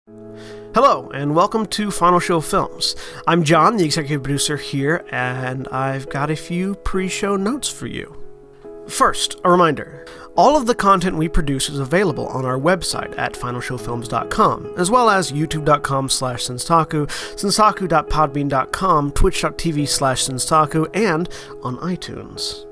Hello, and welcome to Final Show Films. I'm John, the executive producer here, and I've got a few pre-show notes for you. First, a reminder. All of the content we produce is available on our website at finalshowfilms.com, as well as youtube.com/senstaku, senstaku.podbean.com, twitch.tv/senstaku, and on iTunes.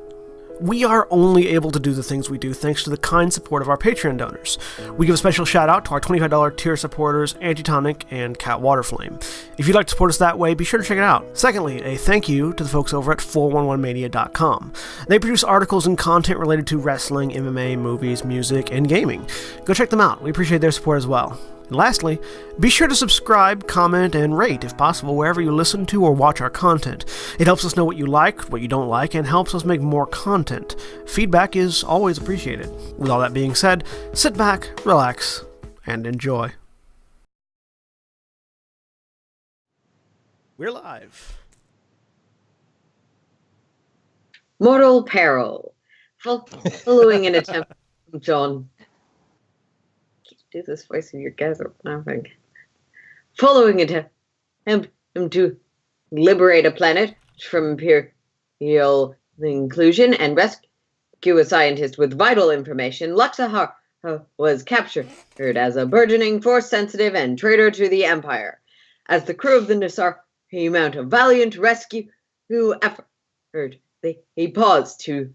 We are only able to do the things we do thanks to the kind support of our Patreon donors. We give a special shout out to our $25 tier supporters, Antitonic and Cat Waterflame. If you'd like to support us that way, be sure to check it out. Secondly, a thank you to the folks over at 411mania.com. They produce articles and content related to wrestling, MMA, movies, music, and gaming. Go check them out. We appreciate their support as well. And lastly, be sure to subscribe, comment, and rate, if possible, wherever you listen to or watch our content. It helps us know what you like, what you don't like, and helps us make more content. Feedback is always appreciated. With all that being said, sit back, relax, and enjoy. We're live. Mortal peril. Following an attempt from John. Do this voice of your guys or nothing. Following attempt to liberate a planet from imperial inclusion and rescue a scientist with vital information, Luxahar was captured as a burgeoning, force-sensitive, and traitor to the Empire. As the crew of the Nassar, he mount a valiant rescue effort. He paused to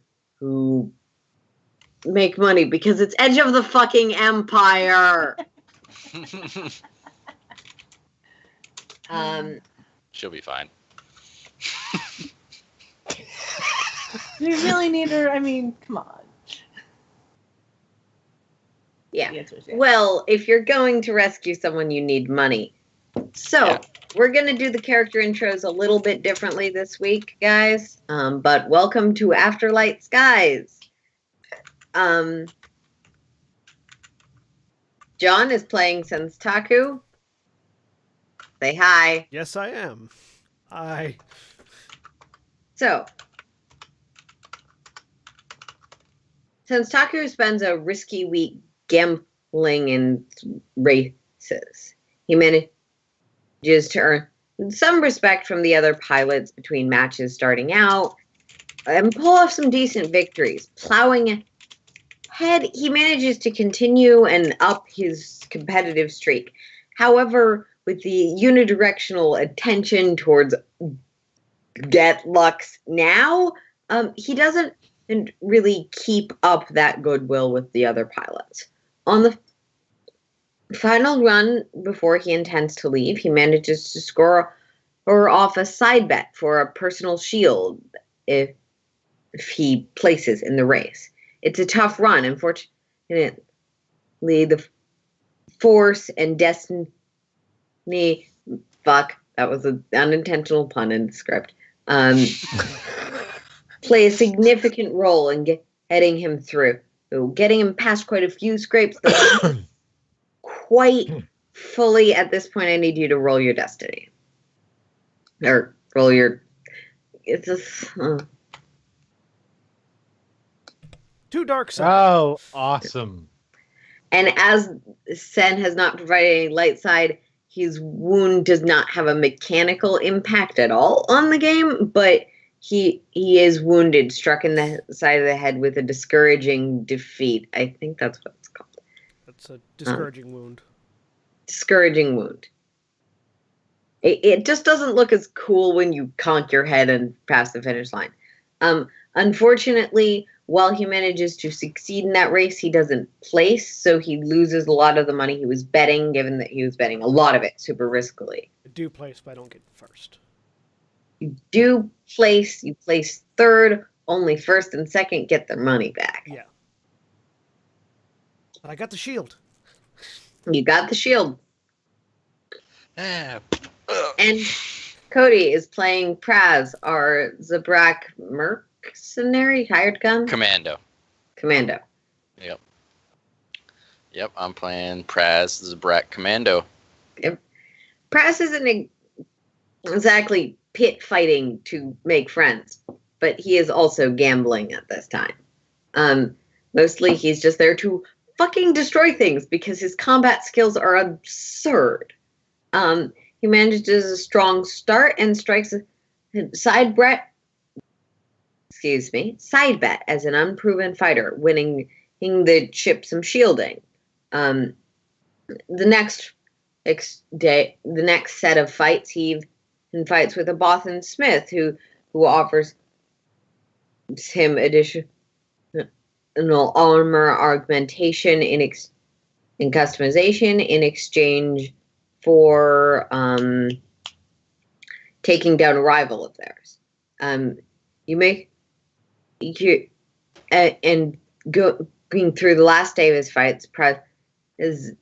make money because it's edge of the fucking Empire. She'll be fine. You really need her. I mean, come on. Yeah. Well, if you're going to rescue someone, you need money. So we're going to do the character intros a little bit differently this week, guys. But welcome to Afterlight Skies. John is playing Senstaku. Say hi. Yes, I am. Hi. So, Senstaku spends a risky week gambling in races. He manages to earn some respect from the other pilots between matches starting out and pull off some decent victories. Plowing ahead, he manages to continue and up his competitive streak. However, with the unidirectional attention towards get Lux now, he doesn't really keep up that goodwill with the other pilots. On the final run before he intends to leave, he manages to score off a side bet for a personal shield if he places in the race. It's a tough run. Unfortunately, the Force and Destiny, that was an unintentional pun in the script, play a significant role in getting him through. So getting him past quite a few scrapes, quite fully at this point, I need you to roll your destiny. Or roll your... It's just... Two dark sides. Oh, awesome. And as Sen has not provided any light side, his wound does not have a mechanical impact at all on the game, but he is wounded, struck in the side of the head with a discouraging defeat. I think that's what it's called. That's a discouraging wound. Discouraging wound. It just doesn't look as cool when you conk your head and pass the finish line. Unfortunately, while he manages to succeed in that race, he doesn't place, so he loses a lot of the money he was betting, given that he was betting a lot of it super riskily. I do place, but I don't get first. You do place, you place third, only first and second get their money back. Yeah. But I got the shield. You got the shield. Ah. And Cody is playing Praz, our Zabrak mercenary, hired gun? Commando. Yep, I'm playing Praz, Zabrak Commando. Yep. Praz isn't exactly pit fighting to make friends, but he is also gambling at this time. Mostly he's just there to fucking destroy things because his combat skills are absurd. He manages a strong start and strikes a side bet as an unproven fighter, winning the ship some shielding. The next set of fights, he fights with a Bothan Smith who offers him additional armor augmentation in customization in exchange for taking down a rival of theirs. Going through the last day of his fights, is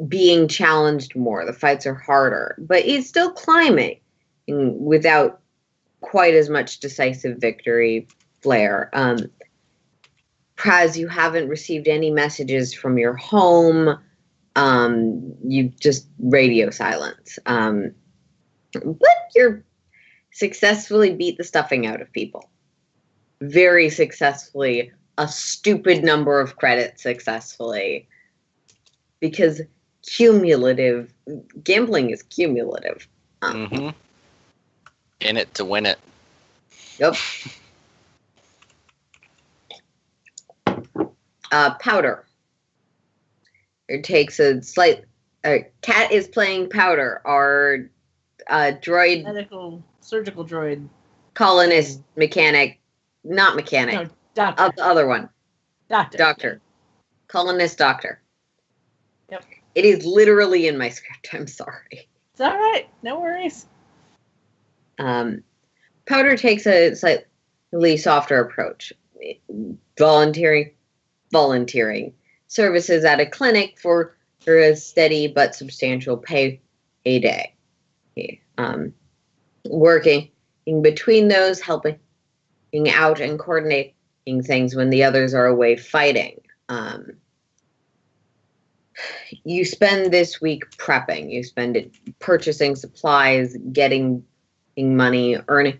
being challenged more. The fights are harder, but he's still climbing without quite as much decisive victory flair. Praz, you haven't received any messages from your home. You just radio silence. But you're successfully beat the stuffing out of people. Very successfully. A stupid number of credits successfully. Because gambling is cumulative. In it to win it. Yep. Powder. It takes a slight. Cat is playing Powder. Our droid. Medical surgical droid. Colonist mechanic. Not mechanic. No, doctor. The other one. Doctor. Colonist doctor. Yep. It is literally in my script. I'm sorry. It's all right. No worries. Powder takes a slightly softer approach. Volunteering services at a clinic for a steady but substantial payday. Working in between those, helping out and coordinating things when the others are away fighting. You spend this week prepping. You spend it purchasing supplies, getting money, earning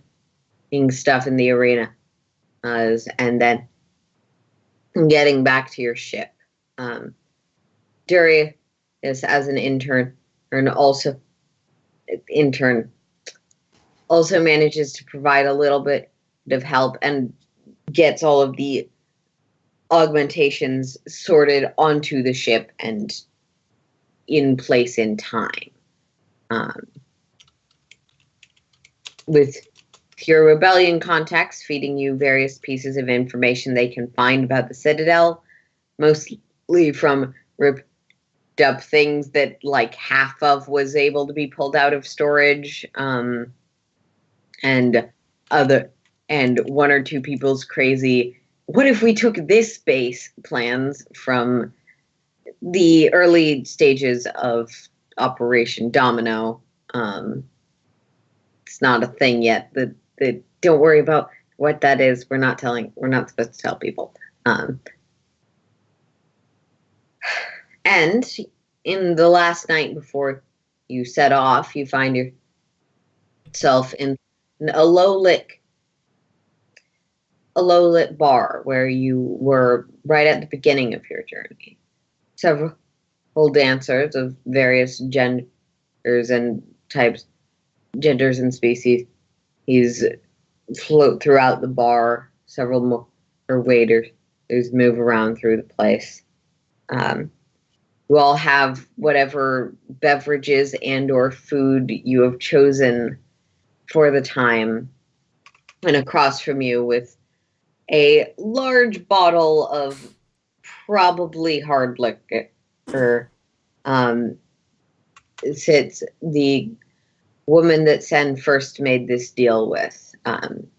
stuff in the arena, and then getting back to your ship. Darius, as an intern also manages to provide a little bit of help and gets all of the augmentations sorted onto the ship and in place in time. With your rebellion contacts feeding you various pieces of information they can find about the Citadel, mostly from ripped up things that like half of was able to be pulled out of storage, and one or two people's crazy, what if we took this base plans from the early stages of Operation Domino. It's not a thing yet. Don't worry about what that is. We're not supposed to tell people. And in the last night before you set off, you find yourself in a low-lit bar where you were right at the beginning of your journey. Several dancers of various genders and species float throughout the bar. Several more waiters move around through the place. You all have whatever beverages and or food you have chosen for the time. And across from you with a large bottle of probably hard liquor sits the woman that Sen first made this deal with,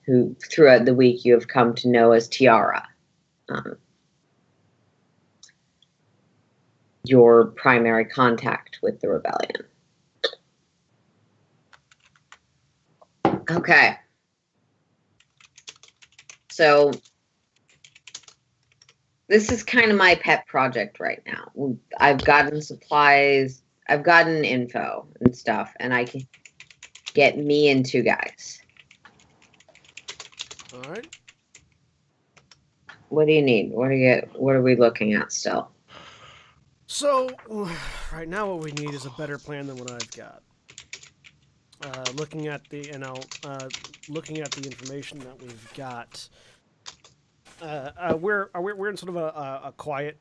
who throughout the week you have come to know as Tiara. Your primary contact with the rebellion. Okay. So this is kind of my pet project right now. I've gotten supplies, I've gotten info and stuff, and I can get me and two guys. All right. What do you need? What are we looking at still? So, right now what we need is a better plan than what I've got. Looking at the information that we've got, we're in sort of a quiet.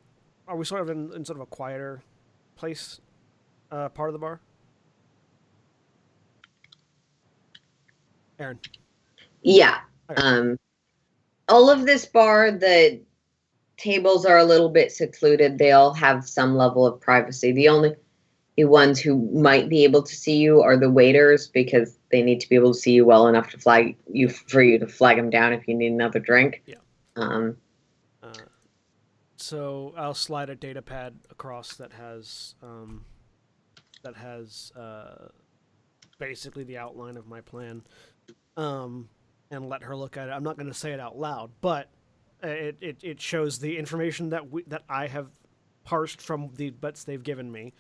Are we sort of in sort of a quieter place, part of the bar? Aaron. Yeah. Okay. All of this bar, the tables are a little bit secluded. They all have some level of privacy. The only ones who might be able to see you are the waiters, because they need to be able to see you well enough to flag you for you to flag them down if you need another drink. Yeah. Um, So I'll slide a data pad across that has basically the outline of my plan, and let her look at it. I'm not going to say it out loud, but it shows the information that I have parsed from the bets they've given me.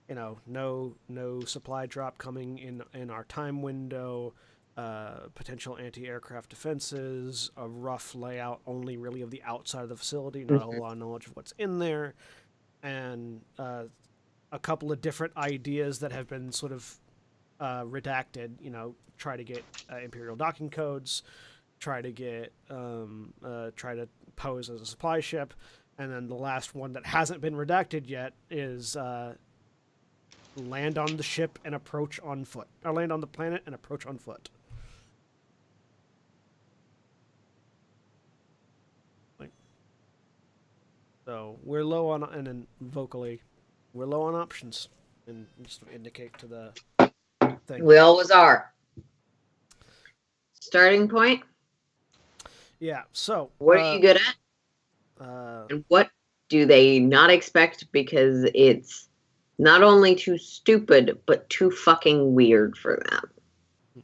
You know, no supply drop coming in our time window. Potential anti-aircraft defenses, a rough layout only really of the outside of the facility, not a whole lot of knowledge of what's in there, and a couple of different ideas that have been sort of redacted. You know, try to get Imperial docking codes, try to pose as a supply ship, and then the last one that hasn't been redacted yet is land on the ship and approach on foot, or land on the planet and approach on foot. So we're low on, and then vocally, we're low on options, and just indicate to the thing. we always are. Starting point. Yeah. So What are you good at? And what do they not expect, because it's not only too stupid, but too fucking weird for them?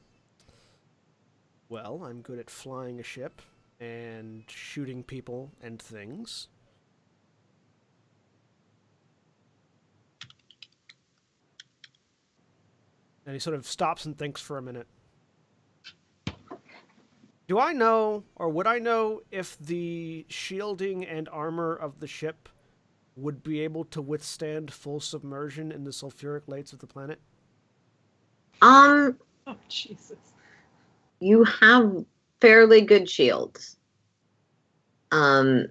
Well, I'm good at flying a ship and shooting people and things. And he sort of stops and thinks for a minute. Do I know, or would I know, if the shielding and armor of the ship would be able to withstand full submersion in the sulfuric lakes of the planet? Oh, Jesus. You have fairly good shields. However,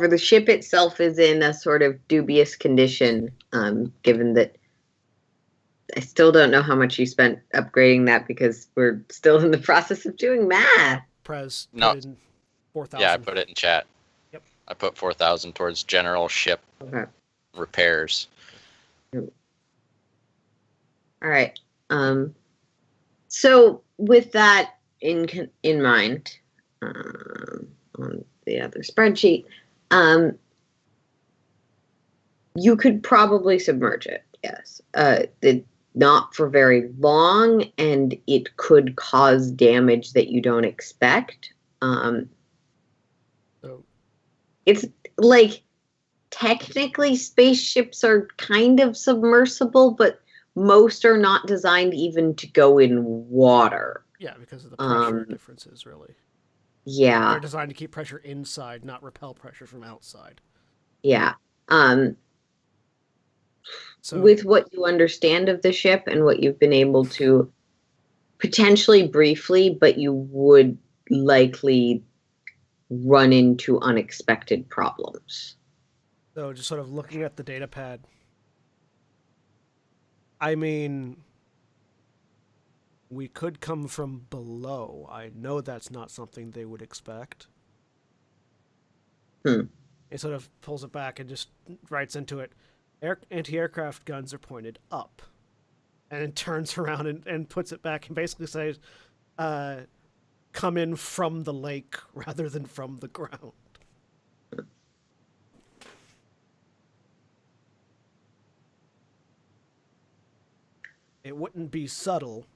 the ship itself is in a sort of dubious condition, given that I still don't know how much you spent upgrading that, because we're still in the process of doing math. Prez put No. in 4,000. Yeah, I put it in chat. Yep. I put 4,000 towards general ship Okay. repairs. All right. So with that in mind, on the other spreadsheet, you could probably submerge it. Yes. Not for very long, and it could cause damage that you don't expect. So, It's like, technically spaceships are kind of submersible, but most are not designed even to go in water. yeah, because of the pressure differences, really. Yeah. They're designed to keep pressure inside, not repel pressure from outside. Yeah. So, With what you understand of the ship and what you've been able to potentially briefly, but you would likely run into unexpected problems. So just sort of looking at the data pad. I mean, we could come from below. I know that's not something they would expect. It sort of pulls it back and just writes into it, anti-aircraft guns are pointed up. And then turns around and puts it back and basically says, come in from the lake rather than from the ground. It wouldn't be subtle.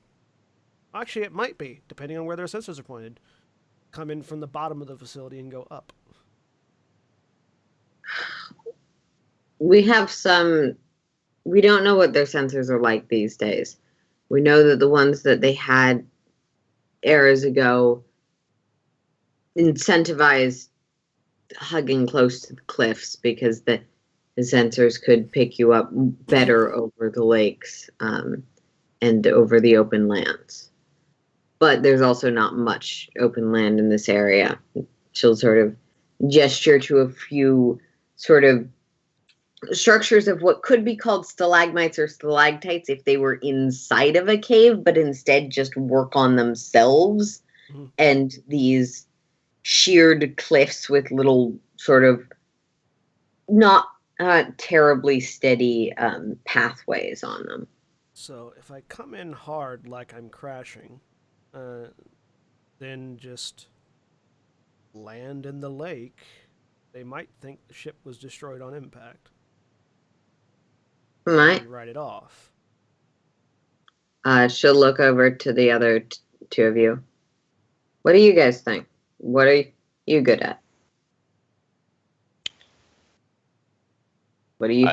Actually, it might be, depending on where their sensors are pointed. Come in from the bottom of the facility and go up. We don't know what their sensors are like these days. We know that the ones that they had eras ago incentivized hugging close to the cliffs because the sensors could pick you up better over the lakes and over the open lands. But there's also not much open land in this area. She'll sort of gesture to a few sort of structures of what could be called stalagmites or stalactites if they were inside of a cave, but instead just work on themselves. Mhm. And these sheared cliffs with little sort of not terribly steady pathways on them. So if I come in hard like I'm crashing, then just land in the lake, they might think the ship was destroyed on impact Right? and write it off. She'll look over to the other two of you. What do you guys think? What are you good at? What do you?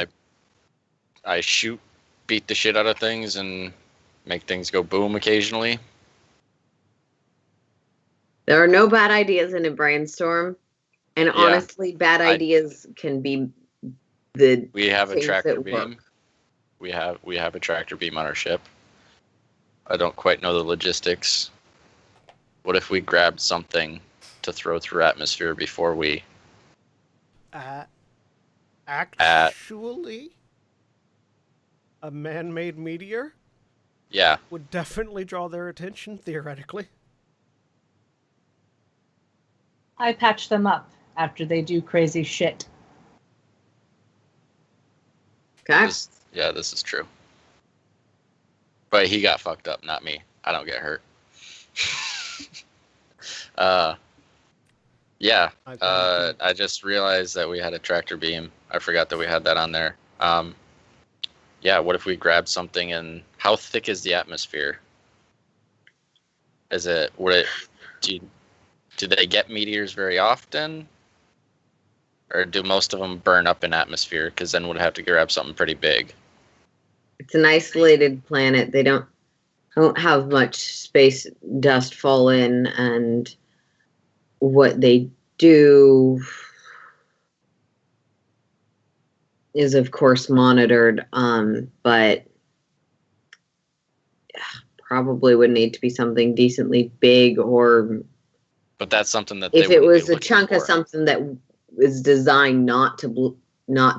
I shoot, beat the shit out of things, and make things go boom occasionally. There are no bad ideas in a brainstorm, and Yeah. honestly, bad ideas can be the We have a things tractor that beam. work. We have a tractor beam on our ship. I don't quite know the logistics. What if we grabbed something to throw through atmosphere before we? Actually, a man-made meteor Yeah, would definitely draw their attention, theoretically. I patch them up after they do crazy shit. Okay. this is true. But he got fucked up, not me. I don't get hurt. Yeah. I just realized that we had a tractor beam. I forgot that we had that on there. Yeah. What if we grab something and how thick is the atmosphere? Do they get meteors very often? Or do most of them burn up in atmosphere? Because then we'd have to grab something pretty big. It's an isolated planet. They don't have much space dust fall in, and what they do is of course monitored, but probably would need to be something decently big, or But that's something that if they it wouldn't be was a looking chunk of for. something that was designed not to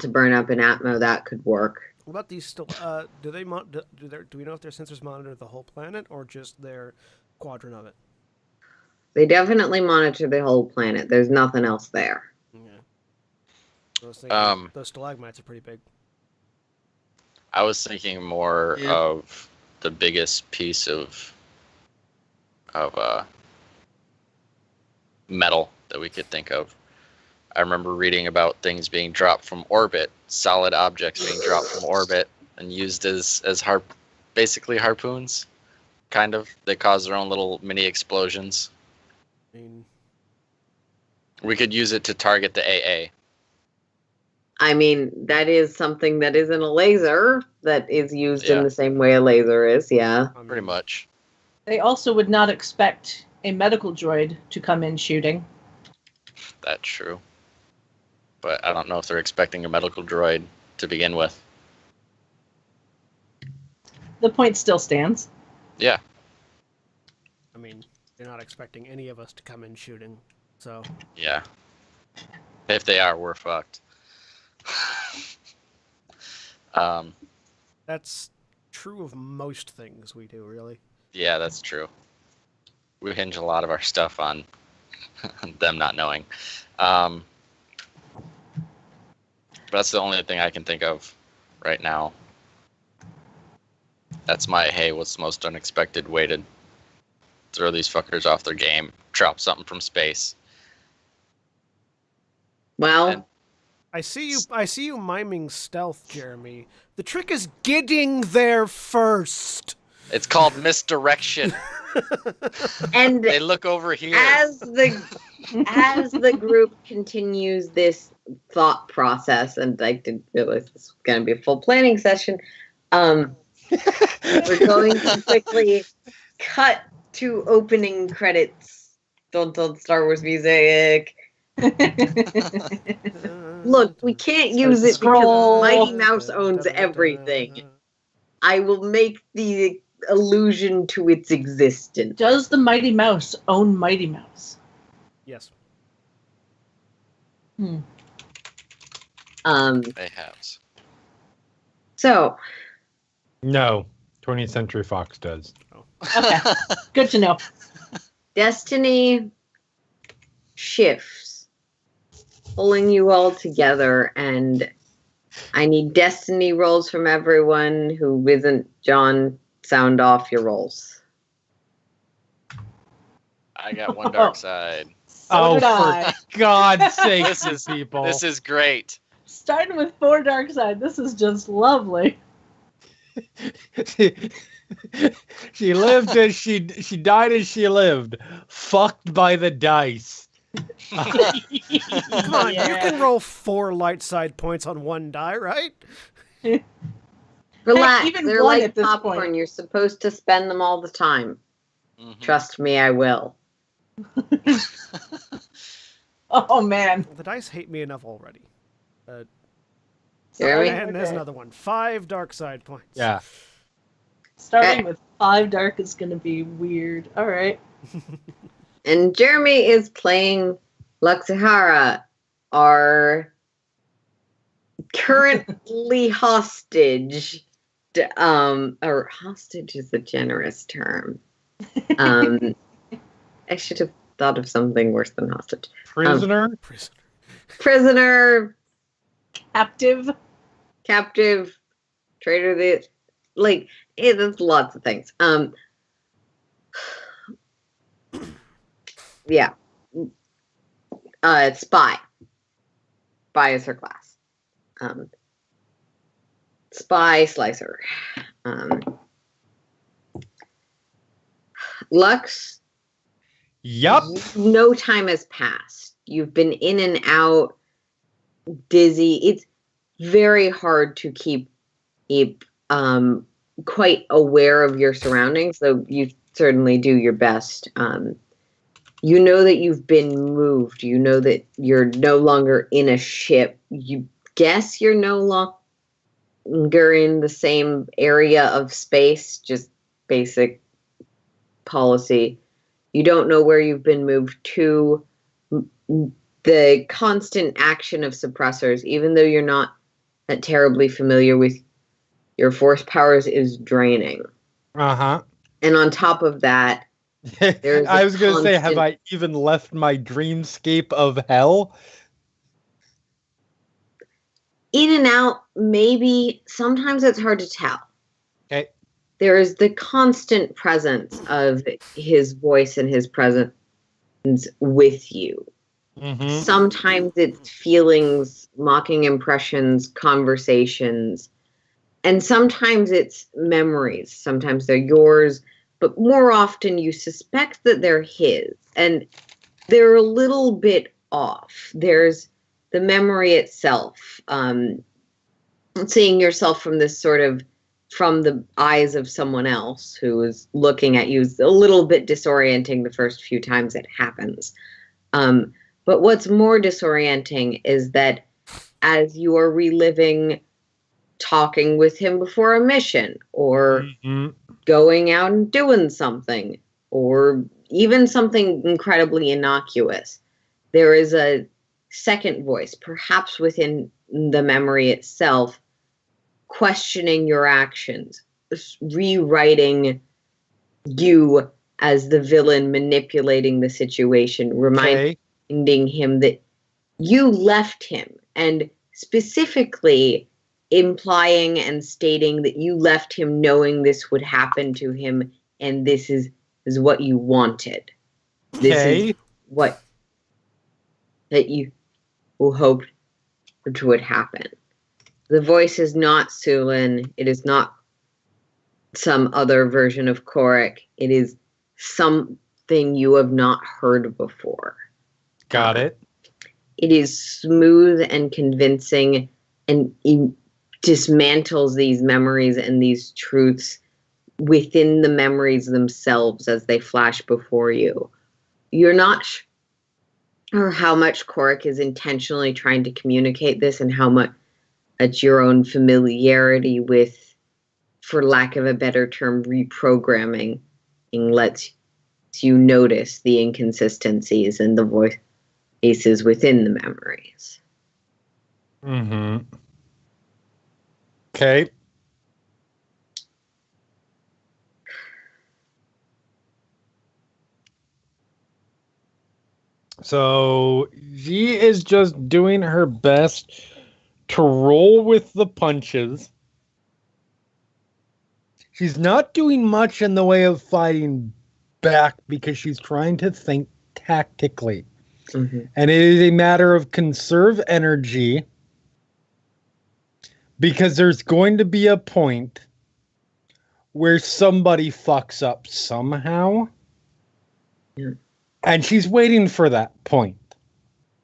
burn up in atmo, that could work. What about these still? Do we know if their sensors monitor the whole planet or just their quadrant of it? They definitely monitor the whole planet. There's nothing else there. Yeah. I was thinking those stalagmites are pretty big. I was thinking more Yeah. of the biggest piece of metal that we could think of. I remember reading about things being dropped from orbit, solid objects being dropped from orbit and used as basically harpoons. Kind of. They cause their own little mini explosions. I mean, We could use it to target the AA. I mean, that is something that isn't a laser that is used Yeah. in the same way a laser is, yeah. I mean, Pretty much. They also would not expect a medical droid to come in shooting. That's true. But I don't know if they're expecting a medical droid to begin with. The point still stands. Yeah. I mean, they're not expecting any of us to come in shooting, so Yeah. If they are, we're fucked. that's true of most things we do, really. Yeah, that's true. We hinge a lot of our stuff on them not knowing. That's the only thing I can think of right now. That's my, hey, what's the most unexpected way to throw these fuckers off their game? Drop something from space. Well, And- I see you miming stealth, Jeremy. The trick is getting there first. It's called misdirection. and They look over here. as the group continues this thought process, and I didn't realize this was going to be a full planning session, we're going to quickly cut to opening credits. Don't Star Wars music. Look, we can't use it Scroll. because Mighty Mouse owns everything. I will make the allusion to its existence. Does the Mighty Mouse own Mighty Mouse? Yes. Mayhaps. So, No, 20th Century Fox does. Okay, good to know. destiny shifts, pulling you all together, and I need destiny rolls from everyone who isn't John. Sound off your rolls. I got one dark side. So did I. For God's sake, This is- people. This is great. Starting with 4 dark side. This is just lovely. She lived as she died as she lived. Fucked by the dice. Come on, you Yeah. can roll 4 light side points on 1 die, right? Relax. even They're one like at this popcorn. point. You're supposed to spend them all the time. Mhm. Trust me, I will. Oh man. The dice hate me enough already. Jeremy? And there's Okay. another one. 5 dark side points. Yeah. Starting with 5 dark is going to be weird. All right. And Jeremy is playing Luxahara, our currently hostage. Or hostage is a generous term. I should have thought of something worse than hostage. Prisoner. Prisoner. Prisoner, Captive. captive, traitor, there's lots of things. Yeah. Spy. Spy is her class. Spy slicer. Lux, Yup. no time has passed. You've been in and out, dizzy. It's very hard to keep quite aware of your surroundings, though you certainly do your best. You know that you've been moved. You know that you're no longer in a ship. You guess you're no longer in the same area of space, just basic policy. You don't know where you've been moved to. The constant action of suppressors, even though you're not that terribly familiar with your force powers, is draining. Uh And on top of that, huh. There's I a was gonna say, have constant- I even left my dreamscape of hell? in and out, maybe sometimes it's hard to tell. Okay. There is the constant presence of his voice and his presence with you. Mm-hmm. Sometimes it's feelings, mocking impressions, conversations, and sometimes it's memories. Sometimes they're yours, but more often you suspect that they're his, and they're a little bit off. There's the memory itself, seeing yourself from this sort of from the eyes of someone else who is looking at you is a little bit disorienting the first few times it happens. But what's more disorienting is that as you are reliving talking with him before a mission, or Mm-hmm. going out and doing something, or even something incredibly innocuous, there is a second voice, perhaps within the memory itself, questioning your actions, rewriting you as the villain, manipulating the situation, reminding Okay. him that you left him, and specifically implying and stating that you left him knowing this would happen to him, and this is what you wanted. This Okay. is what that you hoped would happen. The voice is not Sulin. It is not some other version of Korik. It is something you have not heard before. Got it. It is smooth and convincing, and dismantles these memories and these truths within the memories themselves as they flash before you. You're not or how much Korik is intentionally trying to communicate this and how much your own familiarity with, for lack of a better term, reprogramming lets you notice the inconsistencies and the voices within the memories. Mm-hmm. Okay. So she is just doing her best to roll with the punches. She's not doing much in the way of fighting back because she's trying to think tactically. Mm-hmm. And it is a matter of conserve energy because there's going to be a point where somebody fucks up somehow. Yeah. And she's waiting for that point.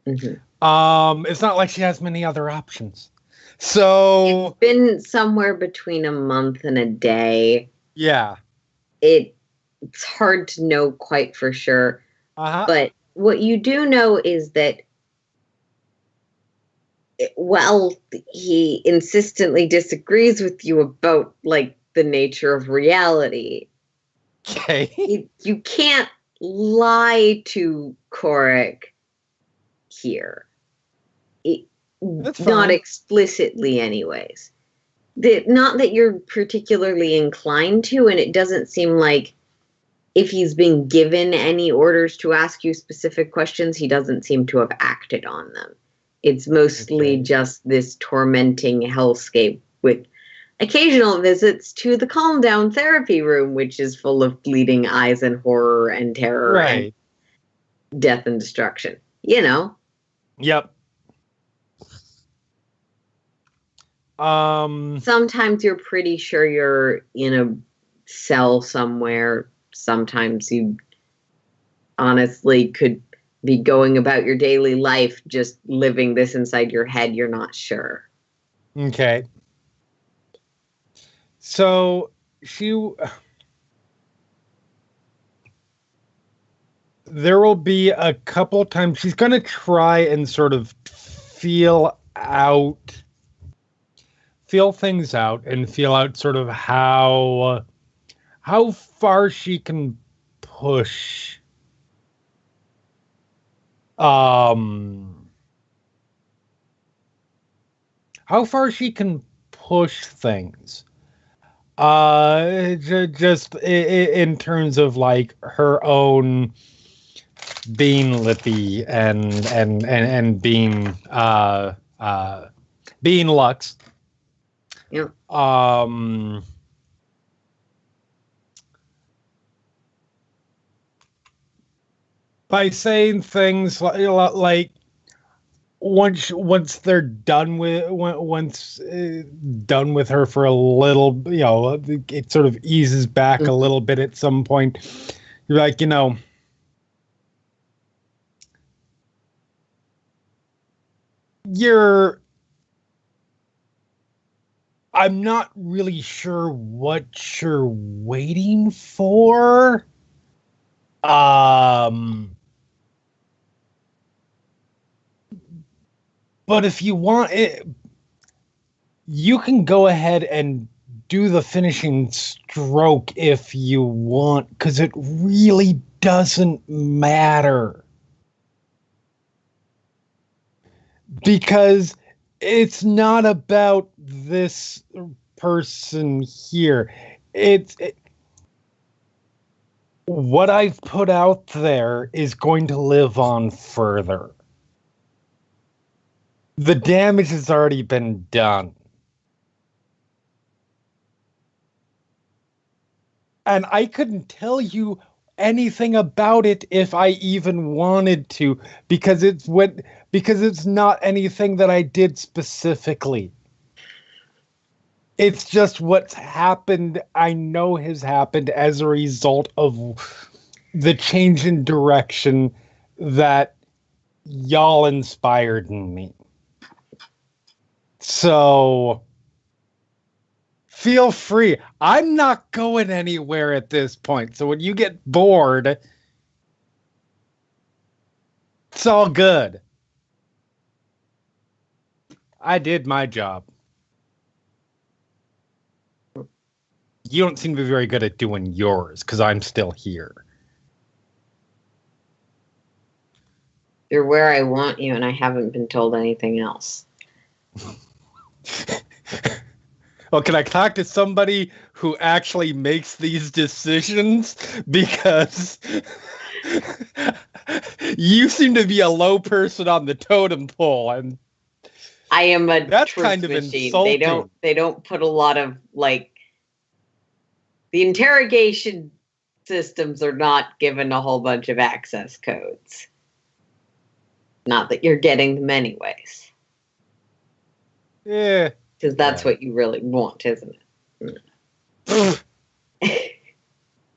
Mm-hmm. It's not like she has many other options. So it's been somewhere between a month and a day. Yeah. It's hard to know quite for sure. Uh-huh. But what you do know is that while he insistently disagrees with you about like the nature of reality, okay, you can't lie to Korik here. Not explicitly, anyways. Not that you're particularly inclined to, and it doesn't seem like if he's been given any orders to ask you specific questions, he doesn't seem to have acted on them. It's mostly just this tormenting hellscape with occasional visits to the calm down therapy room, which is full of bleeding eyes and horror and terror and death and destruction. You know? Yep. Sometimes you're pretty sure you're in a cell somewhere. Sometimes you honestly could be going about your daily life, just living this inside your head. You're not sure. Okay. So there will be a couple times she's going to try and sort of feel things out and feel out sort of how far she can push how far she can push things just in terms of like her own being lippy and being Lux. Yeah. By saying things like once they're done with done with her for a little, it sort of eases back a little bit at some point. You're like, I'm not really sure what you're waiting for. But if you want it, you can go ahead and do the finishing stroke if you want, because it really doesn't matter. Because it's not about this person here. What I've put out there is going to live on further. The damage has already been done. And I couldn't tell you anything about it if I even wanted to, because it's not anything that I did specifically. It's just what's happened, I know has happened as a result of the change in direction that y'all inspired in me. So feel free. I'm not going anywhere at this point. So when you get bored, It's all good. I did my job. You don't seem to be very good at doing yours, because I'm still here. You're where I want you, and I haven't been told anything else. Well, can I talk to somebody who actually makes these decisions? Because you seem to be a low person on the totem pole, and I am a that's truth kind of machine. insulting. They don't put a lot of like the interrogation systems are not given a whole bunch of access codes. Not that you're getting them anyways. Yeah. Because that's Yeah. what you really want, isn't it?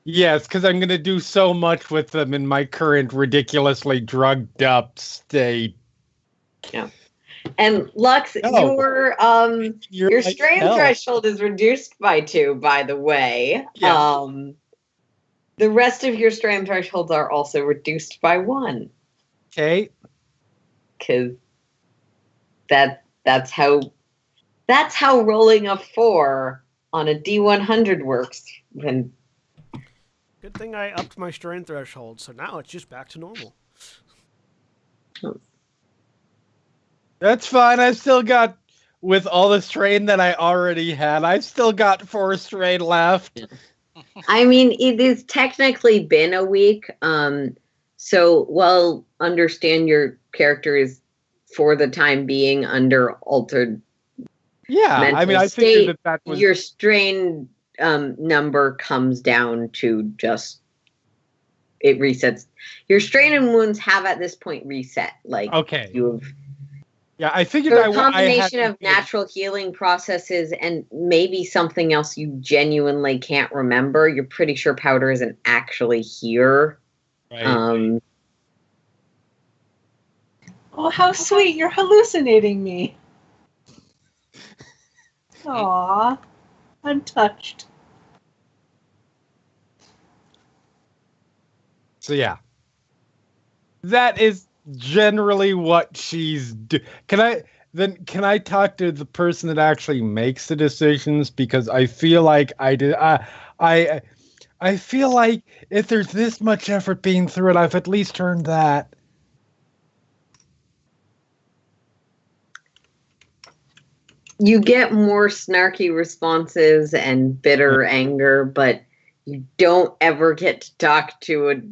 Yes, because I'm going to do so much with them in my current ridiculously drugged up state. Yeah. And Lux, No. your like strain hell. threshold is reduced by 2, by the way. Yeah. The rest of your strain thresholds are also reduced by 1. Okay. Because that's how rolling a 4 on a D100 works. When Good thing I upped my strain threshold, so now it's just back to normal. That's fine. I've still got, with all the strain that I already had, I've still got 4 strain left. I mean, it has technically been a week. So while understand your character is for the time being under altered Yeah, mental I mean, I state, figured that was... your strain number comes down to just it resets. Your strain and wounds have at this point reset. Like Okay. you have. Yeah, I figured So I a combination had of natural healing processes and maybe something else you genuinely can't remember. You're pretty sure powder isn't actually here. Right. Oh, how sweet! You're hallucinating me. Aw, I'm touched. So yeah, that is generally what she's Can I talk to the person that actually makes the decisions? Because I feel like I feel like if there's this much effort being through it, I've at least earned that. You get more snarky responses and bitter anger, but you don't ever get to talk to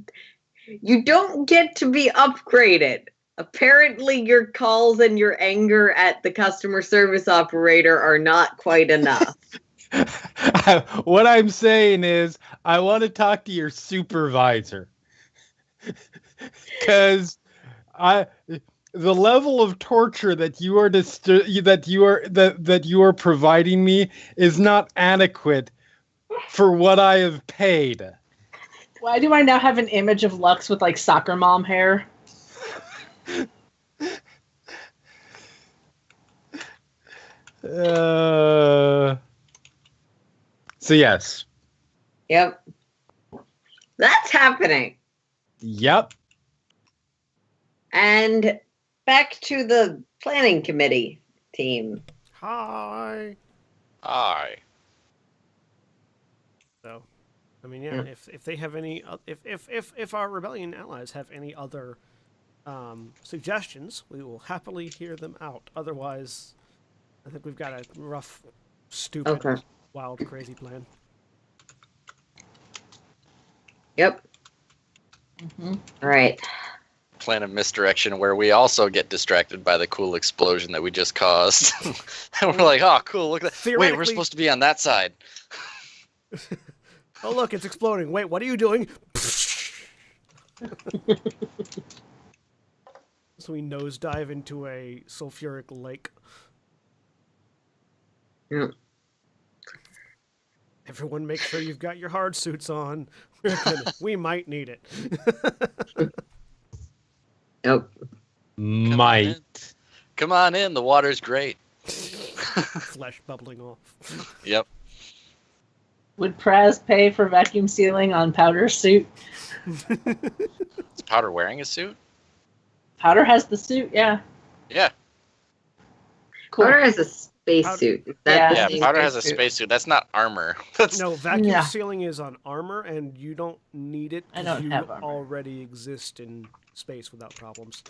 you don't get to be upgraded. Apparently your calls and your anger at the customer service operator are not quite enough. What I'm saying is I want to talk to your supervisor. Because the level of torture that you are providing me is not adequate for what I have paid. Why do I now have an image of Lux with like soccer mom hair? So yes. Yep. That's happening. Yep. And back to the planning committee team. Hi. Aye. So, I mean, yeah, if they have any, if our rebellion allies have any other suggestions, we will happily hear them out. Otherwise, I think we've got a rough, stupid, wild, crazy plan. Yep. Mm-hmm. All right. Plan of misdirection where we also get distracted by the cool explosion that we just caused. And we're like, oh, cool, look at that. Wait, we're supposed to be on that side. Oh, look, it's exploding. Wait, what are you doing? So we nosedive into a sulfuric lake. Yep. Everyone make sure you've got your hard suits on. We might need it. Nope. Might. Come on in, the water's great. Flesh bubbling off. Yep. Would Praz pay for vacuum sealing on Powder's suit? Is Powder wearing a suit? Powder has the suit, yeah. Yeah. Cool. Powder has a spacesuit. Is that Yeah. the Yeah, same Powder has a spacesuit? spacesuit. That's not armor. That's No, vacuum Yeah. sealing is on armor, and you don't need it I because don't you have armor. already exist in space without problems.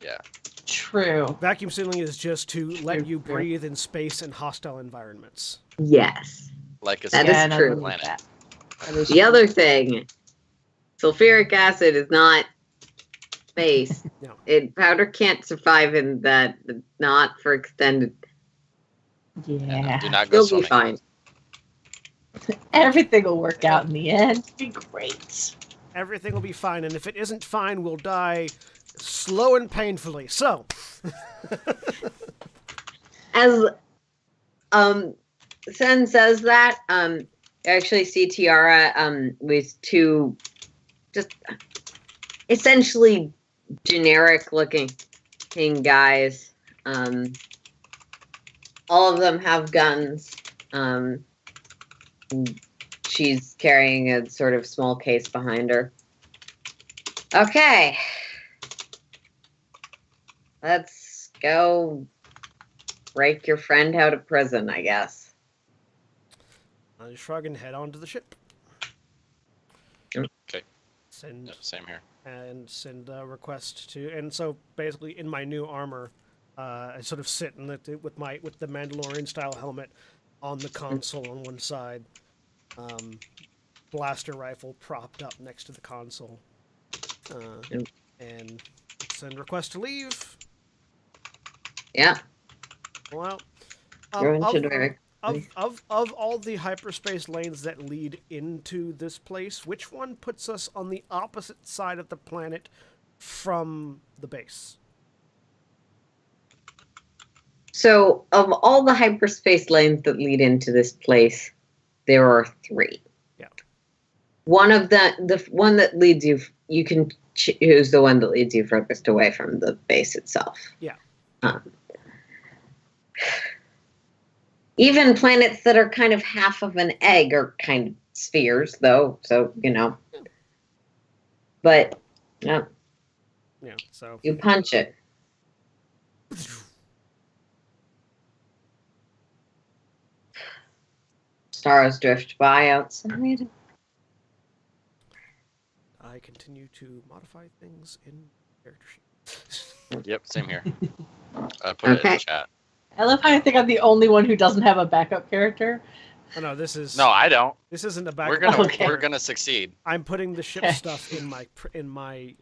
yeah. True. Vacuum sealing is just to let you True. breathe in space and hostile environments. Yes. Like a That is space true. planet. That is The true. other thing, sulfuric acid is not space. No. Powder can't survive in that, not for extended. Yeah. Do not go You'll be swimming. fine. Everything will work out in the end. It'll be great. Everything will be fine, and if it isn't fine, we'll die slow and painfully. So, As Sen says that, you actually see Tiara with two just essentially generic looking guys. All of them have guns. She's carrying a sort of small case behind her. Okay. Let's go break your friend out of prison, I guess. I shrug and head onto the ship. Okay. Send Yeah, same here. and send a request to. And so basically, in my new armor, I sort of sit with the Mandalorian style helmet on the console on one side, blaster rifle propped up next to the console, and send request to leave. Yeah. Well, You're into direct. of all the hyperspace lanes that lead into this place, which one puts us on the opposite side of the planet from the base? So, of all the hyperspace lanes that lead into this place, there are 3. Yeah. One of the one that leads you can choose the one that leads you furthest away from the base itself. Yeah. Even planets that are kind of half of an egg are kind of spheres, though. So, But, no, Yeah. So you punch it. Stars drift by outside. I continue to modify things in character sheet. Yep, same here. I put it in Okay. the chat. I love how I think I'm the only one who doesn't have a backup character. Oh no, this is No, I don't. This isn't a back. We're gonna succeed. I'm putting the ship Okay. stuff in my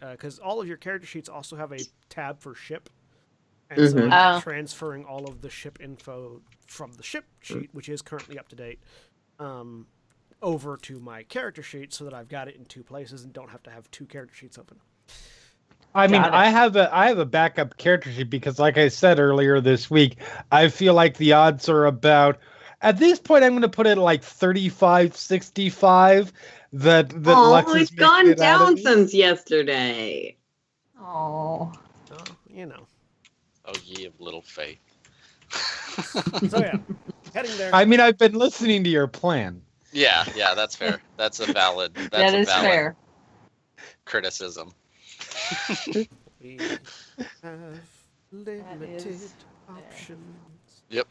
because all of your character sheets also have a tab for ship, and so Mhm. I'm Oh. transferring all of the ship info from the ship sheet, which is currently up to date, over to my character sheet so that I've got it in 2 places and don't have to have 2 character sheets open. I mean, Got it. I have a backup character sheet because, like I said earlier this week, I feel like the odds are about. At this point, I'm going to put it like 35-65 that Oh, Lex is it's gone making it out of down me. since yesterday. Oh. So Oh, ye of little faith. So yeah, heading there. I mean, I've been listening to your plan. Yeah, that's fair. That's a valid. That's That a is valid fair. criticism. We have limited is options. Yep.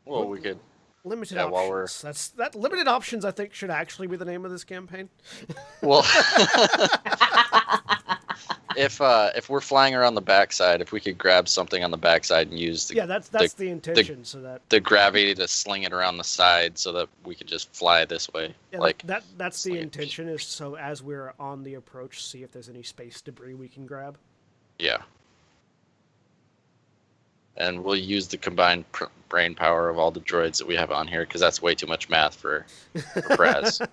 Well, we could. Limited Yeah, while we're- options. That limited options. I think should actually be the name of this campaign. Well, if we're flying around the backside, if we could grab something on the backside and use Yeah, that's the intention. So that the gravity to sling it around the side so that we could just fly this way. yeah, like that's the sling it. intention. Is so as we're on the approach, see if there's any space debris we can grab. Yeah. And we'll use the combined brain power of all the droids that we have on here because that's way too much math for Praz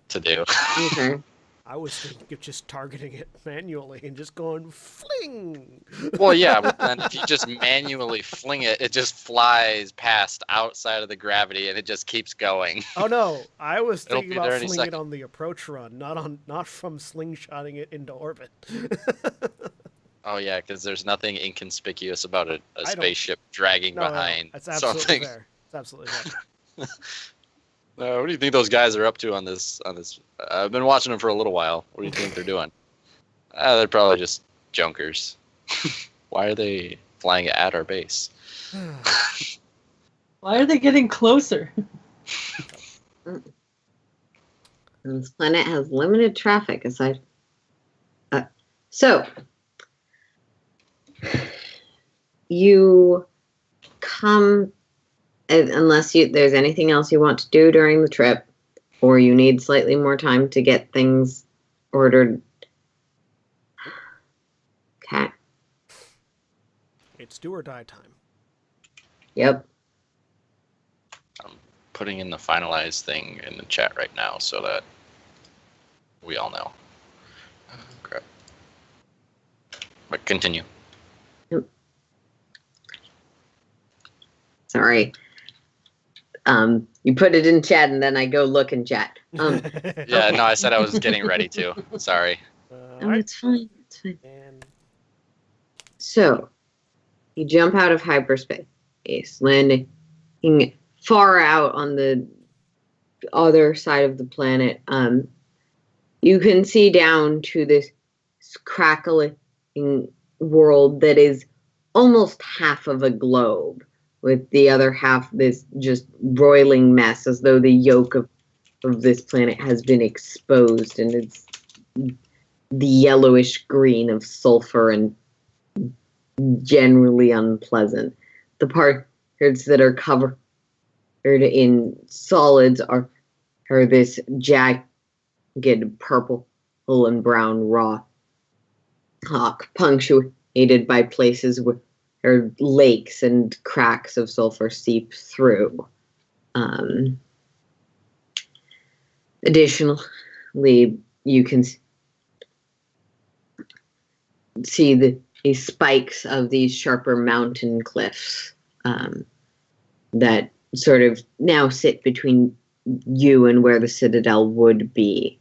to do. Okay. I was thinking of just targeting it manually and just going fling. Well, yeah, but then if you just manually fling it, it just flies past outside of the gravity and it just keeps going. Oh no, I was It'll thinking be about there any flinging it second. on the approach run, not from slingshotting it into orbit. Oh yeah, because there's nothing inconspicuous about a don't- spaceship dragging No, behind that's absolutely something. fair. It's absolutely fair. What do you think those guys are up to on this? I've been watching them for a little while. What do you think they're doing? They're probably just junkers. Why are they flying at our base? Why are they getting closer? And this planet has limited traffic aside. So, you come, unless there's anything else you want to do during the trip, or you need slightly more time to get things ordered. Okay. It's do or die time. Yep. I'm putting in the finalized thing in the chat right now so that we all know. Crap. But continue. Sorry. You put it in chat and then I go look in chat. Yeah, no, I said I was getting ready to. Sorry. It's fine. It's fine. And So, you jump out of hyperspace, landing far out on the other side of the planet. You can see down to this crackling world that is almost half of a globe, with the other half this just roiling mess, as though the yolk of this planet has been exposed, and it's the yellowish green of sulfur and generally unpleasant. The parts that are covered in solids are this jagged purple and brown rock, punctuated by places where lakes and cracks of sulfur seep through. Additionally, you can see these spikes of these sharper mountain cliffs that sort of now sit between you and where the citadel would be.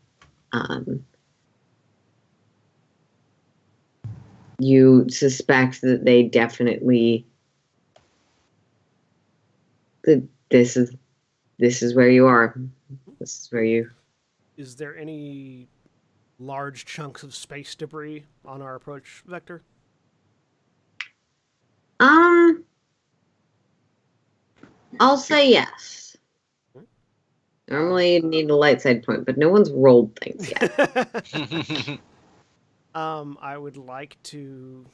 You suspect that they definitely this is where you are. This is where you. is there any large chunks of space debris on our approach vector? I'll say yes. Normally you'd need a light side point, but no one's rolled things yet. I would like to.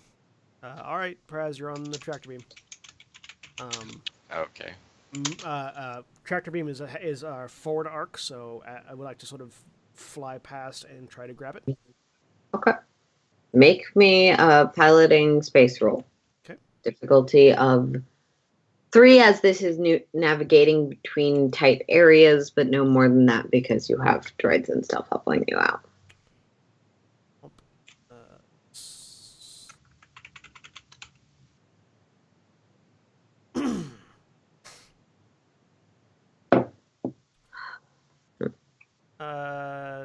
All right, Praz, you're on the tractor beam. Okay. Tractor beam is our forward arc, so I would like to sort of fly past and try to grab it. Okay. Make me a piloting space roll. Okay. Difficulty of 3, as this is navigating between tight areas, but no more than that because you have droids and stuff helping you out.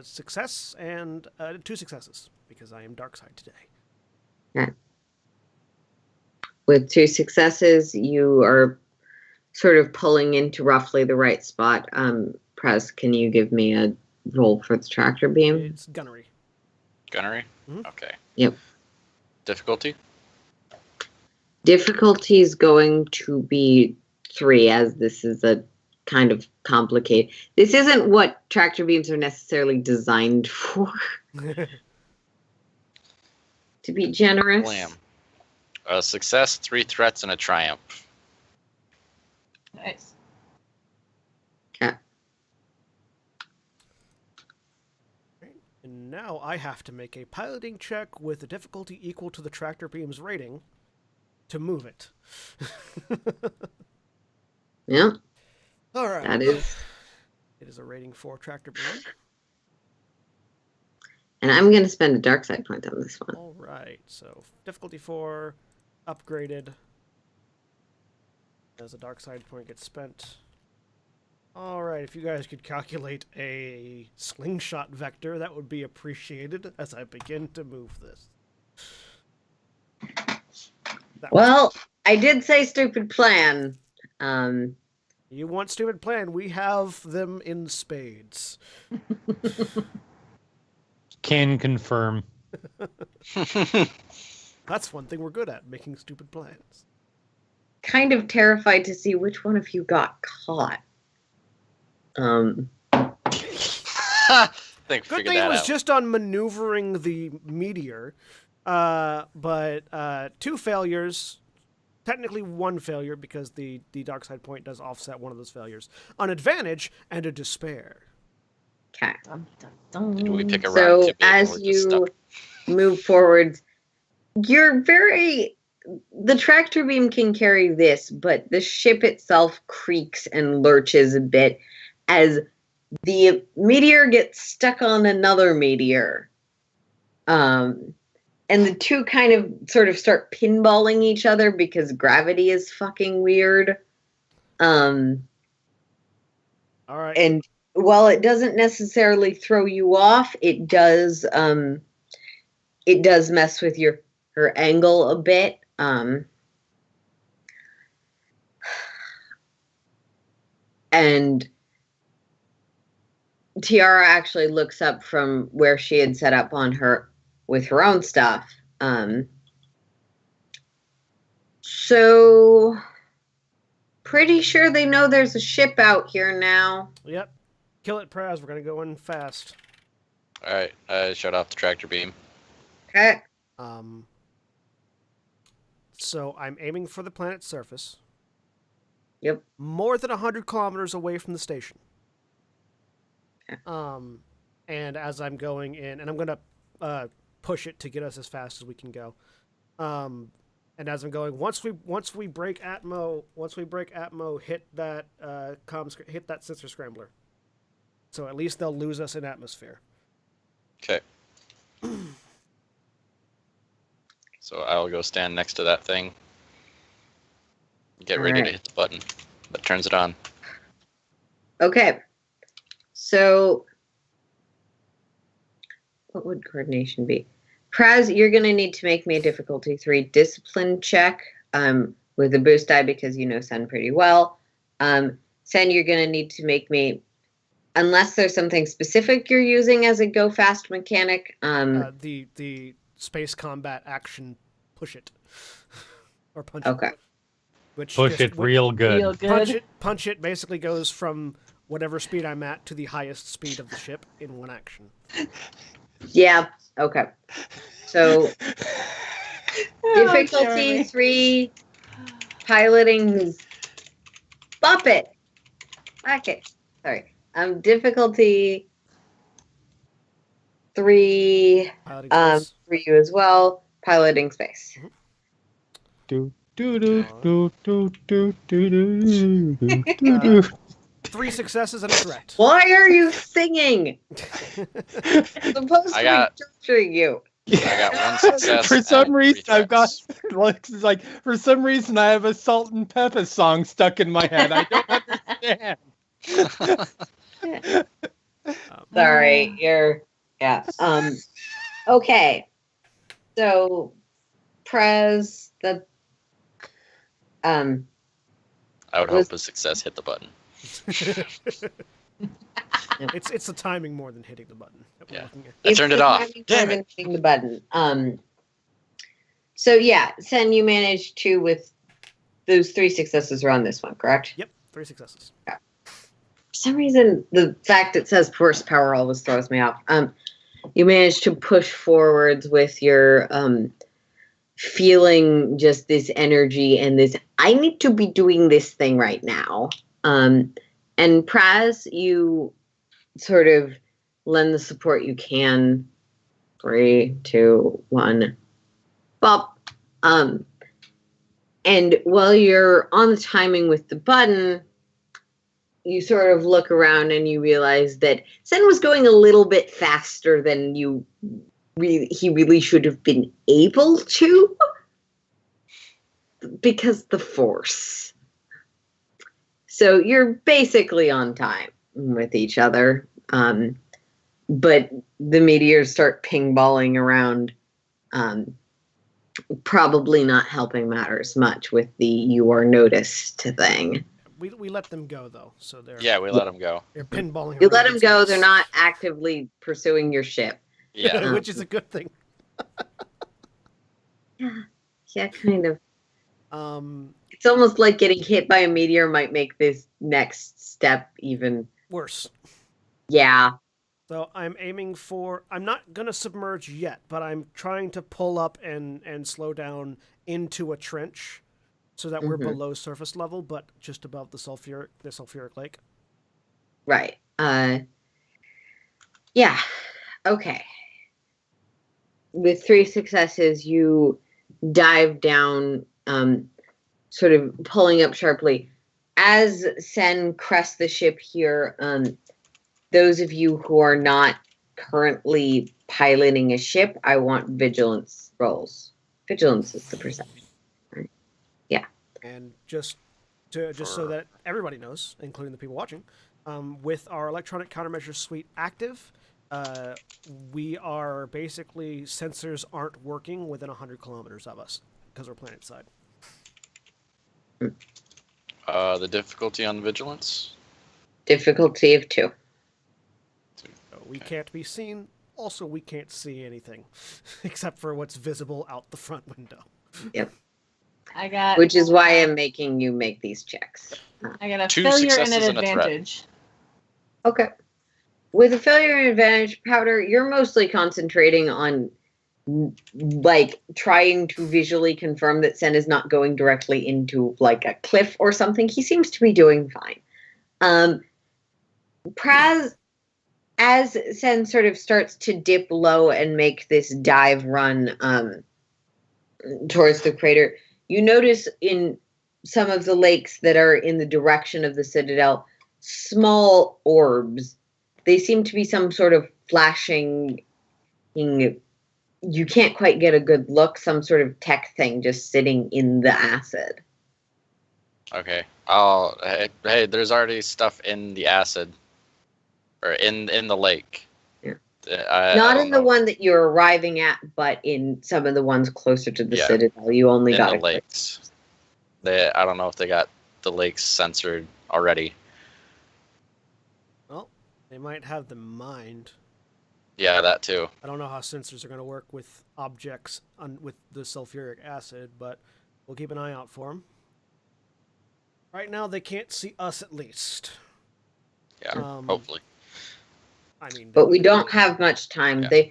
Success and 2 successes because I am dark side today. Okay. With 2 successes, you are sort of pulling into roughly the right spot. Prez, can you give me a roll for the tractor beam? It's gunnery. Gunnery? Mhm. Okay. Yep. Difficulty? Difficulty is going to be 3, as this is a kind of complicated. This isn't what tractor beams are necessarily designed for. To be generous. Blam. A success, 3 threats, and a triumph. Nice. Okay. And now I have to make a piloting check with a difficulty equal to the tractor beam's rating to move it. Yeah. All right. That is. It is a rating 4 tractor beam. And I'm going to spend a dark side point on this one. All right. So difficulty 4 upgraded as a dark side point gets spent. All right. If you guys could calculate a slingshot vector, that would be appreciated as I begin to move this. Well, I did say stupid plan. You want stupid plan? We have them in spades. Can confirm. That's one thing we're good at, making stupid plans. Kind of terrified to see which one of you got caught. Think Good figured thing it that was out. just on maneuvering the meteor, but 2 failures. Technically 1 failure because the dark side point does offset one of those failures. An advantage and a despair. Okay. Dun, dun, dun. Do we pick a rock So to be able as to just you stop? move forwards, the tractor beam can carry this, but the ship itself creaks and lurches a bit as the meteor gets stuck on another meteor. And the two kind of sort of start pinballing each other because gravity is fucking weird. All right. And while it doesn't necessarily throw you off, it does mess with your angle a bit. And Tiara actually looks up from where she had set up on her with her own stuff. So pretty sure they know there's a ship out here now. Yep. Kill it, Praz. We're going to go in fast. All right, I shut off the tractor beam. Okay. So I'm aiming for the planet's surface. Yep. More than 100 kilometers away from the station. Okay. And as I'm going in, and I'm going to push it to get us as fast as we can go. And as I'm going, once we break Atmo, hit that hit that sensor scrambler. So at least they'll lose us in atmosphere. Okay. So I'll go stand next to that thing. Get ready to hit the button that turns it on. Okay. So what would coordination be? Praz, you're going to need to make me a difficulty 3 discipline check with a boost die because you know Sen pretty well. Sen, you're going to need to make me, unless there's something specific you're using as a go fast mechanic. The space combat action, push it or punch it. Okay. Which Push it real good. Real good. Punch it basically goes from whatever speed I'm at to the highest speed of the ship in one action. Yeah. Okay. So difficulty Jeremy. 3 piloting Buffett. Okay. Sorry. Difficulty 3 Piloting space. for you as well. Piloting space. Do, do, do, do, do, do, do, do, do, do. 3 successes and a threat. Why are you singing? I'm supposed I to got- be torturing you. I got 1 success. For some and 3 reason, I've got threats. like for some reason I have a Salt and Pepper song stuck in my head. I don't understand. Sorry, you're yeah. Okay. So Prez the I would hope a success hit the button. It's the timing more than hitting the button. That we're Yeah. looking at. I turned it off. timing Damn more than it. hitting the button. So yeah, Sen, you managed to with those 3 successes are on this one, correct? Yep, 3 successes. For some reason, the fact it says horsepower always throws me off. You managed to push forwards with your feeling just this energy and this, I need to be doing this thing right now. And Praz, you sort of lend the support you can. 3, 2, 1, bop. And while you're on the timing with the button, you sort of look around and you realize that Sen was going a little bit faster than he really should have been able to because the Force. So you're basically on time with each other. But the meteors start ping-balling around, probably not helping matters much with the you are noticed thing. We let them go though, so they're Yeah, we let him go. they're pinballing. You around let them in go, space. they're not actively pursuing your ship. Yeah. Which is a good thing. Yeah, kind of. Um, It's almost like getting hit by a meteor might make this next step even. worse. Yeah. So I'm aiming for. I'm not gonna submerge yet, but I'm trying to pull up and slow down into a trench, so that we're Mhm. below surface level, but just above the sulfuric lake. Right. Yeah. Okay. With 3 successes, you dive down, sort of pulling up sharply. As Sen crests the ship here, those of you who are not currently piloting a ship, I want vigilance rolls. Vigilance is the perception. Right? Yeah. And just so that everybody knows, including the people watching, with our electronic countermeasures suite active, we are basically sensors aren't working within 100 kilometers of us because we're planet side. The difficulty on vigilance? Difficulty of 2. So we can't be seen. Also, we can't see anything except for what's visible out the front window. Yep. I got. Which is why I'm making you make these checks. I got a 2 failure and successes an and a threat. advantage. Okay. With a failure and advantage, Powder, you're mostly concentrating on like trying to visually confirm that Sen is not going directly into like a cliff or something. He seems to be doing fine. Praz, as Sen sort of starts to dip low and make this dive run towards the crater, you notice in some of the lakes that are in the direction of the Citadel, small orbs. They seem to be some sort of flashing, you can't quite get a good look, some sort of tech thing just sitting in the acid. Okay. Oh, hey, there's already stuff in the acid. Or in the lake. Yeah. Not in the one that you're arriving at, but in some of the ones closer to the Citadel. You only got the lakes. I don't know if they got the lakes censored already. Well, they might have the mind. Yeah, that too. I don't know how sensors are going to work with objects with the sulfuric acid, but we'll keep an eye out for them. Right now, they can't see us at least. Yeah, hopefully. I mean, but we don't have much time. Yeah.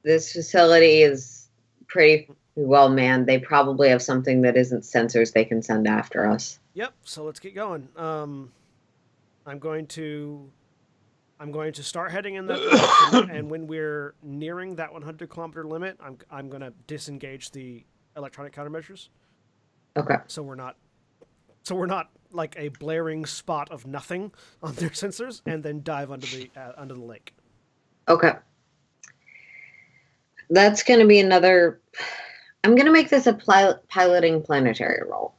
This facility is pretty well manned. They probably have something that isn't sensors they can send after us. Yep. So let's get going. I'm going to start heading in that direction, and when we're nearing that 100-kilometer limit, I'm going to disengage the electronic countermeasures. Okay. So we're not like a blaring spot of nothing on their sensors, and then dive under the lake. Okay. That's going to be another. I'm going to make this a piloting planetary roll.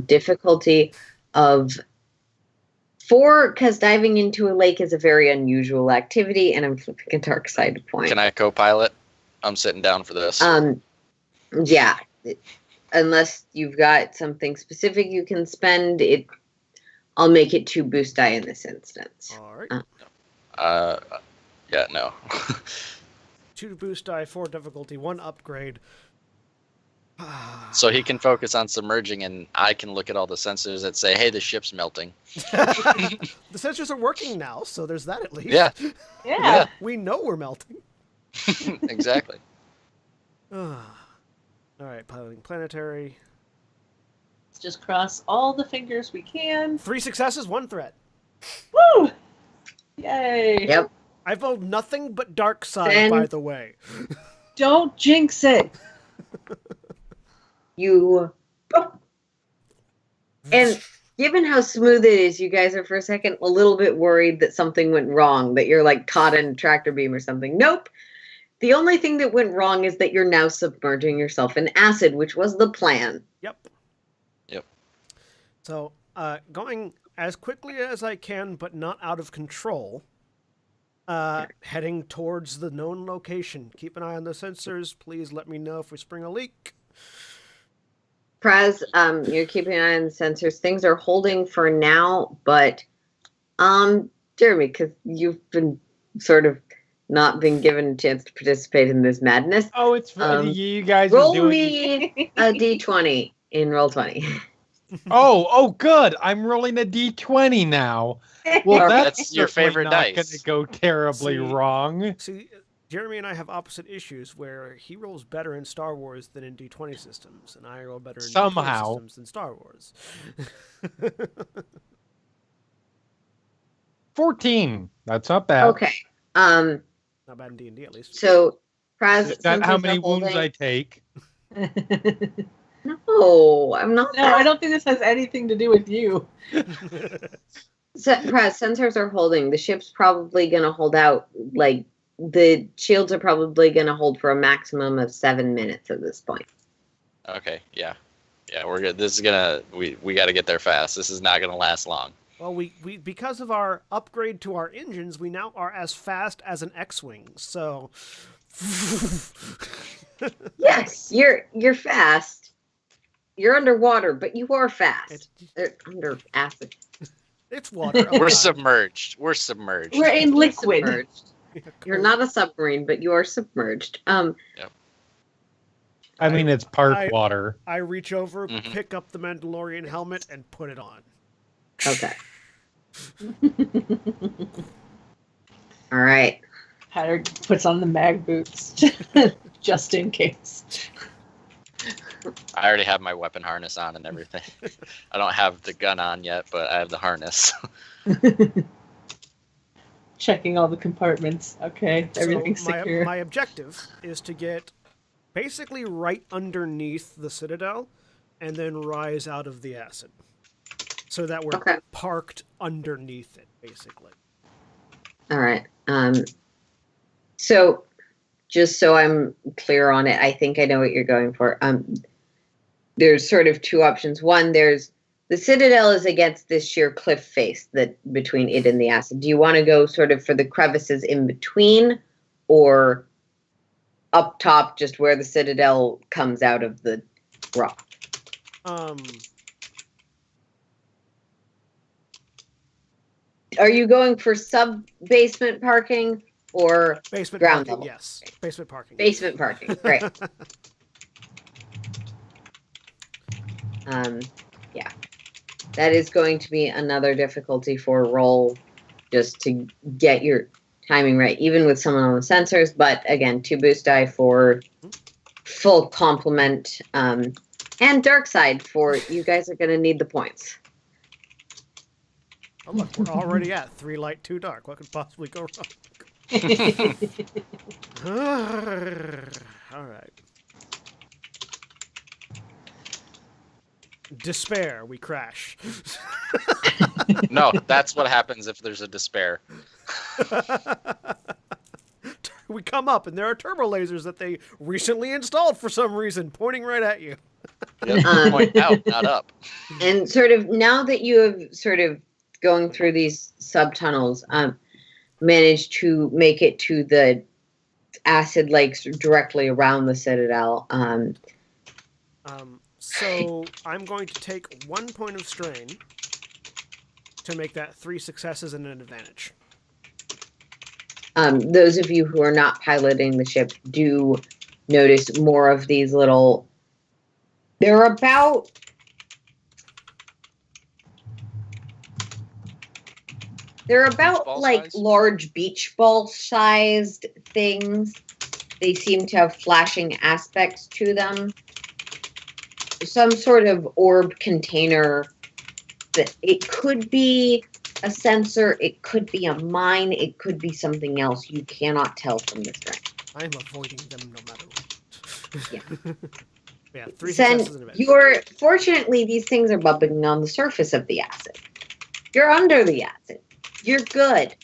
Difficulty of 4, because diving into a lake is a very unusual activity, and I'm flipping a dark side point. Can I co-pilot? I'm sitting down for this. Yeah. Unless you've got something specific you can spend, I'll make it 2 boost die in this instance. All right. Yeah, no. 2 boost die, 4 difficulty, 1 upgrade. So he can focus on submerging, and I can look at all the sensors that say, "Hey, the ship's melting." The sensors are working now, so there's that at least. Yeah. Yeah. We know we're melting. Exactly. All right, piloting planetary. Let's just cross all the fingers we can. 3 successes, 1 threat. Woo! Yay! Yep. I've rolled nothing but dark side, Then- by the way. Don't jinx it. And given how smooth it is, you guys are for a second a little bit worried that something went wrong, that you're like caught in a tractor beam or something. Nope. The only thing that went wrong is that you're now submerging yourself in acid, which was the plan. Yep. Yep. So, going as quickly as I can, but not out of control, heading towards the known location. Keep an eye on the sensors. Please let me know if we spring a leak. Praz, you're keeping an eye on the sensors. Things are holding for now, but Jeremy, because you've been sort of not been given a chance to participate in this madness. Oh, it's you guys are Roll doing. me a d20 in roll 20. Oh, good. I'm rolling a d20 now. Well, That's your certainly favorite not going dice. to go terribly See, wrong. See, Jeremy and I have opposite issues where he rolls better in Star Wars than in D20 systems, and I roll better in D20 systems than Star Wars. 14. That's not bad. Okay. Not bad in D&D at least. So, Praz, Is that how since many you're wounds holding- I take? No, I'm not. No, I don't think this has anything to do with you. So, Praz, sensors are holding. The ship's probably going to hold out. Like, the shields are probably going to hold for a maximum of 7 minutes at this point. Okay, yeah. Yeah, we're good. This is gonna we gotta get there fast. This is not gonna last long. Well, we because of our upgrade to our engines, we now are as fast as an X-wing. So, Yes, you're fast. You're underwater, but you are fast. Under acid. it's water. We're submerged. We're submerged. We're in You're liquid. submerged. You're not a submarine, but you are submerged. I mean, it's part water. I reach over, Mhm. pick up the Mandalorian helmet, and put it on. Okay. All right. Hatter puts on the mag boots just in case. I already have my weapon harness on and everything. I don't have the gun on yet, but I have the harness. Checking all the compartments. Okay, everything's So secure. my objective is to get basically right underneath the Citadel and then rise out of the acid. So that we're Okay. parked underneath it, basically. All right. So, just so I'm clear on it, I think I know what you're going for. There's sort of two options. One, there's the Citadel is against this sheer cliff face that between it and the acid. Do you want to go sort of for the crevices in between, or up top, just where the Citadel comes out of the rock? Are you going for sub-basement parking or Basement ground parking, level? yes. Basement parking. Basement parking, great. Yeah. That is going to be another difficulty for a roll just to get your timing right, even with someone on the sensors. But again, 2 boost die for full complement. And dark side for you guys are going to need the points. Oh, look, we're already at 3 light, 2 dark. What could possibly go wrong? All right. Despair, we crash. No, that's what happens if there's a despair. We come up and there are turbo lasers that they recently installed for some reason, pointing right at you. Yep, point out, not up. And sort of now that you have sort of going through these subtunnels, managed to make it to the acid lakes directly around the Citadel. So I'm going to take 1 point of strain to make that 3 successes and an advantage. Those of you who are not piloting the ship do notice more of these little. They're about. They're about ball like size? large beach ball sized things. They seem to have flashing aspects to them. Some sort of orb container that it could be a sensor, it could be a mine, it could be something else. You cannot tell from this range. I am avoiding them no matter what. Yeah. Yeah, 3 Sen, successes and an advantage. fortunately, these things are bubbling on the surface of the acid. You're under the acid. You're good.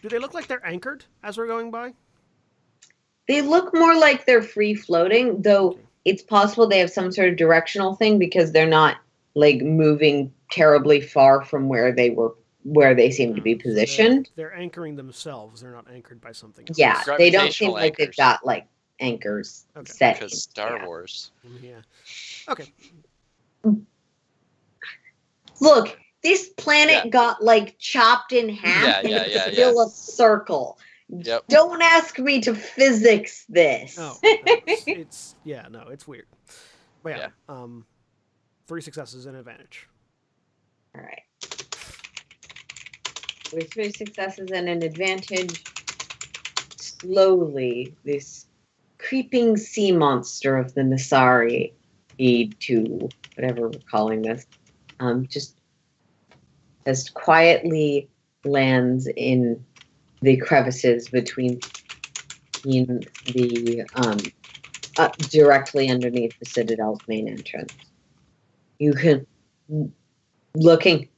Do they look like they're anchored as we're going by? They look more like they're free floating, though it's possible they have some sort of directional thing because they're not like moving terribly far from where they seem to be So positioned. they're anchoring themselves. They're not anchored by something else. Yeah, they don't seem Gravitational like they've anchors. got like anchors Okay. set. Because in. Star Yeah. Wars. Yeah. Okay. Look, this planet Yeah. got like chopped in half, Yeah, and yeah, it's yeah, still a circle. Yep. Don't ask me to physics this. No, it's weird. But yeah, 3 successes and advantage. All right. With 3 successes and an advantage, slowly, this creeping sea monster of the Nasari, E2, whatever we're calling this, just as quietly lands in the crevices between the directly underneath the Citadel's main entrance. You can, looking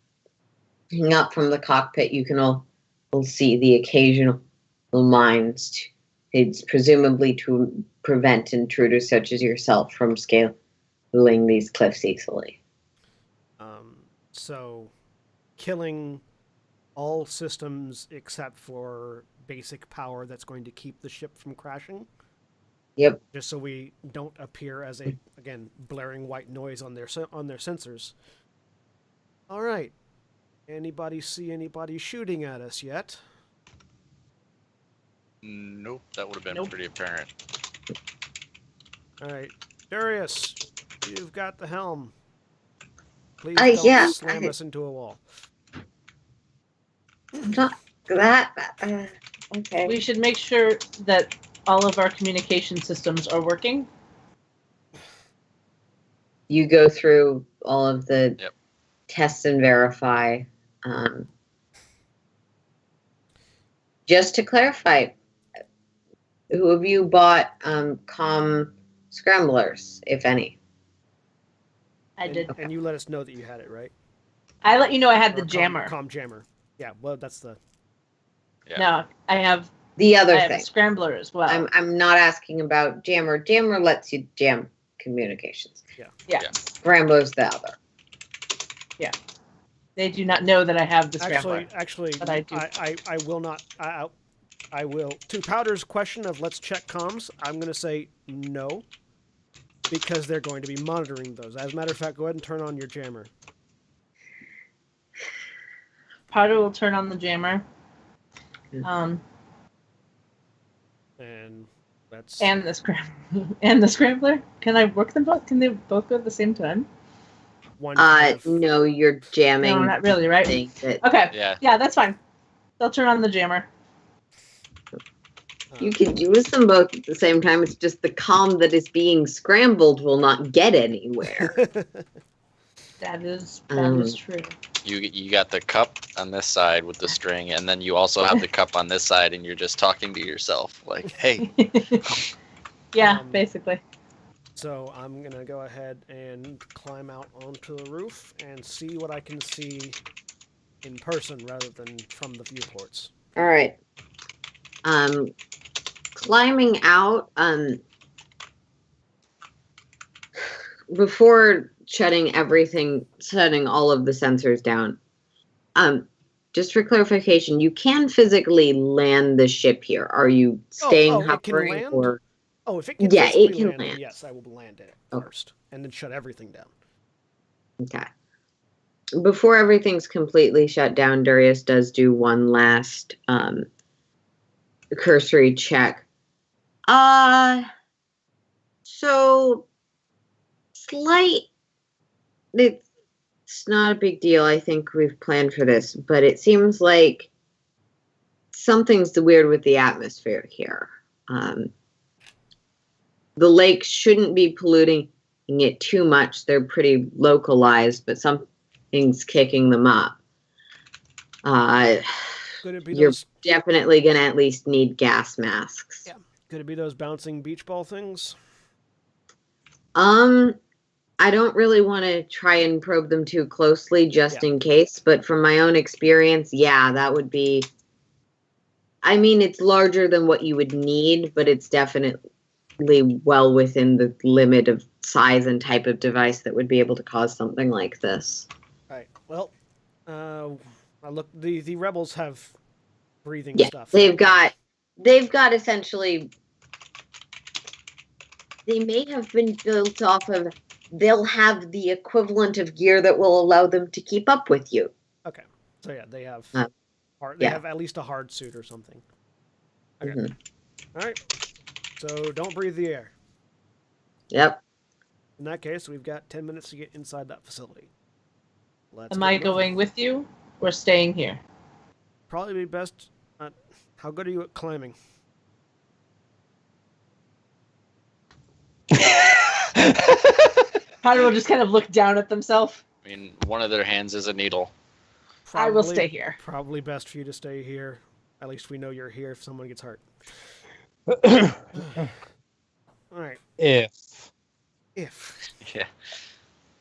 up from the cockpit, you can all see the occasional mines. It's presumably to prevent intruders such as yourself from scaling these cliffs easily. So, killing all systems except for basic power that's going to keep the ship from crashing. Yep. Just so we don't appear as a, again, blaring white noise on their sensors. All right. Anybody see anybody shooting at us yet? Nope, that would have been pretty apparent. All right. Darius, you've got the helm. Please don't slam us into a wall. Not that. Okay. We should make sure that all of our communication systems are working. You go through all of the tests and verify. Just to clarify, who of you bought comm scramblers, if any? I did. And you let us know that you had it, right? I let you know I had the Or jammer. Comm jammer. Yeah, well, that's the... Yeah. No, I have The other I have thing. a scrambler as well. I'm not asking about jammer. Jammer lets you jam communications. Yeah. Scrambler's the other. They do not know that I have the scrambler. Actually, But I do. I will not... I will... To Powder's question of let's check comms, I'm going to say no. Because they're going to be monitoring those. As a matter of fact, go ahead and turn on your jammer. Powder will turn on the jammer. And that's... And the scrambler. Can I work them both? Can they both go at the same time? No, you're jamming. No, not really, right? Okay. Yeah, that's fine. They'll turn on the jammer. You can use them both at the same time. It's just the comm that is being scrambled will not get anywhere. That is true. You got the cup on this side with the string, and then you also have the cup on this side, and you're just talking to yourself, like, "Hey." Yeah, basically. So I'm gonna go ahead and climb out onto the roof and see what I can see in person rather than from the viewports. All right. Climbing out, before shutting all of the sensors down, just for clarification, you can physically land the ship here. Are you staying hovering? It can land? Or... Oh, if it can it can land, land. Yes, I will land it Okay. first and then shut everything down. Okay. Before everything's completely shut down, Darius does do one last cursory check. So slight. It's not a big deal. I think we've planned for this, but it seems like something's weird with the atmosphere here. The lakes shouldn't be polluting it too much. They're pretty localized, but something's kicking them up. You're definitely going to at least need gas masks. Yeah. Could it be those bouncing beach ball things? I don't really want to try and probe them too closely just in case, but from my own experience, yeah, that would be... I mean, it's larger than what you would need, but it's definitely well within the limit of size and type of device that would be able to cause something like this. All right. Well, look, the rebels have breathing stuff. They've got essentially... They may have been built off of... They'll have the equivalent of gear that will allow them to keep up with you. Okay. So yeah, they have... they have at least a hard suit or something. Okay. Mhm. All right. So don't breathe the air. Yep. In that case, we've got 10 minutes to get inside that facility. Let's Am get I moving. going with you or staying here? Probably be best. How good are you at climbing? Potter will just kind of look down at themselves. I mean, one of their hands is a needle. I will stay here. Probably best for you to stay here. At least we know you're here if someone gets hurt. All right. If Yeah.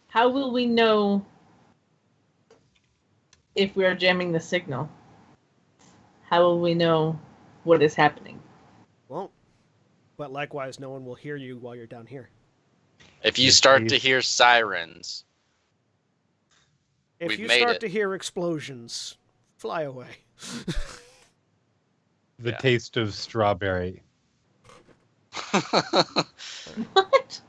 How will we know if we are jamming the signal? How will we know what is happening? Won't. But likewise, no one will hear you while you're down here. If you If start you- to hear sirens, If We've you made start it. to hear explosions, fly away. the Yeah. taste of strawberry. What?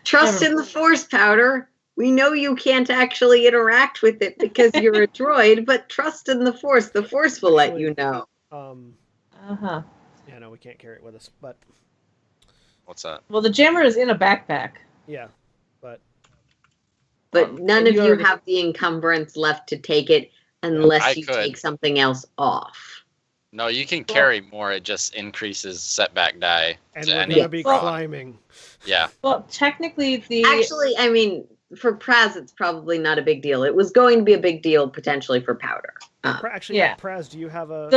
Trust in the Force, Powder. We know you can't actually interact with it because you're a droid, but trust in the Force. The Force will let you know. Uh-huh. Yeah, no, we can't carry it with us. But what's that? Well, the jammer is in a backpack. yeah, but But none of you you already- have the encumbrance left to take it unless I you could. take something else off. No, you can carry more. It just increases setback die. and to we're any gonna be rod. climbing. Yeah. Well, technically, the Actually, I mean, for Praz, it's probably not a big deal. It was going to be a big deal potentially for Powder. Actually, Yeah. Praz, do you have a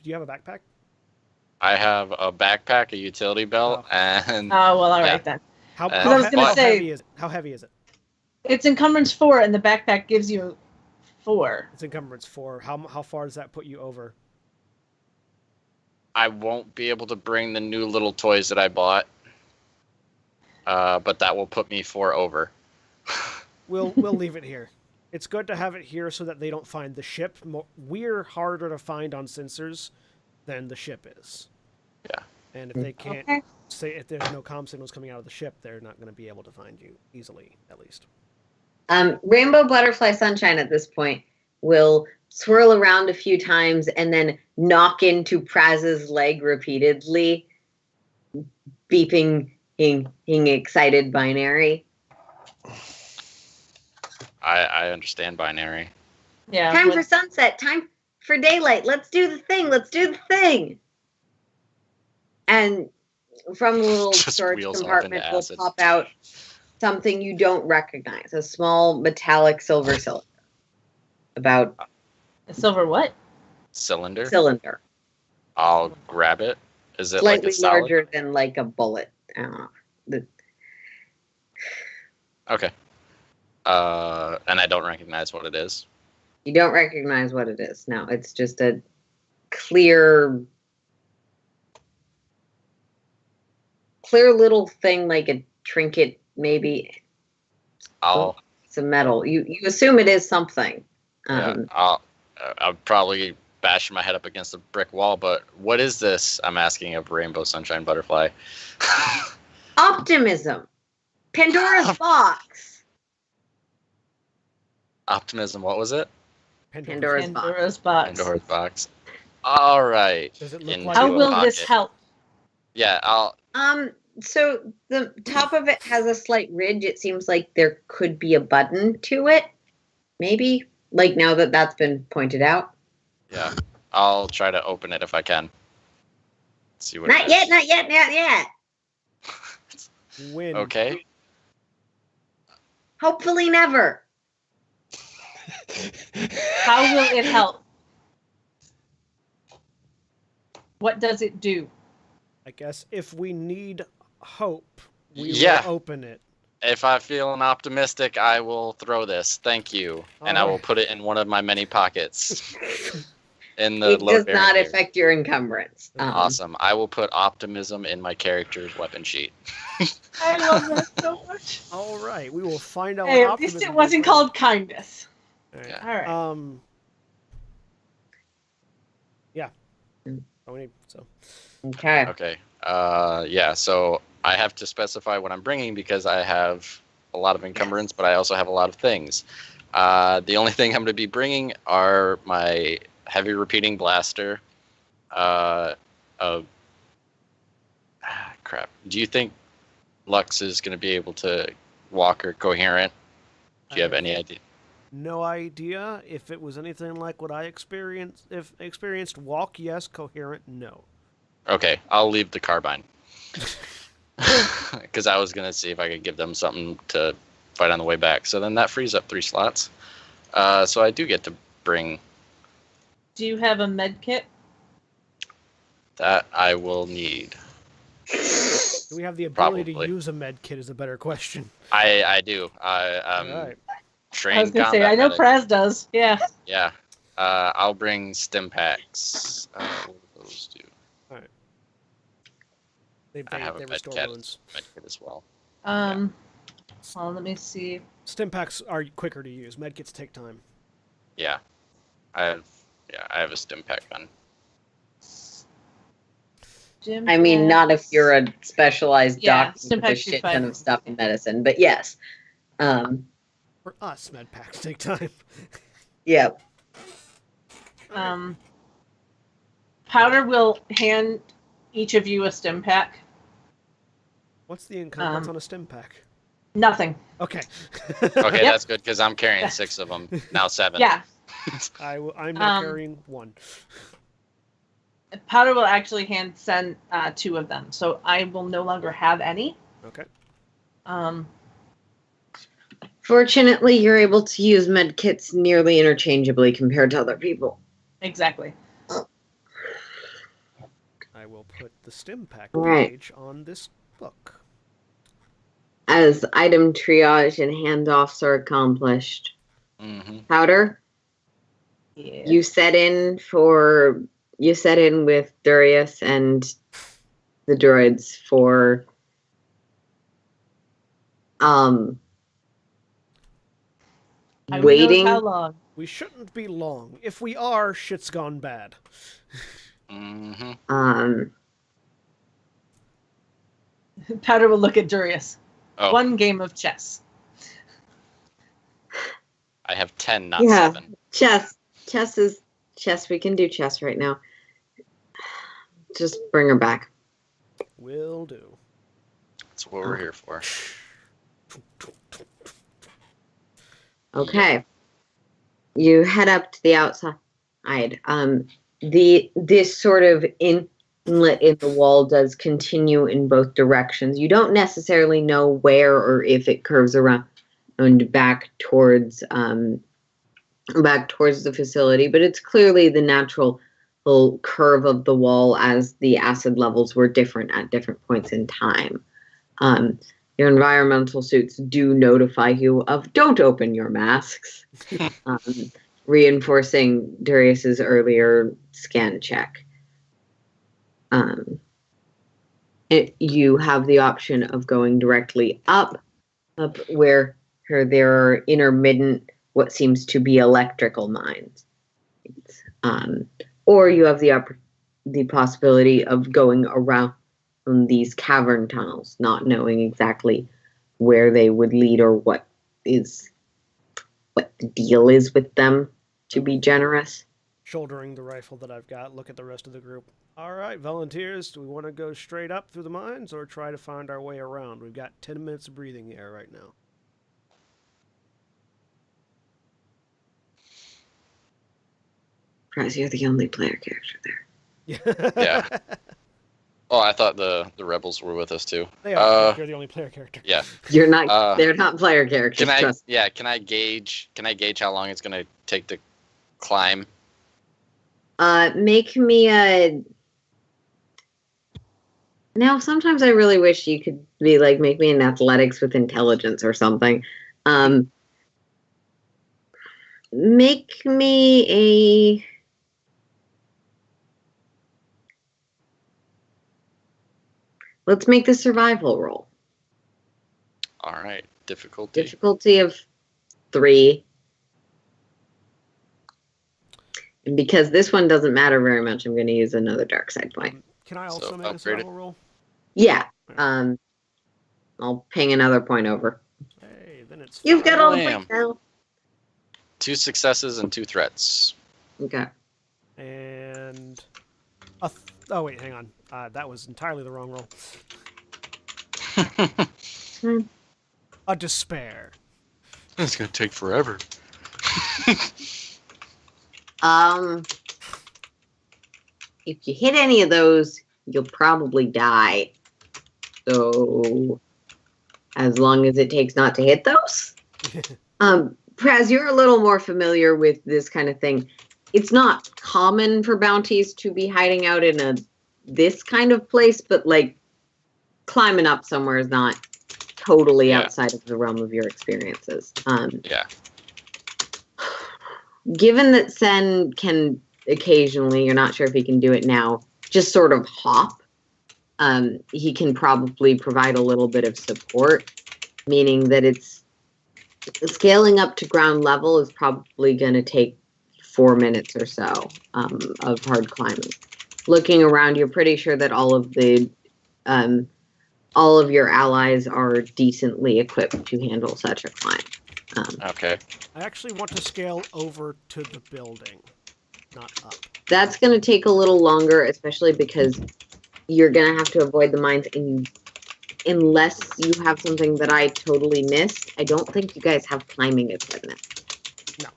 backpack? I have a backpack, a utility belt, Oh. and well, all right Yeah. then. How, I how, was he- gonna how say- heavy is it? How heavy is it? It's encumbrance 4, and the backpack gives you 4. It's encumbrance 4. How far does that put you over? I won't be able to bring the new little toys that I bought. But that will put me 4 over. We'll leave it here. It's good to have it here so that they don't find the ship. We're harder to find on sensors than the ship is. Yeah. And if they can't Okay. say if there's no comm signals coming out of the ship, they're not going to be able to find you easily, at least. Rainbow Butterfly Sunshine at this point will swirl around a few times and then knock into Praz's leg repeatedly, beeping excited binary. I understand binary. Yeah. Time what- for sunset. Time for daylight. Let's do the thing. Let's do the thing. And from the little Just storage wheels off compartment into will acid. pop out something you don't recognize, a small metallic silver cylinder. About a silver what? Cylinder. cylinder. I'll grab it. Is it like Slightly a solid? larger than like a bullet. I don't know. Okay. And I don't recognize what it is. You don't recognize what it is. No, it's just a clear little thing like a trinket, maybe. It's a metal. You assume it is something. I'll probably bash my head up against a brick wall. But what is this? I'm asking of Rainbow Sunshine Butterfly. Optimism. Pandora's box. Optimism. What was it? Pandora's box. Pandora's box. Pandora's box. All right. Does it look Into like How a will this pocket. help? Yeah, I'll. So the top of it has a slight ridge. It seems like there could be a button to it. Maybe. Like now that that's been pointed out. Yeah, I'll try to open it if I can. See what. Not it yet, is. not yet, not yet. Win. Okay. Hopefully never. How will it help? What does it do? I guess if we need hope, we Yeah. will open it. If I feel optimistic, I will throw this. Thank you, and I will Alright. put it in one of my many pockets. In the It load does bearing not gear. affect your encumbrance. Awesome. I will put optimism in my character's weapon sheet. I love that so much. All right, we will find out. Hey, what at least optimism it wasn't is. called kindness. All right. Yeah. All right. Yeah. Oh, we need, so Okay. Okay. Yeah. So I have to specify what I'm bringing because I have a lot of encumbrance, but I also have a lot of things. The only thing I'm going to be bringing are my heavy repeating blaster, Crap. Do you think Lux is going to be able to walk or coherent? Do you have any idea? No idea. If it was anything like what I experienced, if experienced walk, yes. Coherent, no. Okay, I'll leave the carbine. Because I was going to see if I could give them something to fight on the way back. So then that frees up 3 slots. So I do get to bring... Do you have a med kit? That I will need. Do we have the ability Probably. to use a med kit is a better question. I do. All right. Trained I was gonna say, combat I know medic. Praz does. Yeah. Yeah. I'll bring stim packs. What do those do? They I have a med restore kit wounds. as well. Well, let me see. Stim packs are quicker to use. Med kits take time. Yeah. I have a stim pack gun. Gym I mean, not if pads. you're a specialized Yeah, doctor stim with a packs do shit fine. ton of stuff in medicine, but yes. For us, med packs take time. Yeah. Powder will hand each of you a stim pack. What's the encumbrance on a stim pack? Nothing. Okay. Okay, Yep. that's good because I'm carrying 6 of them. Now 7. Yeah. I'm not carrying 1. Powder will actually send 2 of them, so I will no longer have any. Okay. Fortunately, you're able to use med kits nearly interchangeably compared to other people. Exactly. I will put the stim pack All right. page on this book. As item triage and handoffs are accomplished, Mm-hmm. Powder, Yeah. you set in with Durius and the droids for Who knows waiting. how long? We shouldn't be long. If we are, shit's gone bad. Mm-hmm. Powder will look at Durius. Oh, 1 game of chess. I have 10, not Yeah. 7. Chess. We can do chess right now. Just bring her back. Will do. Oh. That's what we're here for. Okay. You head up to the outside. This sort of inlet in the wall does continue in both directions. You don't necessarily know where or if it curves around and back towards the facility, but it's clearly the natural curve of the wall as the acid levels were different at different points in time. Your environmental suits do notify you of don't open your masks, reinforcing Darius's earlier scan check. You have the option of going directly up where there are intermittent, what seems to be electrical mines. Or you have the possibility of going around these cavern tunnels, not knowing exactly where they would lead or what the deal is with them, to be generous. Shouldering the rifle that I've got, look at the rest of the group. All right, volunteers, do we want to go straight up through the mines or try to find our way around? We've got 10 minutes of breathing air right now. Surprised you're the only player character there. Yeah. Oh, I thought the rebels were with us too. They are. You're the only player character. Yeah. You're not. They're not player characters. Can I? Trust. Yeah. Can I gauge how long it's gonna take to climb? Make me a. Now, sometimes I really wish you could be like, make me an athletics with intelligence or something. Make me a. Let's make the survival roll. All right. Difficulty. Difficulty of 3. And because this one doesn't matter very much, I'm going to use another dark side point. Can I also So, make a upgrade survival roll? Yeah. I'll ping another point over. Hey, then it's You've got all the Bam. points now. 2 successes and 2 threats. Okay. And Oh wait, hang on. That was entirely the wrong roll. A despair. It's gonna take forever. If you hit any of those, you'll probably die. So, as long as it takes not to hit those. Praz, you're a little more familiar with this kind of thing. It's not common for bounties to be hiding out in this kind of place, but like climbing up somewhere is not totally outside of the realm of your experiences. Given that Sen can occasionally, you're not sure if he can do it now, just sort of hop, he can probably provide a little bit of support, meaning that it's scaling up to ground level is probably going to take 4 minutes or so of hard climbing. Looking around, you're pretty sure that all of your allies are decently equipped to handle such a climb. Okay. I actually want to scale over to the building, not up. That's going to take a little longer, especially because you're going to have to avoid the mines, and unless you have something that I totally missed, I don't think you guys have climbing equipment. No.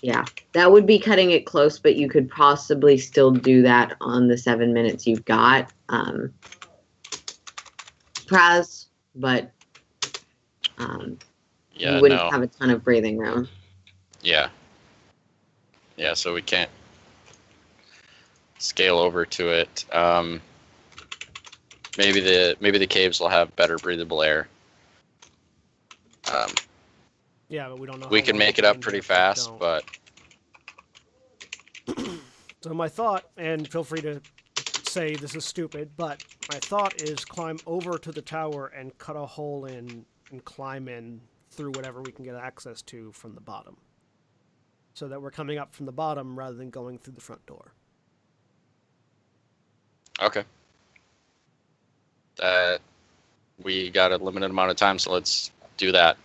Yeah, that would be cutting it close, but you could possibly still do that on the 7 minutes you've got. Praz, but you wouldn't have a ton of breathing room. Yeah. Yeah, so we can't scale over to it. Maybe the caves will have better breathable air. Yeah, but we don't know. We can make it up pretty fast, but so my thought, and feel free to say this is stupid, but my thought is climb over to the tower and cut a hole in and climb in through whatever we can get access to from the bottom, so that we're coming up from the bottom rather than going through the front door. Okay. We got a limited amount of time, so let's do that.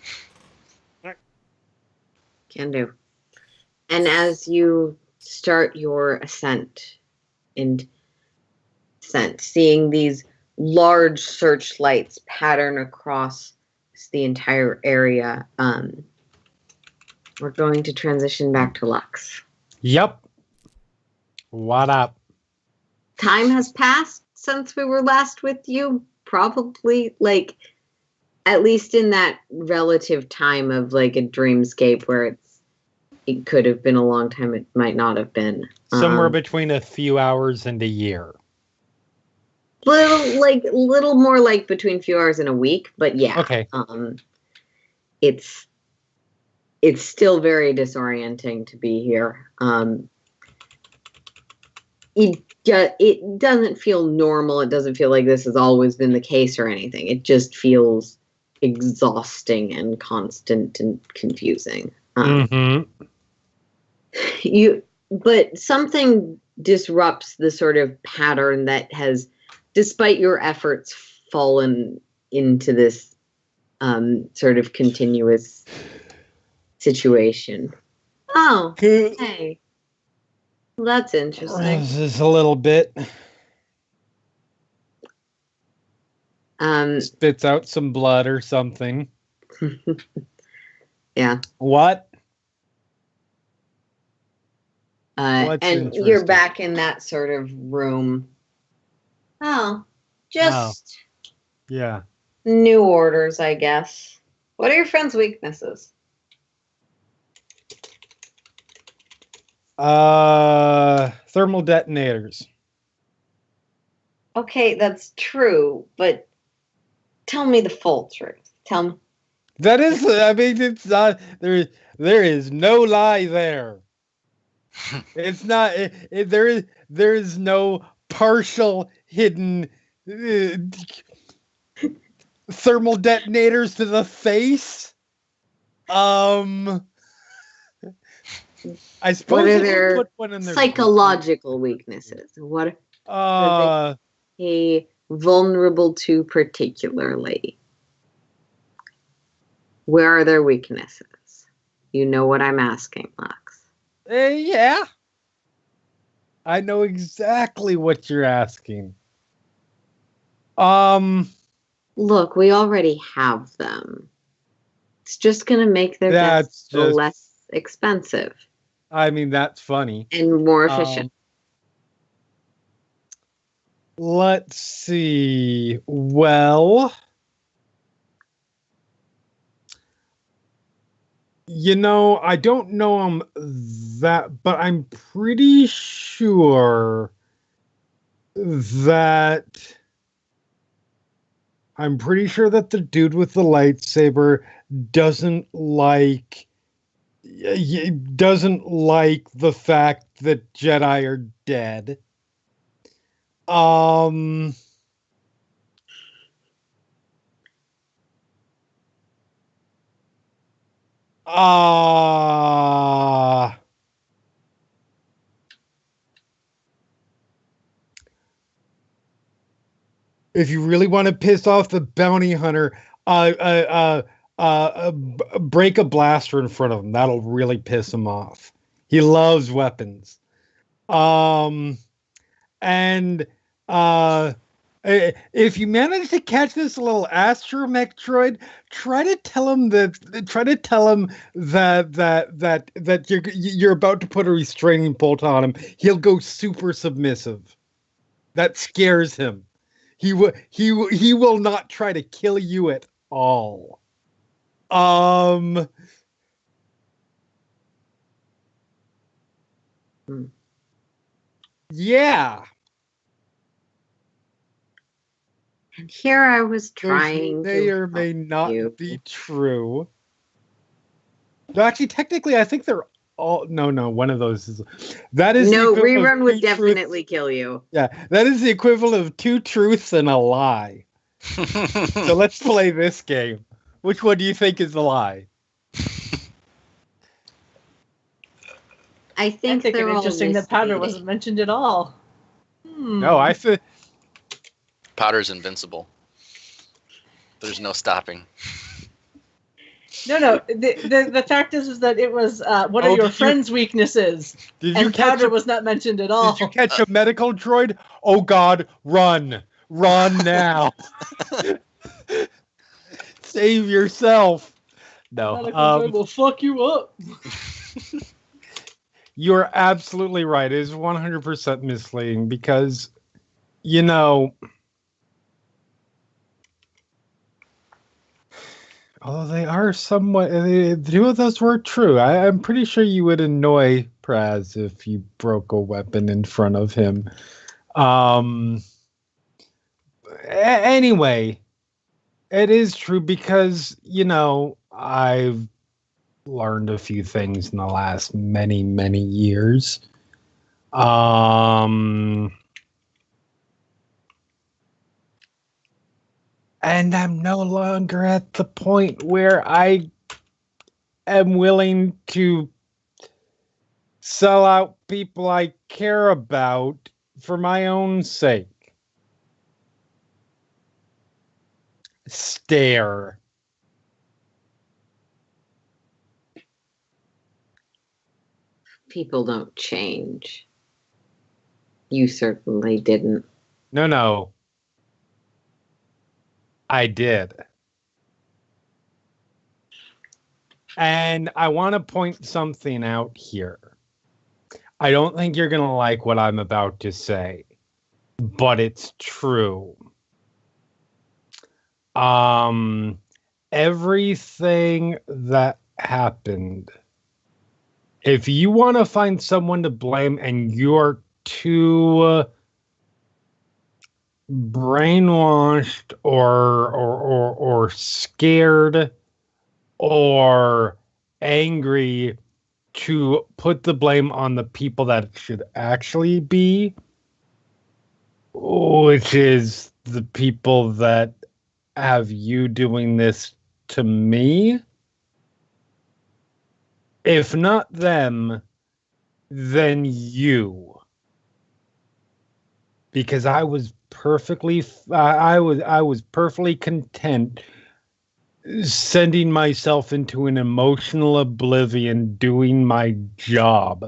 Can do. And as you start your ascent and descent, seeing these large searchlights pattern across the entire area, we're going to transition back to Lux. Yep. What up? Time has passed since we were last with you. Probably, like, at least in that relative time of, like, a dreamscape where it could have been a long time, it might not have been. Somewhere between a few hours and a year. Little more like between a few hours and a week, but yeah. Okay. It's still very disorienting to be here. It doesn't feel normal. It doesn't feel like this has always been the case or anything. It just feels exhausting and constant and confusing. But something disrupts the sort of pattern that has, despite your efforts, fallen into this sort of continuous situation. Oh, hey. Well, that's interesting. This is a little bit. Spits out some blood or something. Yeah. What? And you're back in that sort of room. Yeah. New orders, I guess. What are your friends' weaknesses? Thermal detonators. Okay, that's true, but tell me the full truth. Tell me. That is, I mean, it's not, there is no lie there. It's not, there is no partial hidden thermal detonators to the face. I suppose what are you their put one in their psychological weaknesses? What are they vulnerable to particularly? Where are their weaknesses? You know what I'm asking, Lux. Yeah. I know exactly what you're asking. Look, we already have them. It's just going to make their That's deaths just- less expensive I mean, that's funny. and more efficient. Let's see. Well, I don't know him but I'm pretty sure that the dude with the lightsaber doesn't like the fact that Jedi are dead. If you really want to piss off the bounty hunter, break a blaster in front of him. That'll really piss him off. He loves weapons. And if you manage to catch this little astromech droid, try to tell him that you're about to put a restraining bolt on him. He'll go super submissive. That scares him. He will not try to kill you at all. Yeah. And here I was trying May to or may help not you. be true. Though actually, technically, I think they're all. No, one of those is. That is No, the equivalent of rerun would two truths. definitely kill you. Yeah, that is the equivalent of 2 truths and a lie. So let's play this game. Which one do you think is the lie? I I think think they're it's all interesting that powder misleading. wasn't mentioned at all. No, I feel. Powder's invincible. There's no stopping. No. The fact is that it was what are Oh, your did you- friends' weaknesses? Did you And catch powder a, was not mentioned at all. Did you catch a medical droid? Oh God, run now! Save yourself. No, Medical droid will fuck you up. you're absolutely right. It is 100% misleading because, although they are somewhat, 2 of those were true. I'm pretty sure you would annoy Praz if you broke a weapon in front of him. Anyway, it is true because, I've learned a few things in the last many, many years. And I'm no longer at the point where I am willing to sell out people I care about for my own sake. Stare. People don't change. You certainly didn't. No. I did. And I want to point something out here. I don't think you're going to like what I'm about to say, but it's true. Everything that happened, if you want to find someone to blame and you're too brainwashed or scared or angry to put the blame on the people that it should actually be, which is the people that have you doing this to me. If not them, then you. Because I was perfectly content sending myself into an emotional oblivion doing my job.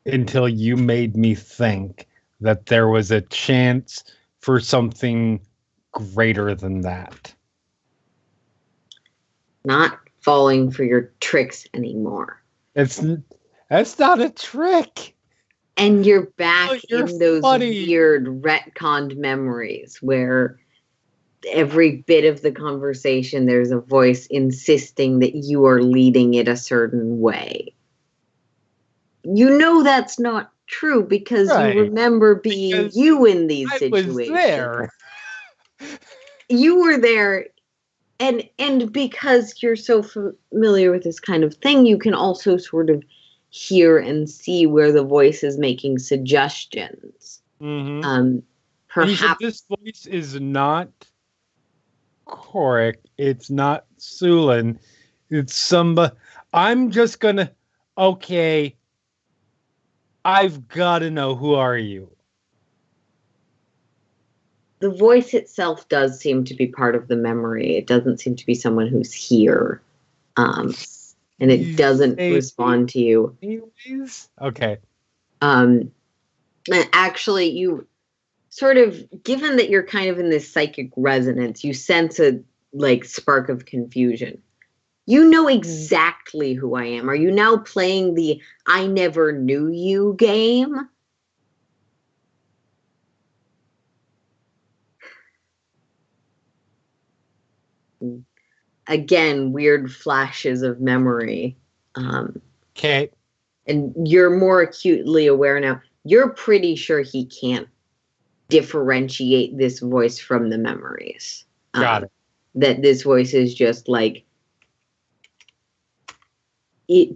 until you made me think that there was a chance for something greater than that. Not falling for your tricks anymore. That's not a trick. And you're back Oh, you're in those funny. weird retconned memories where every bit of the conversation there's a voice insisting that you are leading it a certain way. You know that's not true because Right. you remember being Because you in these I situations. was there. You were there, and because you're so familiar with this kind of thing, you can also sort of hear and see where the voice is making suggestions. Mm-hmm. And you said Perhaps this voice is not Korik. It's not Sulin. It's somebody. I'm just gonna. Okay. I've got to know, who are you? the voice itself does seem to be part of the memory. It doesn't seem to be someone who's here. And it doesn't respond to you. Anyways? Okay. Actually, you sort of, given that you're kind of in this psychic resonance, you sense a spark of confusion. You know exactly who I am. Are you now playing the I never knew you game? Again, weird flashes of memory. Okay. And you're more acutely aware now. You're pretty sure he can't differentiate this voice from the memories. Got it. That this voice is just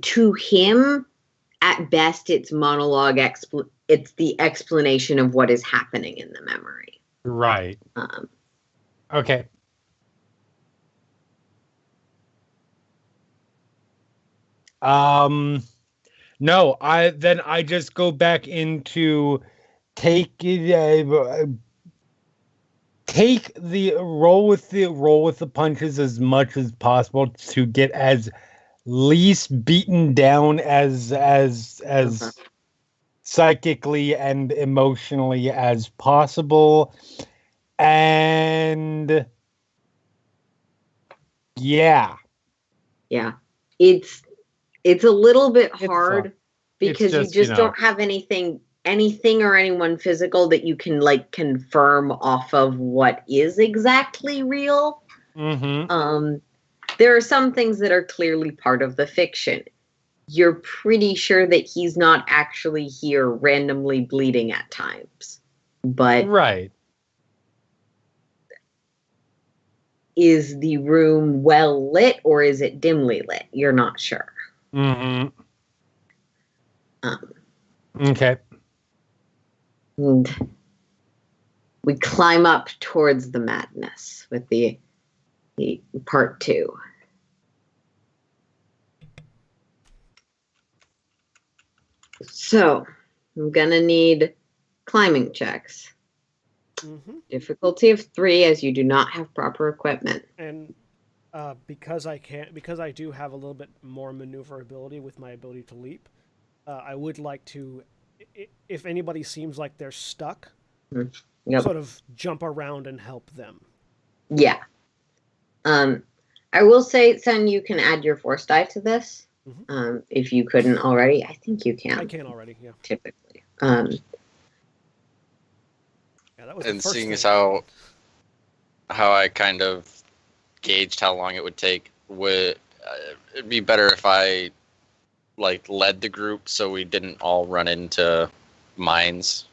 to him, at best, it's monologue. It's the explanation of what is happening in the memory. Right. Okay. No, I just go back into take the roll with the punches as much as possible to get as least beaten down as psychically and emotionally as possible. And yeah. It's a little bit hard because just, you just don't have anything or anyone physical that you can confirm off of what is exactly real. Mm-hmm. There are some things that are clearly part of the fiction. You're pretty sure that he's not actually here randomly bleeding at times. But right. Is the room well lit or is it dimly lit? You're not sure. Mm-hmm. Okay. And we climb up towards the madness with the part 2. So, I'm gonna need climbing checks. Mm-hmm. Difficulty of 3, as you do not have proper equipment. And because I do have a little bit more maneuverability with my ability to leap, I would like to, if anybody seems like they're stuck, sort of jump around and help them. Yeah. I will say, Sen, you can add your force die to this. Mm-hmm. If you couldn't already, I think you can. I can already, yeah. Typically. Yeah, that was and the first seeing thing. as how I kind of gauged how long it would take, it'd be better if I led the group so we didn't all run into mines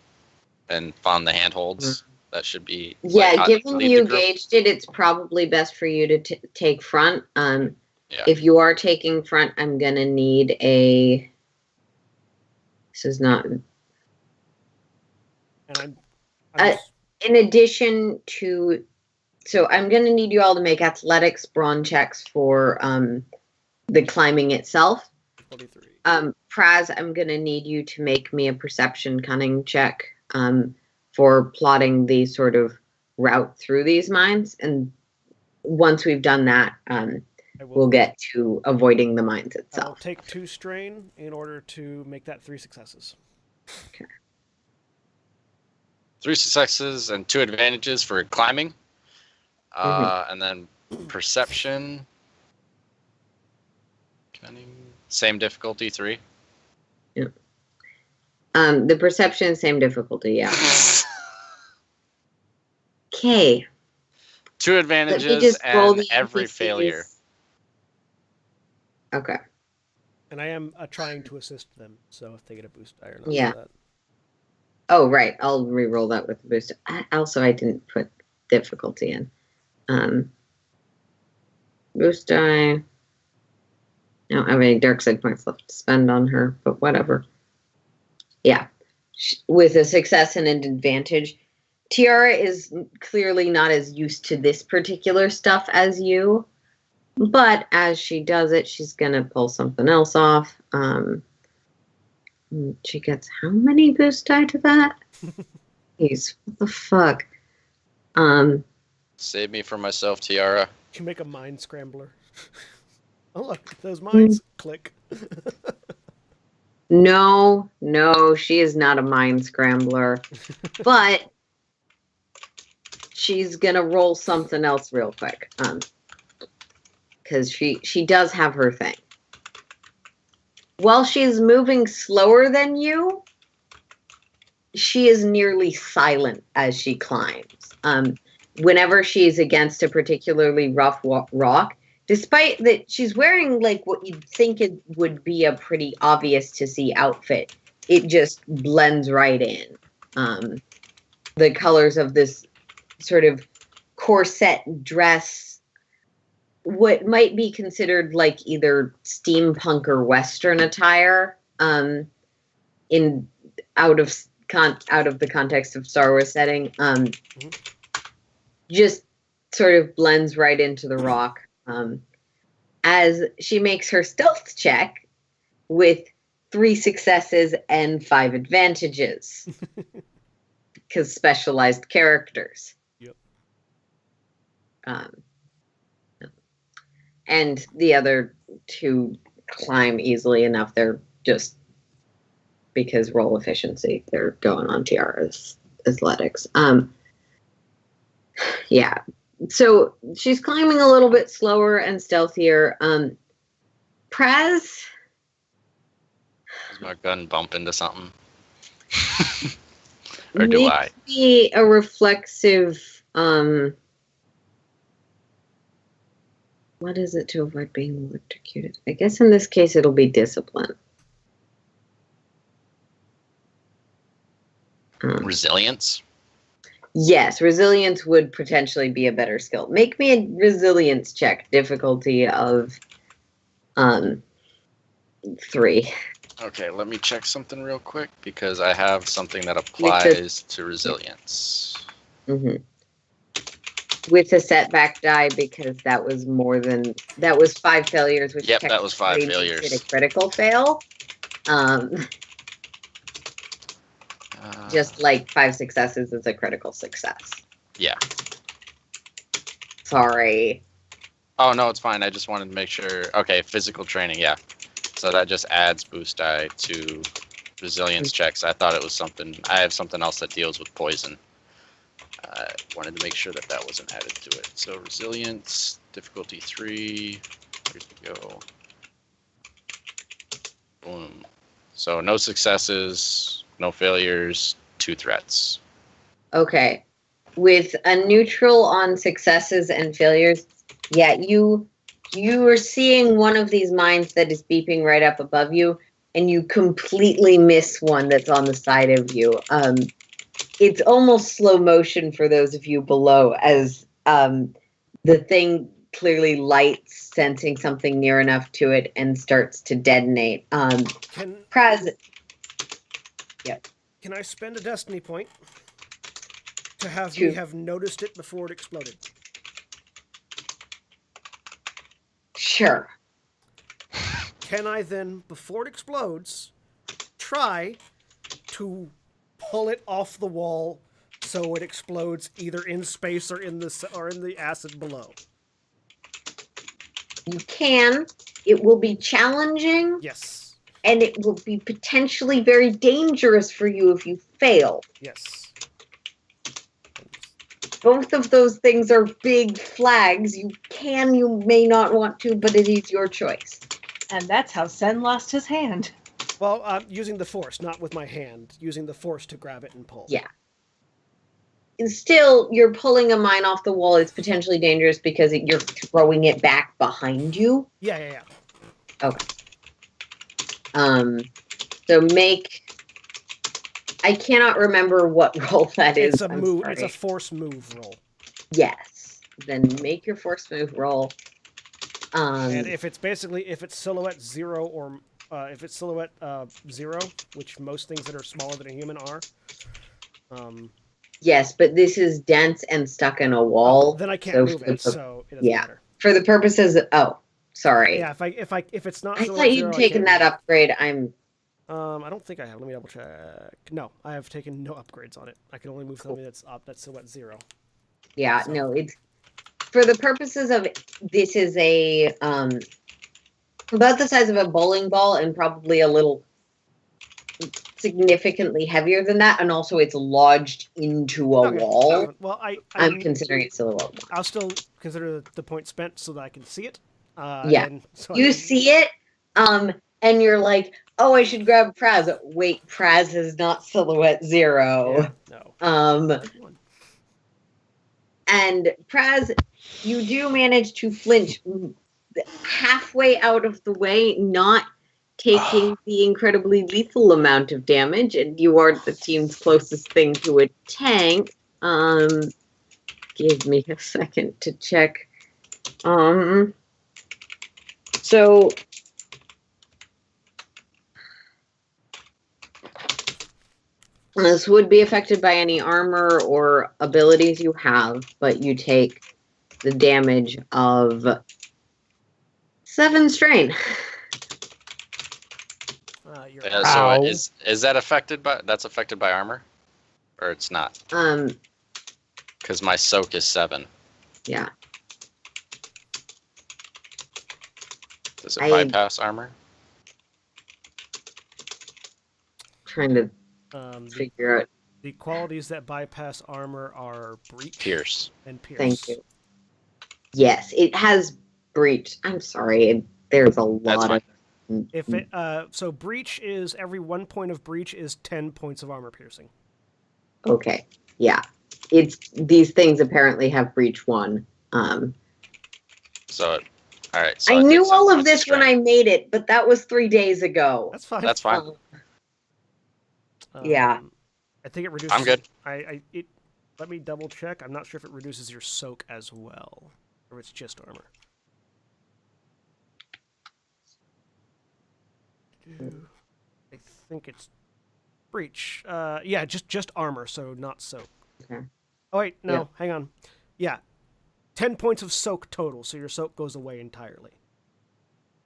and found the handholds. Mm-hmm. That should be given you gauged it, it's probably best for you to take front. If you are taking front, I'm gonna need this is not. And in addition to, so I'm going to need you all to make athletics brawn checks for the climbing itself. 43. Praz, I'm going to need you to make me a perception cunning check for plotting the sort of route through these mines. And once we've done that, we'll get to avoiding the mines I'll itself. take 2 strain in order to make that 3 successes. Okay. 3 successes and 2 advantages for climbing. And then perception. Cunning. Same difficulty, 3. Yeah. The perception, same difficulty, yeah. Okay. 2 advantages and every NPCs. failure. Okay. And I am trying to assist them, so if they get a boost die or not. Yeah. For that. Oh, right. I'll re-roll that with the boost. I didn't put difficulty in. Boost die. I don't have any dark side points left to spend on her, but whatever. Yeah. With a success and an advantage. Tiara is clearly not as used to this particular stuff as you, but as she does it, she's going to pull something else off. She gets how many boost die to that? Jeez, what the fuck? Save me from myself, Tiara. You make a mind scrambler. Oh, look, those mines. Click. No, she is not a mind scrambler. But she's gonna roll something else real quick. Because she does have her thing. While she's moving slower than you, she is nearly silent as she climbs. Whenever she's against a particularly rough rock, despite that she's wearing like what you'd think it would be a pretty obvious to see outfit, it just blends right in. The colors of this sort of corset dress, what might be considered like either steampunk or Western attire, out of the context of Star Wars setting, just sort of blends right into the rock. As she makes her stealth check with 3 successes and 5 advantages. Because specialized characters. Yep. And the other 2 climb easily enough. They're just, because roll efficiency, they're going on Tiara's athletics. Yeah. So she's climbing a little bit slower and stealthier. Praz? Does my gun bump into something? Or do I? Be a reflexive. What is it to avoid being electrocuted? I guess in this case it'll be discipline. Resilience? Yes, resilience would potentially be a better skill. Make me a resilience check, difficulty of 3. Okay, let me check something real quick because I have something that applies to resilience. Mm-hmm. With a setback die, because that was 5 failures. Which Yep, that was 5 failures. Makes it a critical fail. Just like 5 successes is a critical success. Yeah. Sorry. Oh, no, it's fine. I just wanted to make sure. Okay, physical training, yeah. So that just adds boost die to resilience checks. I thought it was something. I have something else that deals with poison. I wanted to make sure that wasn't added to it. So resilience, difficulty 3. Where'd it go? Boom. So no successes, no failures, 2 threats. Okay. With a neutral on successes and failures, yeah, you are seeing one of these mines that is beeping right up above you, and you completely miss one that's on the side of you. It's almost slow motion for those of you below, as the thing clearly lights, sensing something near enough to it, and starts to detonate. Can I spend a destiny point to have me have noticed it before it exploded? Sure. Can I then, before it explodes, try to pull it off the wall so it explodes either in space or in the acid below? You can. It will be challenging, Yes. and it will be potentially very dangerous for you if you fail. Yes. Both of those things are big flags. You may not want to, but it is your choice. And that's how Sen lost his hand. Well, using the force, not with my hand. Using the force to grab it and pull. Yeah. And still, you're pulling a mine off the wall. It's potentially dangerous because you're throwing it back behind you. Yeah. Okay. So make. I cannot remember what roll that is. It's a move. It's a force move roll. Yes. Then make your force move roll. And if it's silhouette 0 or if it's silhouette 0, which most things that are smaller than a human are. Yes, but this is dense and stuck in a wall. Then I can't move it, so it doesn't matter. For the purposes of, sorry. Yeah, if it's not. I thought you'd taken that upgrade. I don't think I have. Let me double check. No, I have taken no upgrades on it. I can only move something that's silhouette 0. Yeah, so. No, it's for the purposes of this is a about the size of a bowling ball and probably a little significantly heavier than that, and also it's lodged into a wall. Well, I'm considering it still a wall. I'll still consider the point spent so that I can see it. Yeah, you see it, and you're like, oh, I should grab Praz. Wait, Praz is not silhouette 0. Yeah, no. And Praz, you do manage to flinch halfway out of the way, not taking the incredibly lethal amount of damage, and you are the team's closest thing to a tank. Give me a second to check. So this would be affected by any armor or abilities you have, but you take the damage of 7 strain. So is that affected by? That's affected by armor, or it's not? Because my soak is 7. Yeah. Does it bypass armor? Trying to figure out. The qualities that bypass armor are breach, pierce, and pierce. Thank you. Yes, it has breach. I'm sorry. There's a lot of. If it so breach is every 1 point of breach is 10 points of armor piercing. Okay. Yeah. It's these things apparently have breach 1. So all right. So I knew all of this when I made it, but that was 3 days ago. That's fine. That's fine. Yeah. I think it reduces. I'm good. Let me double check. I'm not sure if it reduces your soak as well, or it's just armor. I think it's breach. Yeah, just armor, so not soak. Okay. Oh wait, no, hang on. Yeah, 10 points of soak total, so your soak goes away entirely.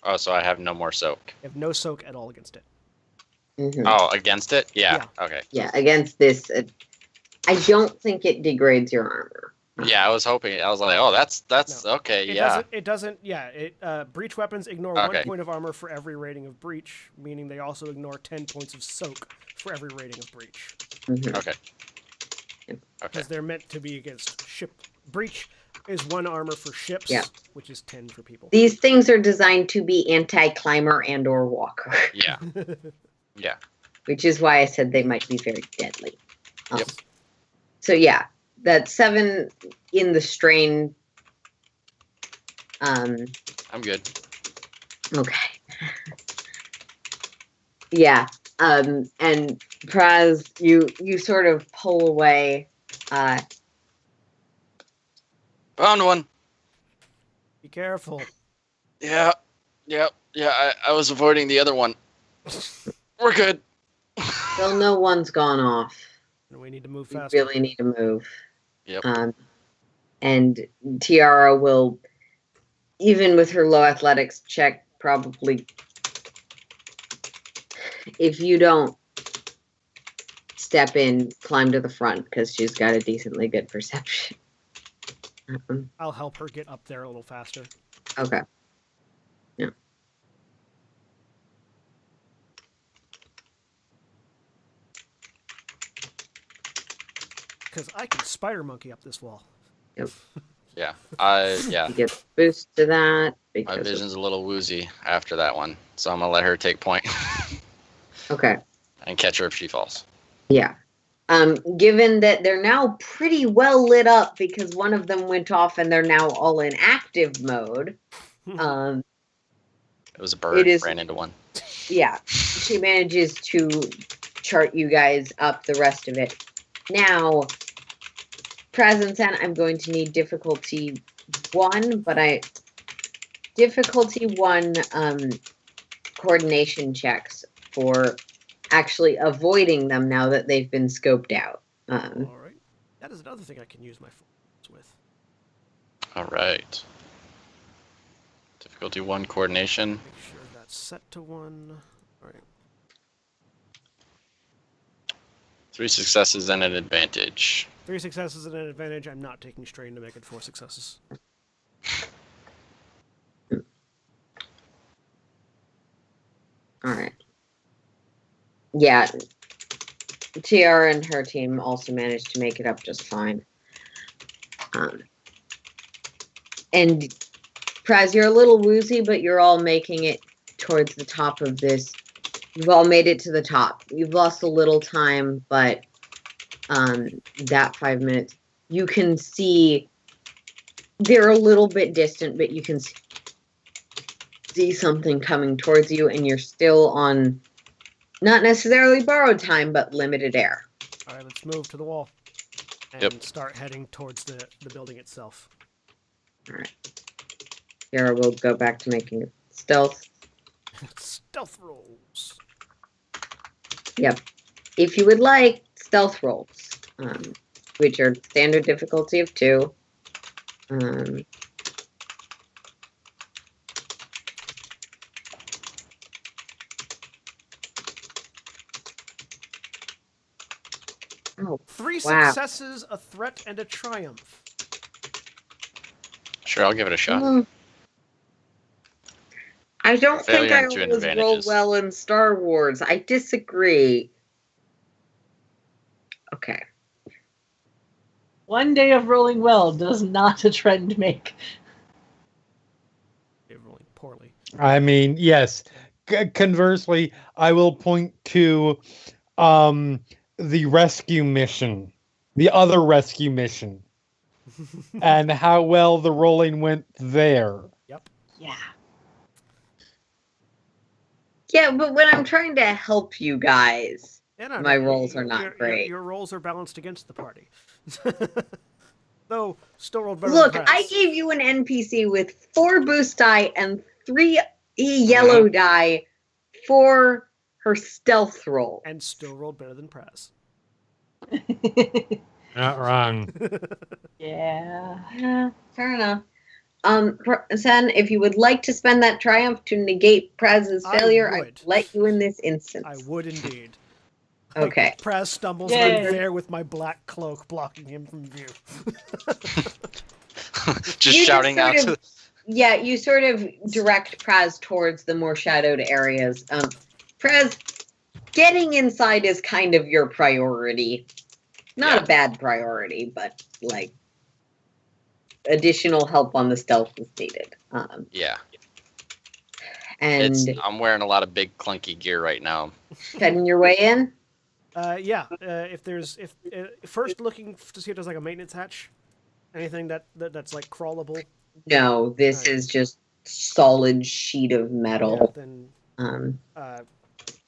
Oh, so I have no more soak. You have no soak at all against it. Mm-hmm. Oh, against it? Yeah. Okay. Yeah, against this, I don't think it degrades your armor. Yeah, I was hoping. I was like, oh, that's No. okay. It doesn't. Yeah. Breach weapons ignore 1 point of armor for every rating of breach, meaning they also ignore 10 points of soak for every rating of breach. Mm-hmm. Okay. Because they're meant to be against ship. Breach is 1 armor for ships, which is 10 for people. These things are designed to be anti-climber and or walker. Yeah. Yeah. Which is why I said they might be very deadly. Yep. So yeah, that 7 in the strain. I'm good. Okay. Yeah. And Praz, you sort of pull away. Found one. Be careful. Yeah. I was avoiding the other one. We're good. Still no one's gone off. And we need to move faster. We really need to move. Yep. And Tiara will, even with her low athletics check, probably, if you don't step in, climb to the front, because she's got a decently good perception. I'll help her get up there a little faster. Okay. Yeah. Because I can spider monkey up this wall. Yeah. You get boost to that My because vision's a little woozy after that one, so I'm gonna let her take point okay. and catch her if she falls. Yeah. Given that they're now pretty well lit up because one of them went off and they're now all in active mode. It was a bird, ran into one. Yeah. She manages to chart you guys up the rest of it. Now, presence, and I'm going to need difficulty 1, but difficulty 1 coordination checks for actually avoiding them now that they've been scoped out. All right. That is another thing I can use my phones with. All right. Difficulty 1 coordination. Make sure that's set to 1. All right. 3 successes and an advantage. 3 successes and an advantage. I'm not taking strain to make it 4 successes. All right. Yeah. TR and her team also managed to make it up just fine. And Praz, you're a little woozy, but you're all making it towards the top of this. You've all made it to the top. You've lost a little time, but that 5 minutes, you can see they're a little bit distant, but you can see something coming towards you, and you're still on not necessarily borrowed time, but limited air. All right, let's move to the wall and start heading towards the building itself. All right. Yara will go back to making stealth. Stealth rolls. Yep. If you would like, stealth rolls, which are standard difficulty of 2. Oh, 3 wow. successes, a threat, and a triumph. Sure, I'll give it a shot. I don't think Failure I and 2 always roll advantages. well in Star Wars. I disagree. Okay. One day of rolling well does not a trend make. They're rolling poorly. I mean, yes. Conversely, I will point to the rescue mission, the other rescue mission, and how well the rolling went there. Yep. Yeah. Yeah, but when I'm trying to help you guys, And my rolls are not great. Your rolls are balanced against the party. Though, still rolled better Look, than I Prez. gave you an NPC with 4 boost die and 3 yellow die for her stealth roll. And still rolled better than Prez. Not wrong. Yeah. Yeah, fair enough. Sen, if you would like to spend that triumph to negate Prez's I failure, I would. let you in this instance. I would indeed. Okay. Prez stumbles Yay. and I'm there with my black cloak blocking him from view. Just You shouting sort out of- to. Yeah, you sort of direct Praz towards the more shadowed areas. Praz, getting inside is kind of your priority. Not Yeah. a bad priority, but like additional help on the stealth is needed. Yeah, And I'm wearing a lot of big clunky gear right now. heading your way in. Yeah. If first looking to see if there's like a maintenance hatch, anything that's like crawlable. No, this Right. is just solid sheet of Yeah, metal. then Um,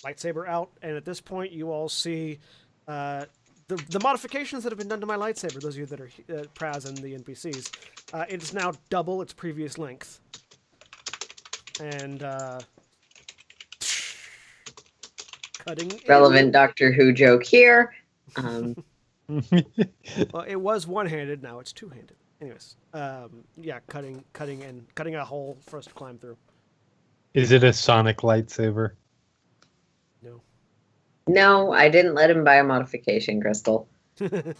lightsaber out, and at this point you all see the modifications that have been done to my lightsaber. Those of you that are Praz and the NPCs, it is now double its previous length, and cutting relevant Doctor Who joke here. Well, it was one-handed. Now it's two-handed. Anyways, yeah, cutting a hole for us to climb through. Is it a sonic lightsaber? No. No, I didn't let him buy a modification crystal. It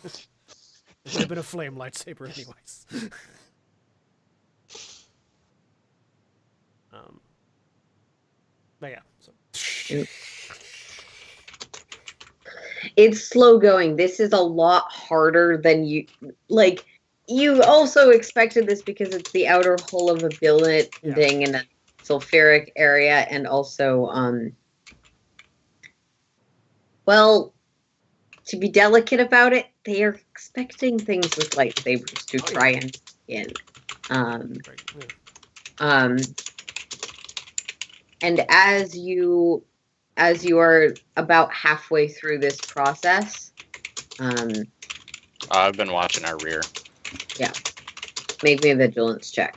should have been a flame lightsaber, anyways. But yeah. So. It's slow going. This is a lot harder than you like. You also expected this because it's the outer hull of a building in a sulfuric area, and also, well, to be delicate about it, they are expecting things with lightsabers to try and win. And as you are about halfway through this process, I've been watching our rear. Yeah. Make me a vigilance check.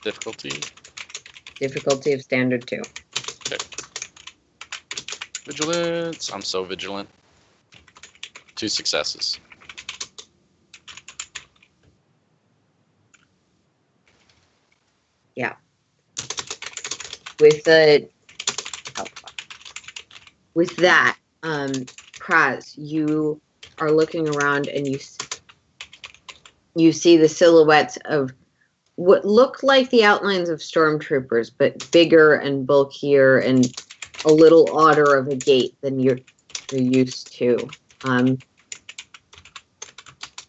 Difficulty? Difficulty of standard 2. Okay. Vigilance. I'm so vigilant. 2 successes. Yeah. With that, Kraz, you are looking around and you see the silhouettes of what look like the outlines of stormtroopers, but bigger and bulkier and a little odder of a gait than you're used to.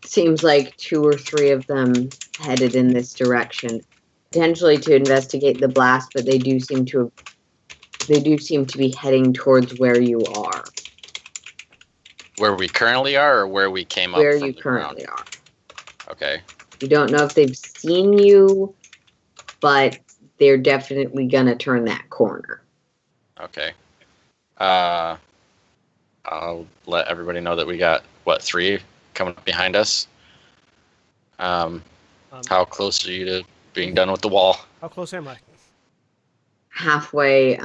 Seems like 2 or 3 of them headed in this direction, potentially to investigate the blast, but they do seem to be heading towards where you are. Where we currently are, or where we came up Where from you the currently ground? are. Okay. You don't know if they've seen you, but they're definitely gonna turn that corner. Okay. I'll let everybody know that we got, 3 coming up behind us. How close are you to being done with the wall? How close am I? Halfway,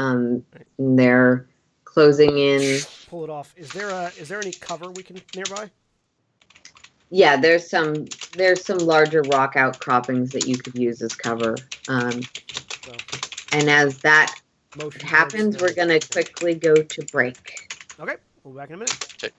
they're closing in. Pull it off. Is there any cover we can nearby? Yeah, there's some larger rock outcroppings that you could use as cover. And as that happens, we're gonna quickly go to break. Okay, we'll be back in a minute. Okay.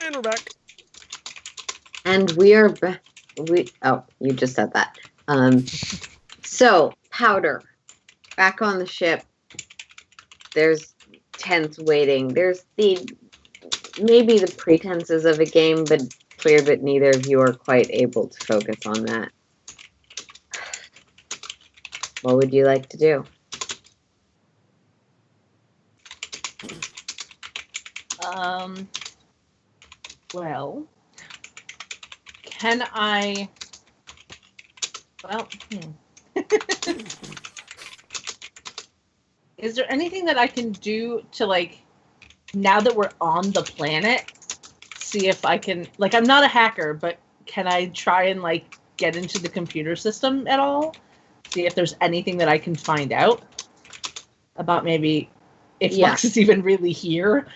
And we're back. And we are you just said that. So, Powder, back on the ship. There's tents waiting. There's maybe the pretenses of a game, but clear that neither of you are quite able to focus on that. What would you like to do? Well, can I? Well, is there anything that I can do to, like, now that we're on the planet, see if I can, like, I'm not a hacker, but can I try and, like, get into the computer system at all? See if there's anything that I can find out about maybe if Lux is even really here.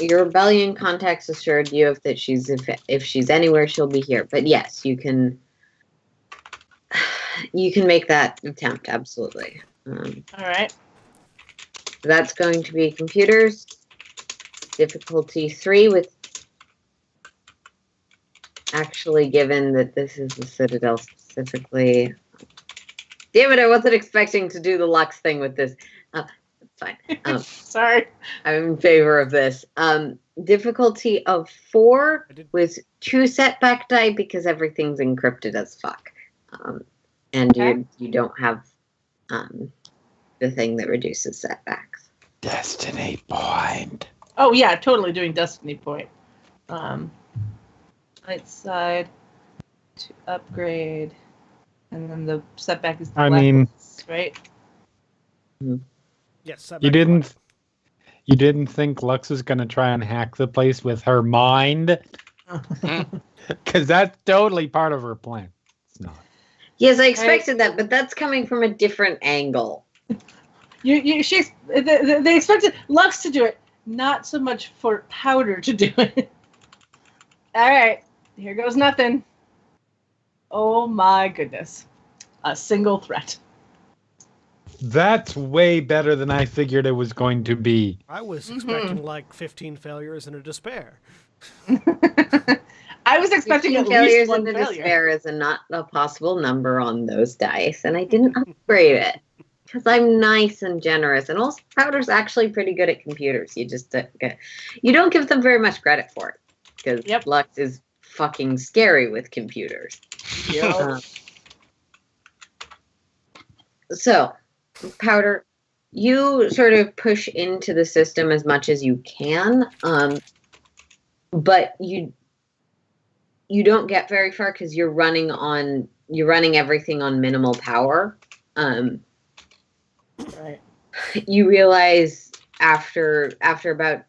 Your rebellion contacts assured you that if she's anywhere, she'll be here. But yes, you can make that attempt, absolutely. All right. That's going to be computers, difficulty 3, with actually, given that this is the Citadel specifically. Damn it, I wasn't expecting to do the Lux thing with this. Fine. Sorry. I'm in favor of this. Difficulty of 4 with 2 setback die because everything's encrypted as fuck. And you don't have the thing that reduces setbacks. Destiny point. Oh yeah, totally doing Destiny point. Right side to upgrade, and then the setback is. Right. Mm-hmm. Yes. You didn't think Lux was gonna try and hack the place with her mind? Because that's totally part of her plan. It's not. Yes, I expected that, but that's coming from a different angle. They expected Lux to do it, not so much for Powder to do it. All right, here goes nothing. Oh my goodness, a single threat. That's way better than I figured it was going to be. I was expecting like 15 failures and a despair. I was expecting at least one failure. Despair is not a possible number on those dice, and I didn't upgrade it because I'm nice and generous. And also, Powder's actually pretty good at computers. You don't give them very much credit for it because Lux is fucking scary with computers. Yep. So, Powder, you sort of push into the system as much as you can, but you don't get very far because you're running everything on minimal power. Right. You realize after about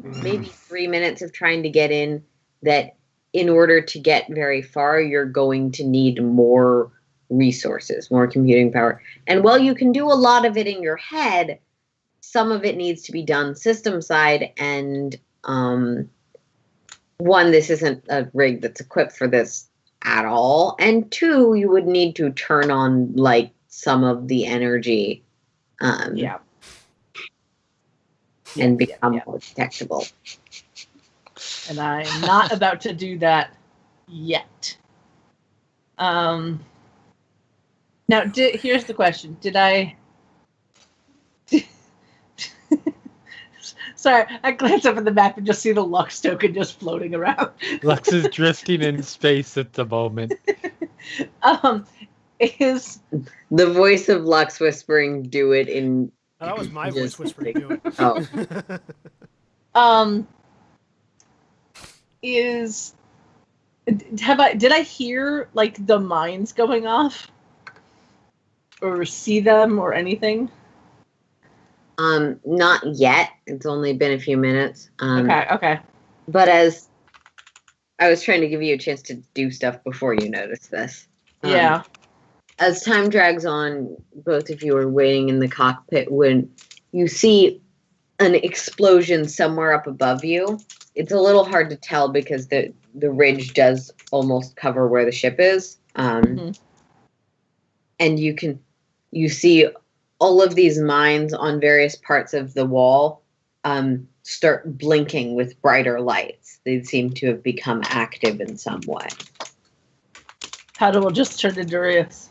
maybe 3 minutes of trying to get in that in order to get very far, you're going to need more resources, more computing power. And while you can do a lot of it in your head, some of it needs to be done system side. And one, this isn't a rig that's equipped for this at all. And 2, you would need to turn on like some of the energy. And become more detectable. And I'm not about to do that yet. Now, here's the question. Did I... Sorry, I glance up at the map and just see the Lux token just floating around. Lux is drifting in space at the moment. Is... The voice of Lux whispering, do it in... Oh, that was my voice whispering, do it. Oh. Did I hear like the mines going off or see them or anything? Not yet. It's only been a few minutes. Okay. But as I was trying to give you a chance to do stuff before you noticed this. Yeah. As time drags on, both of you are waiting in the cockpit when you see an explosion somewhere up above you. It's a little hard to tell because the ridge does almost cover where the ship is. And you see all of these mines on various parts of the wall start blinking with brighter lights. They seem to have become active in some way. Powder will just turn to Darius.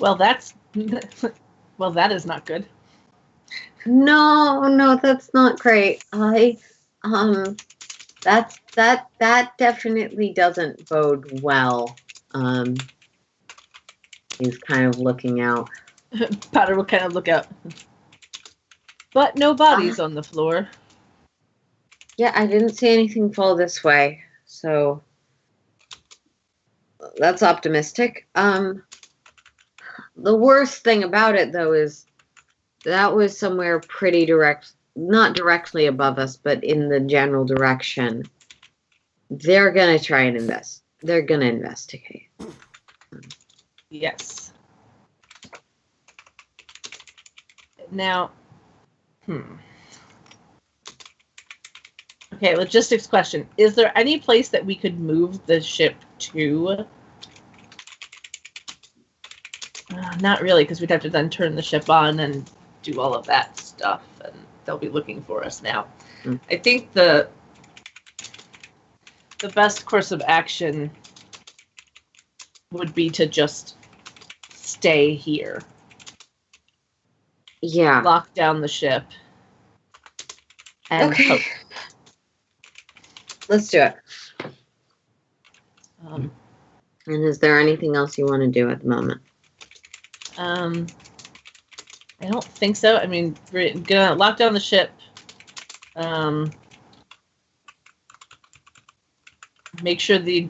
Well, that is not good. No, that's not great. That definitely doesn't bode well. He's kind of looking out. Powder will kind of look out. But no bodies on the floor. Yeah, I didn't see anything fall this way, so that's optimistic. The worst thing about it, though, is that was somewhere pretty direct, not directly above us, but in the general direction. They're gonna try and They're gonna investigate. Yes. Now, Okay, logistics question. Is there any place that we could move the ship to? Not really, because we'd have to then turn the ship on and do all of that stuff, and they'll be looking for us now. I think the best course of action would be to just stay here. Yeah. Lock down the ship. And Okay. hope. Let's do it. Um, And is there anything else you want to do at the moment? I don't think so. I mean, we're gonna lock down the ship. Make sure the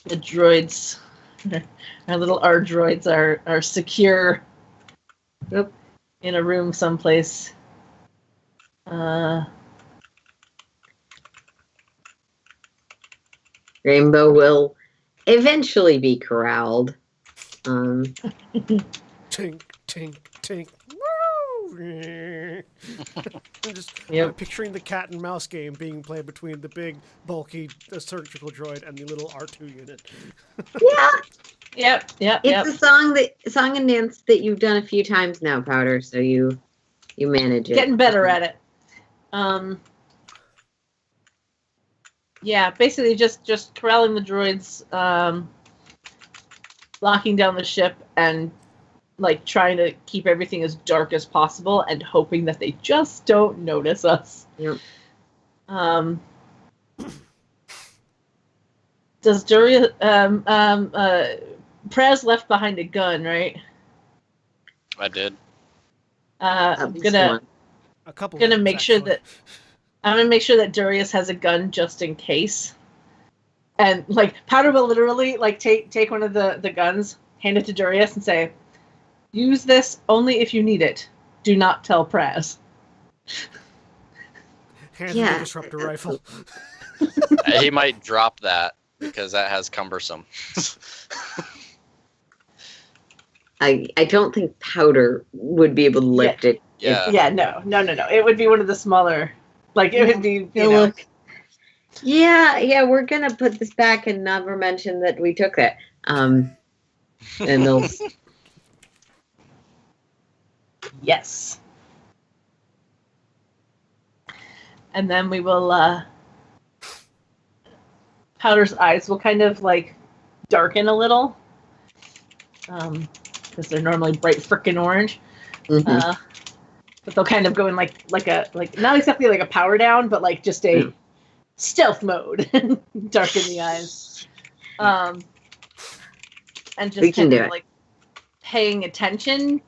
droids, our little R droids, are secure. Yep. In a room someplace. Rainbow will eventually be corralled. Tink, tink, tink. Woo! I'm picturing the cat and mouse game being played between the big, bulky surgical droid and the little R2 unit. Yeah. Yep. It's a song and dance that you've done a few times now, Powder, so you manage it. Getting better at it. Yeah, basically just corralling the droids, locking down the ship, and like trying to keep everything as dark as possible and hoping that they just don't notice us. Yep. Does Durian Prez left behind a gun, right? I did. I'm gonna make sure that I'm gonna make sure that Darius has a gun just in case. And like Powder will literally like take one of the guns, hand it to Darius, and say, "Use this only if you need it. Do not tell Praz." Hand the disruptor rifle. He might drop that because that has cumbersome. I don't think Powder would be able to lift it. Yeah. No. It would be one of the smaller. Like it would be, you know. Yeah, we're gonna put this back and never mention that we took it. And they'll. Yes. And then we will. Powder's eyes will kind of like darken a little, because they're normally bright frickin' orange. Mm-hmm. But they'll kind of go in like not exactly like a power down, but like just a stealth mode, darken the eyes, and just kind of like paying attention,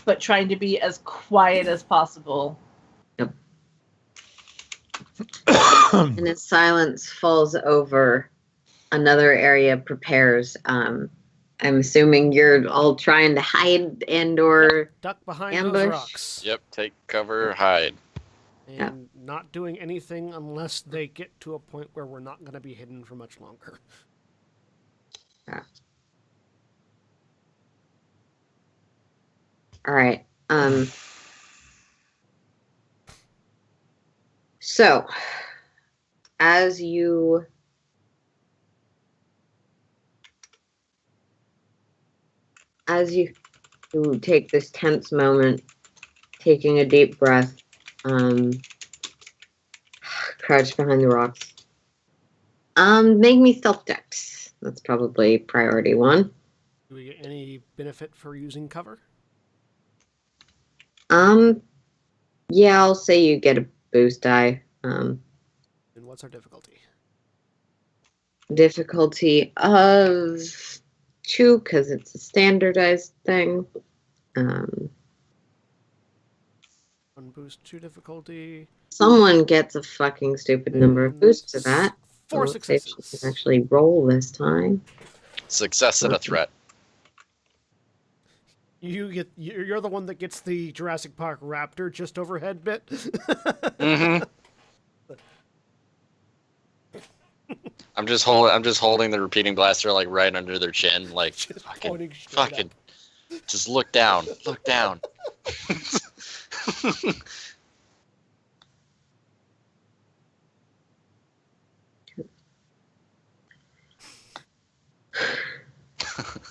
but trying to be as quiet as possible. Yep. And as silence falls over, another area prepares. I'm assuming you're all trying to hide and/or duck behind ambush. those rocks. Yep, take cover, hide. And not doing anything unless they get to a point where we're not going to be hidden for much longer. Yeah. All right. So, as you take this tense moment, taking a deep breath, Crouch behind the rocks. Make me stealth checks. That's probably priority 1. Do we get any benefit for using cover? Yeah, I'll say you get a boost die. And what's our difficulty? Difficulty of 2 because it's a standardized thing. 1 boost, 2 difficulty. Someone gets a fucking stupid number of boosts to that. 4 Let's see if successes. she can actually roll this time. Success and a threat. You're the one that gets the Jurassic Park raptor just overhead bit. Mm-hmm. I'm just holding the repeating blaster like right under their chin, like Just pointing straight up. fucking. Just look down. Look down.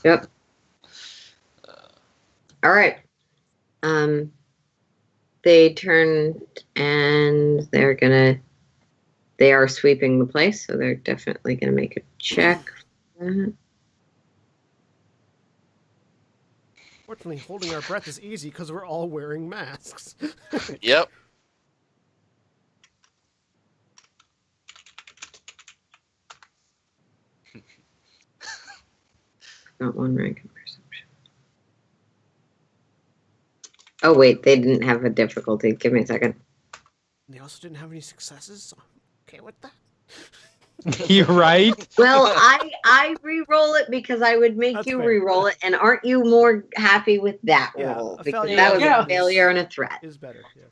Yep. All right. They turn and they are sweeping the place, so they're definitely gonna make a check. Fortunately, holding our breath is easy because we're all wearing masks. Yep. Not 1 rank in perception. Oh wait, they didn't have a difficulty. Give me a second. They also didn't have any successes, so I'm okay with that. You're right. Well, I re-roll it because I would make That's you fair. re-roll it, and aren't you more happy with that Yeah, roll? a Because failure that was Yeah. a failure and a threat. Is better, yes.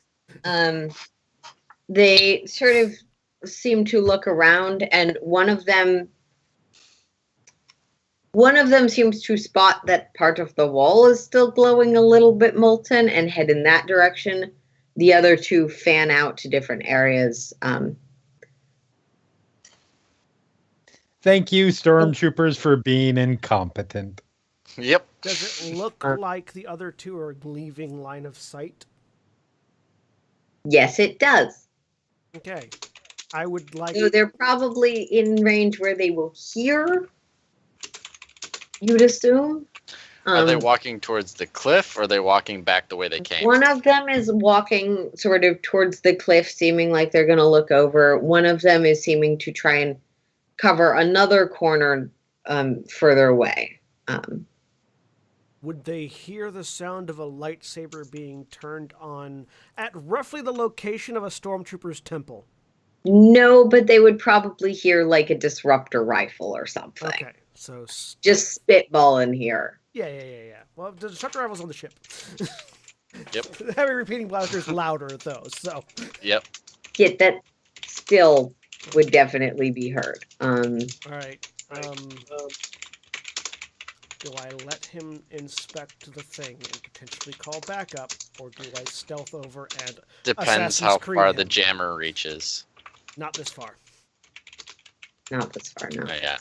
They sort of seem to look around, and one of them seems to spot that part of the wall is still glowing a little bit molten and head in that direction. The other 2 fan out to different areas. Thank you, stormtroopers, for being incompetent. Yep. Does it look like the other 2 are leaving line of sight? Yes, it does. Okay. I would like... So they're probably in range where they will hear, you'd assume. Are they walking towards the cliff, or are they walking back the way they came? One of them is walking sort of towards the cliff, seeming like they're going to look over. One of them is seeming to try and cover another corner further away. Would they hear the sound of a lightsaber being turned on at roughly the location of a stormtrooper's temple? No, but they would probably hear like a disruptor rifle or something. Okay, so... Just spitball in here. Yeah. Well, the destructor rifle's on the ship. Yep. The heavy repeating blaster is louder, though, so... Yep. Get that still would definitely be heard. Alright, do I let him inspect the thing and potentially call backup, or do I stealth over and... Depends Assassin's how Creed far him? the jammer reaches. Not this far. Not this far, no. Oh, yeah.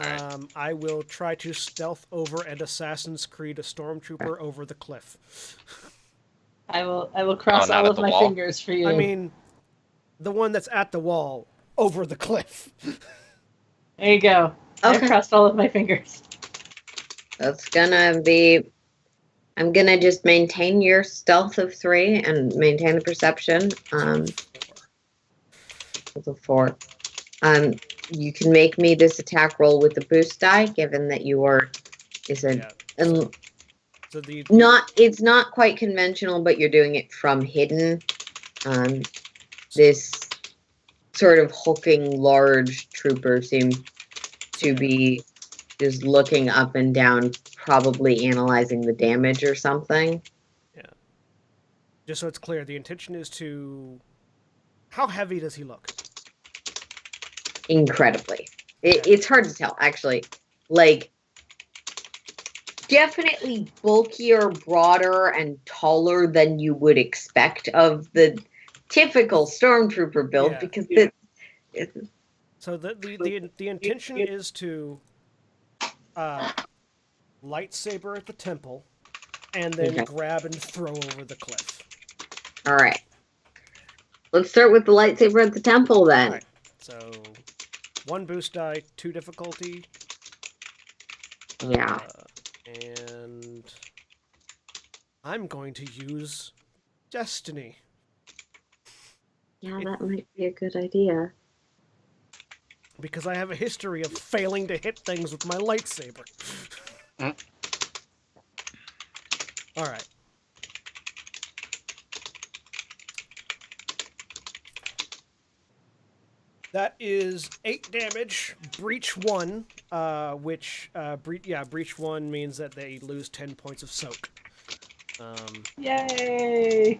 Alright. I will try to stealth over and Assassin's Creed a stormtrooper over the cliff. I will cross not all at of the my wall? fingers for you. I mean, the one that's at the wall over the cliff. there you go. Okay. I crossed all of my fingers. That's gonna be... I'm gonna just maintain your stealth of 3 and maintain the perception. With a 4. You can make me this attack roll with the boost die, given that you are... It's a... Yeah. So the It's not quite conventional, but you're doing it from hidden. This sort of hulking large trooper seems to be just looking up and down, probably analyzing the damage or something. just so it's clear, the intention is to... How heavy does he look? Incredibly. It's hard to tell, actually. Like, definitely bulkier, broader, and taller than you would expect of the typical stormtrooper build, Yeah. because So the intention is to lightsaber at the temple, and then Okay. grab and throw over the cliff. all right. Let's start with the lightsaber at the temple then. Alright, so 1 boost die, 2 difficulty. Yeah. And I'm going to use Destiny. Yeah, that might be a good idea. Because I have a history of failing to hit things with my lightsaber. Alright. That is 8 damage, breach 1, which, breach 1 means that they lose 10 points of soak. Yay!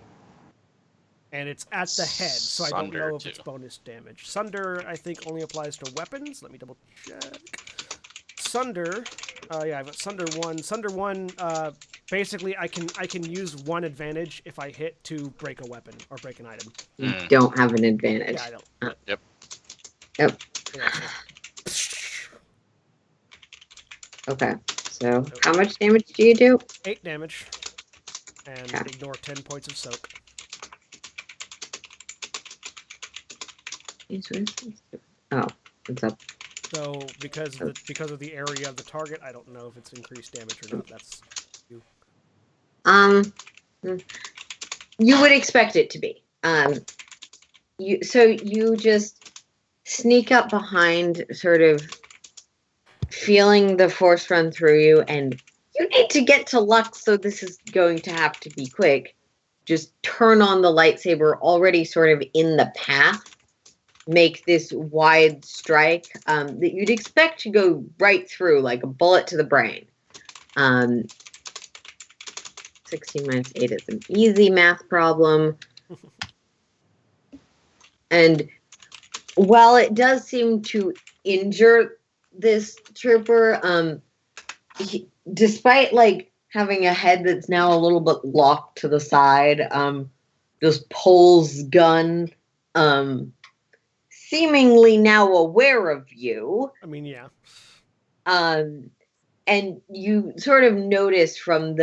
And it's at the head, so I don't Sunder, know if it's too. bonus damage. Sunder, I think, only applies to weapons. Let me double check. Sunder, I've got Sunder 1. Sunder 1, basically, I can use 1 advantage if I hit to break a weapon or break an item. You don't have an advantage. Yeah, I don't. Yep. Yep. Yeah, so Okay. So, how much damage do you do? 8 damage, and Okay. ignore 10 points of soak. Oh, it's up. So because of the area of the target, I don't know if it's increased damage or not. That's you. You would expect it to be. You just sneak up behind, sort of feeling the force run through you, and you need to get to Lux, so this is going to have to be quick. Just turn on the lightsaber already sort of in the path. Make this wide strike that you'd expect to go right through, like a bullet to the brain. 16 minus 8 is an easy math problem. And while it does seem to injure this trooper, despite like having a head that's now a little bit locked to the side, just pulls gun, seemingly now aware of you. I mean, yeah. And you sort of notice from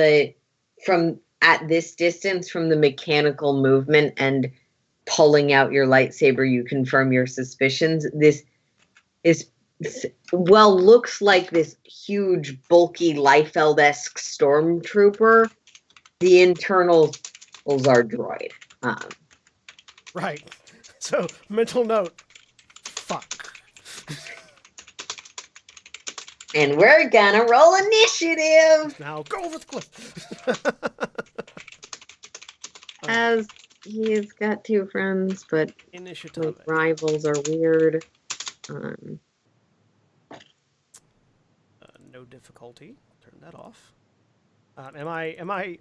at this distance, from the mechanical movement and pulling out your lightsaber, you confirm your suspicions. This is, well, looks like this huge, bulky, Liefeld-esque stormtrooper. The internals are droid. Right. So, mental note. Fuck. And we're gonna roll initiative! Now go with Cliff. As he's got 2 friends, but Initiative. like, rivals are weird. No difficulty. Turn that off. Am I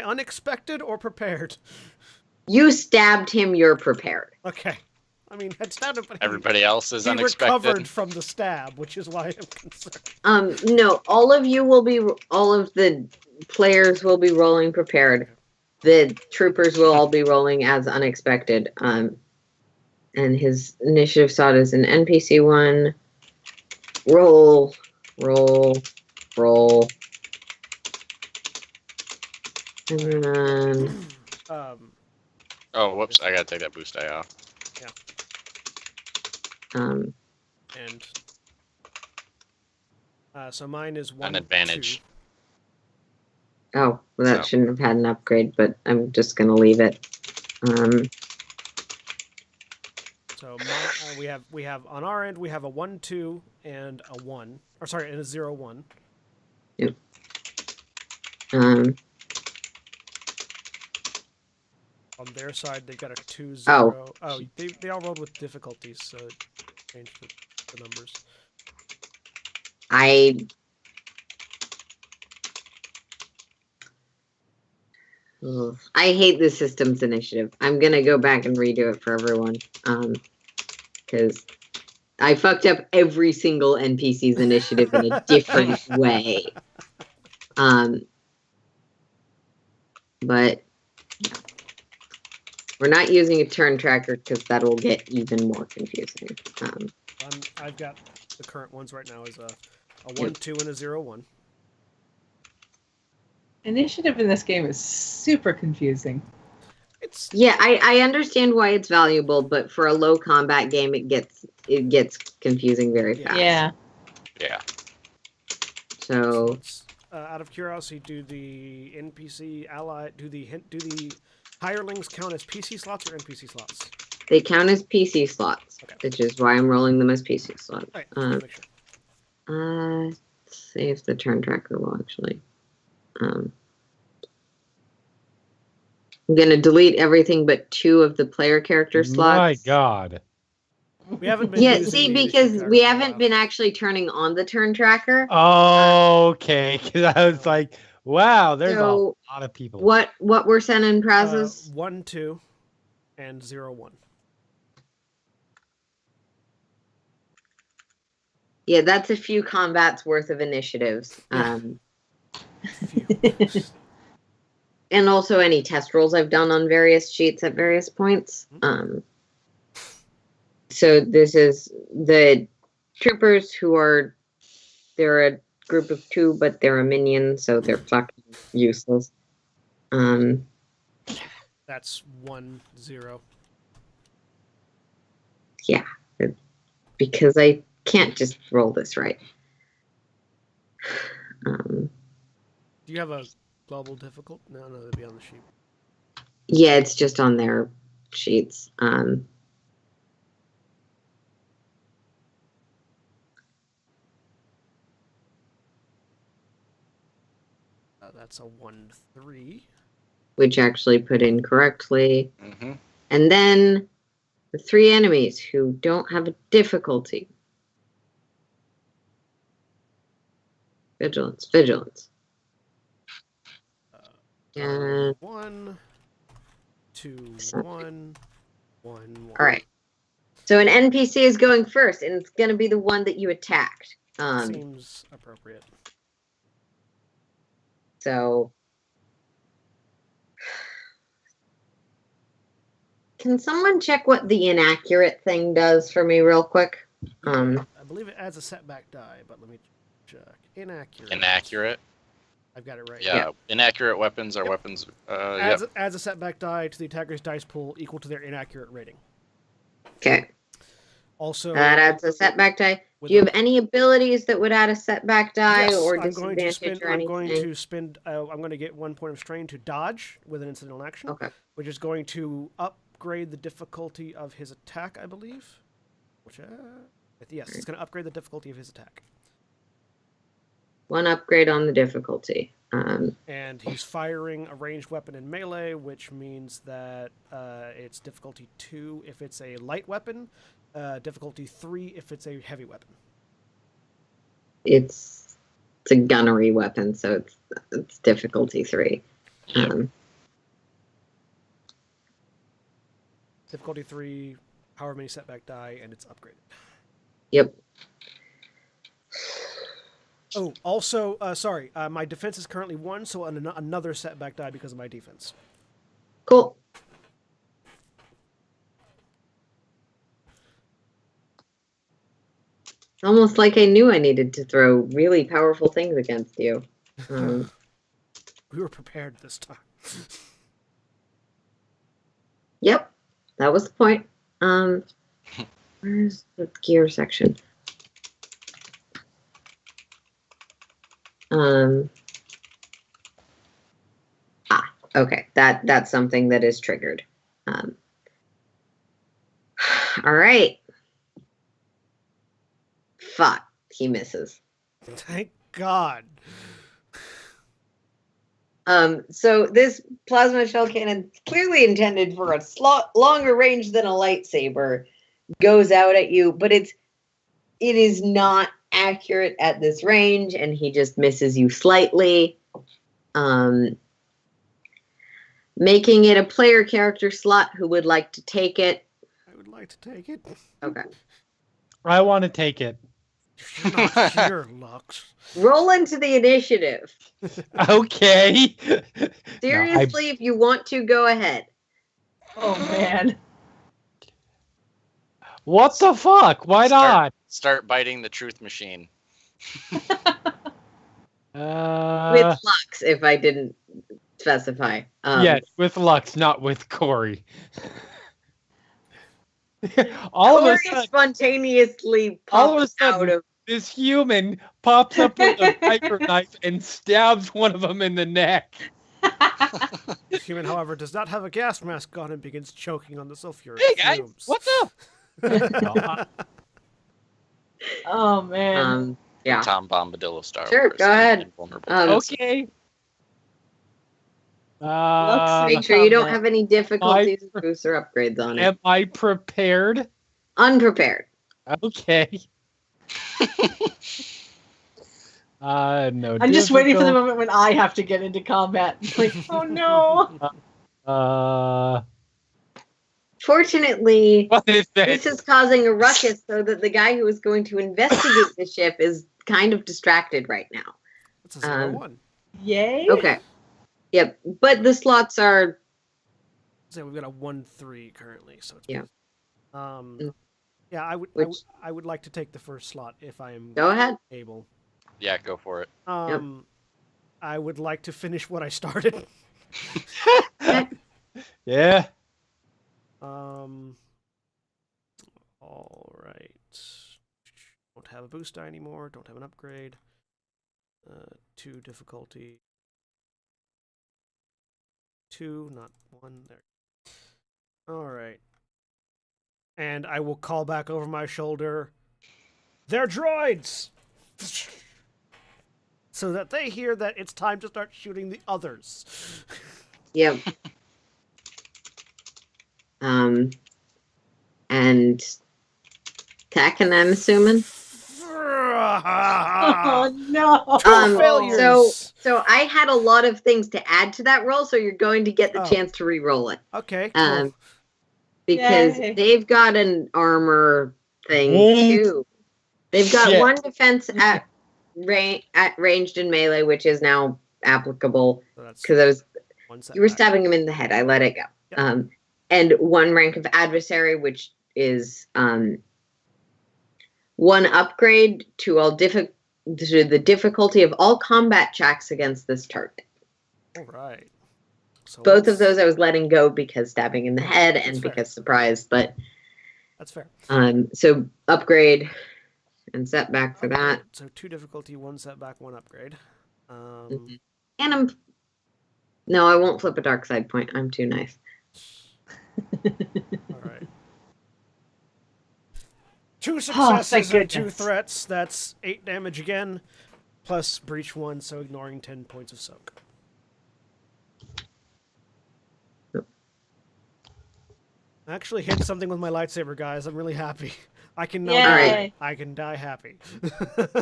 unexpected or prepared? You stabbed him, you're prepared. Okay. I mean, that sounded. Everybody else is he unexpected. recovered from the stab, which is why I'm concerned. No, all of the players will be rolling prepared. The troopers will all be rolling as unexpected. And his initiative slot is an NPC 1. Roll. And then... Oh, whoops! I gotta take that boost die off. And so mine is 1. An advantage. 2. Oh, well, that shouldn't have had an upgrade, but I'm just gonna leave it. So we have on our end we have a 1-2 and a 1, or sorry, and a 0-1. Yep. On their side, they've got a 2-0. Oh, they all rolled with difficulties, so it changed the numbers. I hate the system's initiative. I'm gonna go back and redo it for everyone, because I fucked up every single NPC's initiative in a different way. But yeah. We're not using a turn tracker because that'll get even more confusing. I've got the current ones right now is a 1-2 and a 0-1. Initiative in this game is super confusing. Yeah, I understand why it's valuable, but for a low combat game, it gets confusing very fast. Yeah. Yeah. So out of curiosity, do the NPC ally do the hirelings count as PC slots or NPC slots? they count as PC slots, Okay. which is why I'm rolling them as PC slots. All right, make sure. Let's see if the turn tracker will actually. I'm gonna delete everything but 2 of the player character slots. My God. We haven't been Yeah, using see, the because initiative we tracker for a haven't while. been actually turning on the turn tracker. Okay, because I was like, wow, there's So, a lot of people. What we're sending prizes? 1, 2, and 0, 1. Yeah, that's a few combats worth of initiatives. Yeah. And also any test rolls I've done on various sheets at various points. So this is the troopers they're a group of 2, but they're a minion, so they're fucking useless. That's 1, 0. Yeah, because I can't just roll this right. Do you have a global difficult? No, that'd be on the sheet. Yeah, it's just on their sheets. That's a 1, 3. Which actually put in correctly. Mm-hmm. And then the 3 enemies who don't have a difficulty. Vigilance. And 1, 2, 1, 1. all right. So an NPC is going first, and it's going to be the one that you attacked. Seems appropriate. So, can someone check what the inaccurate thing does for me real quick? I believe it adds a setback die, but let me check. Inaccurate. I've got it right. Yeah. Inaccurate weapons are weapons. Adds a setback die to the attacker's dice pool equal to their inaccurate rating. Okay. Also, that adds a setback die. Do you have any abilities that would add a setback die or disadvantage or anything? I'm going to get 1 point of strain to dodge with an incidental action. Okay. Which is going to upgrade the difficulty of his attack, I believe. Yes, it's going to upgrade the difficulty of his attack. 1 upgrade on the difficulty. And he's firing a ranged weapon in melee, which means that it's difficulty 2 if it's a light weapon, difficulty 3 if it's a heavy weapon. It's a gunnery weapon, so it's difficulty 3. Difficulty 3, however many setback die, and it's upgraded. Yep. Oh, also, sorry, my defense is currently 1, so another setback die because of my defense. Cool. It's almost like I knew I needed to throw really powerful things against you. We were prepared this time. Yep, that was the point. Where's the gear section? Okay, that's something that is triggered. All right. Fuck, he misses. Thank God. So this plasma shell cannon, clearly intended for a longer range than a lightsaber, goes out at you, but it is not accurate at this range, and he just misses you slightly. Making it a player character slot who would like to take it. I would like to take it. Okay. I want to take it. You're not here, Lux. Roll into the initiative. Okay. Seriously, if you want to, go ahead. Oh, man. What the fuck? Why not? Start biting the truth machine. With Lux, if I didn't specify. Yes, with Lux, not with Corey. all of a Corey sudden, spontaneously all of a pops out sudden, of. this human pops up with a viper knife and stabs one of them in the neck. This human, however, does not have a gas mask on and begins choking on the sulfuric Hey guys, fumes. what's up? Oh man. Yeah. Tom Bombadillo Star Sure, Wars. go ahead. Invulnerable. Okay. Make sure you don't have any difficulties with booster upgrades on it. Am I prepared? Unprepared. Okay. No. I'm just waiting for the moment when I have to get into combat. Like, oh no. Fortunately, What is this is causing a ruckus so that the guy who is going to investigate the ship is kind of distracted right now. It's a 0-1. Yay. Okay. Yep. But the slots are. So we've got a 1-3 currently. So it's Yeah. Yeah, I would like to take the first slot if I am Go ahead. able. Yeah, go for it. I would like to finish what I started. Yeah. All right. Don't have a boost die anymore. Don't have an upgrade. 2 difficulty. 2, not 1. There. All right. And I will call back over my shoulder. They're droids! So that they hear that it's time to start shooting the others. Yep. And Tekken, I'm assuming. Oh no. Failures. So I had a lot of things to add to that roll, so you're going to get the chance to re-roll it. Okay. Cool. Because Yay. they've got an armor thing too. They've got one defense at ranged and melee, which is now applicable because you were stabbing him in the head. I let it go. Yep. And 1 rank of adversary, which is 1 upgrade to the difficulty of all combat checks against this target. All right. So Both of those I was letting go because stabbing in the head and That's fair. because surprise, but That's fair. so upgrade and setback for that. So 2 difficulty, 1 setback, 1 upgrade. And no, I won't flip a dark side point. I'm too nice. All right. 2 successes and 2 threats. That's 8 damage again, plus breach 1, so ignoring 10 points of soak. I actually hit something with my lightsaber, guys. I'm really happy. I can now die. I can die happy.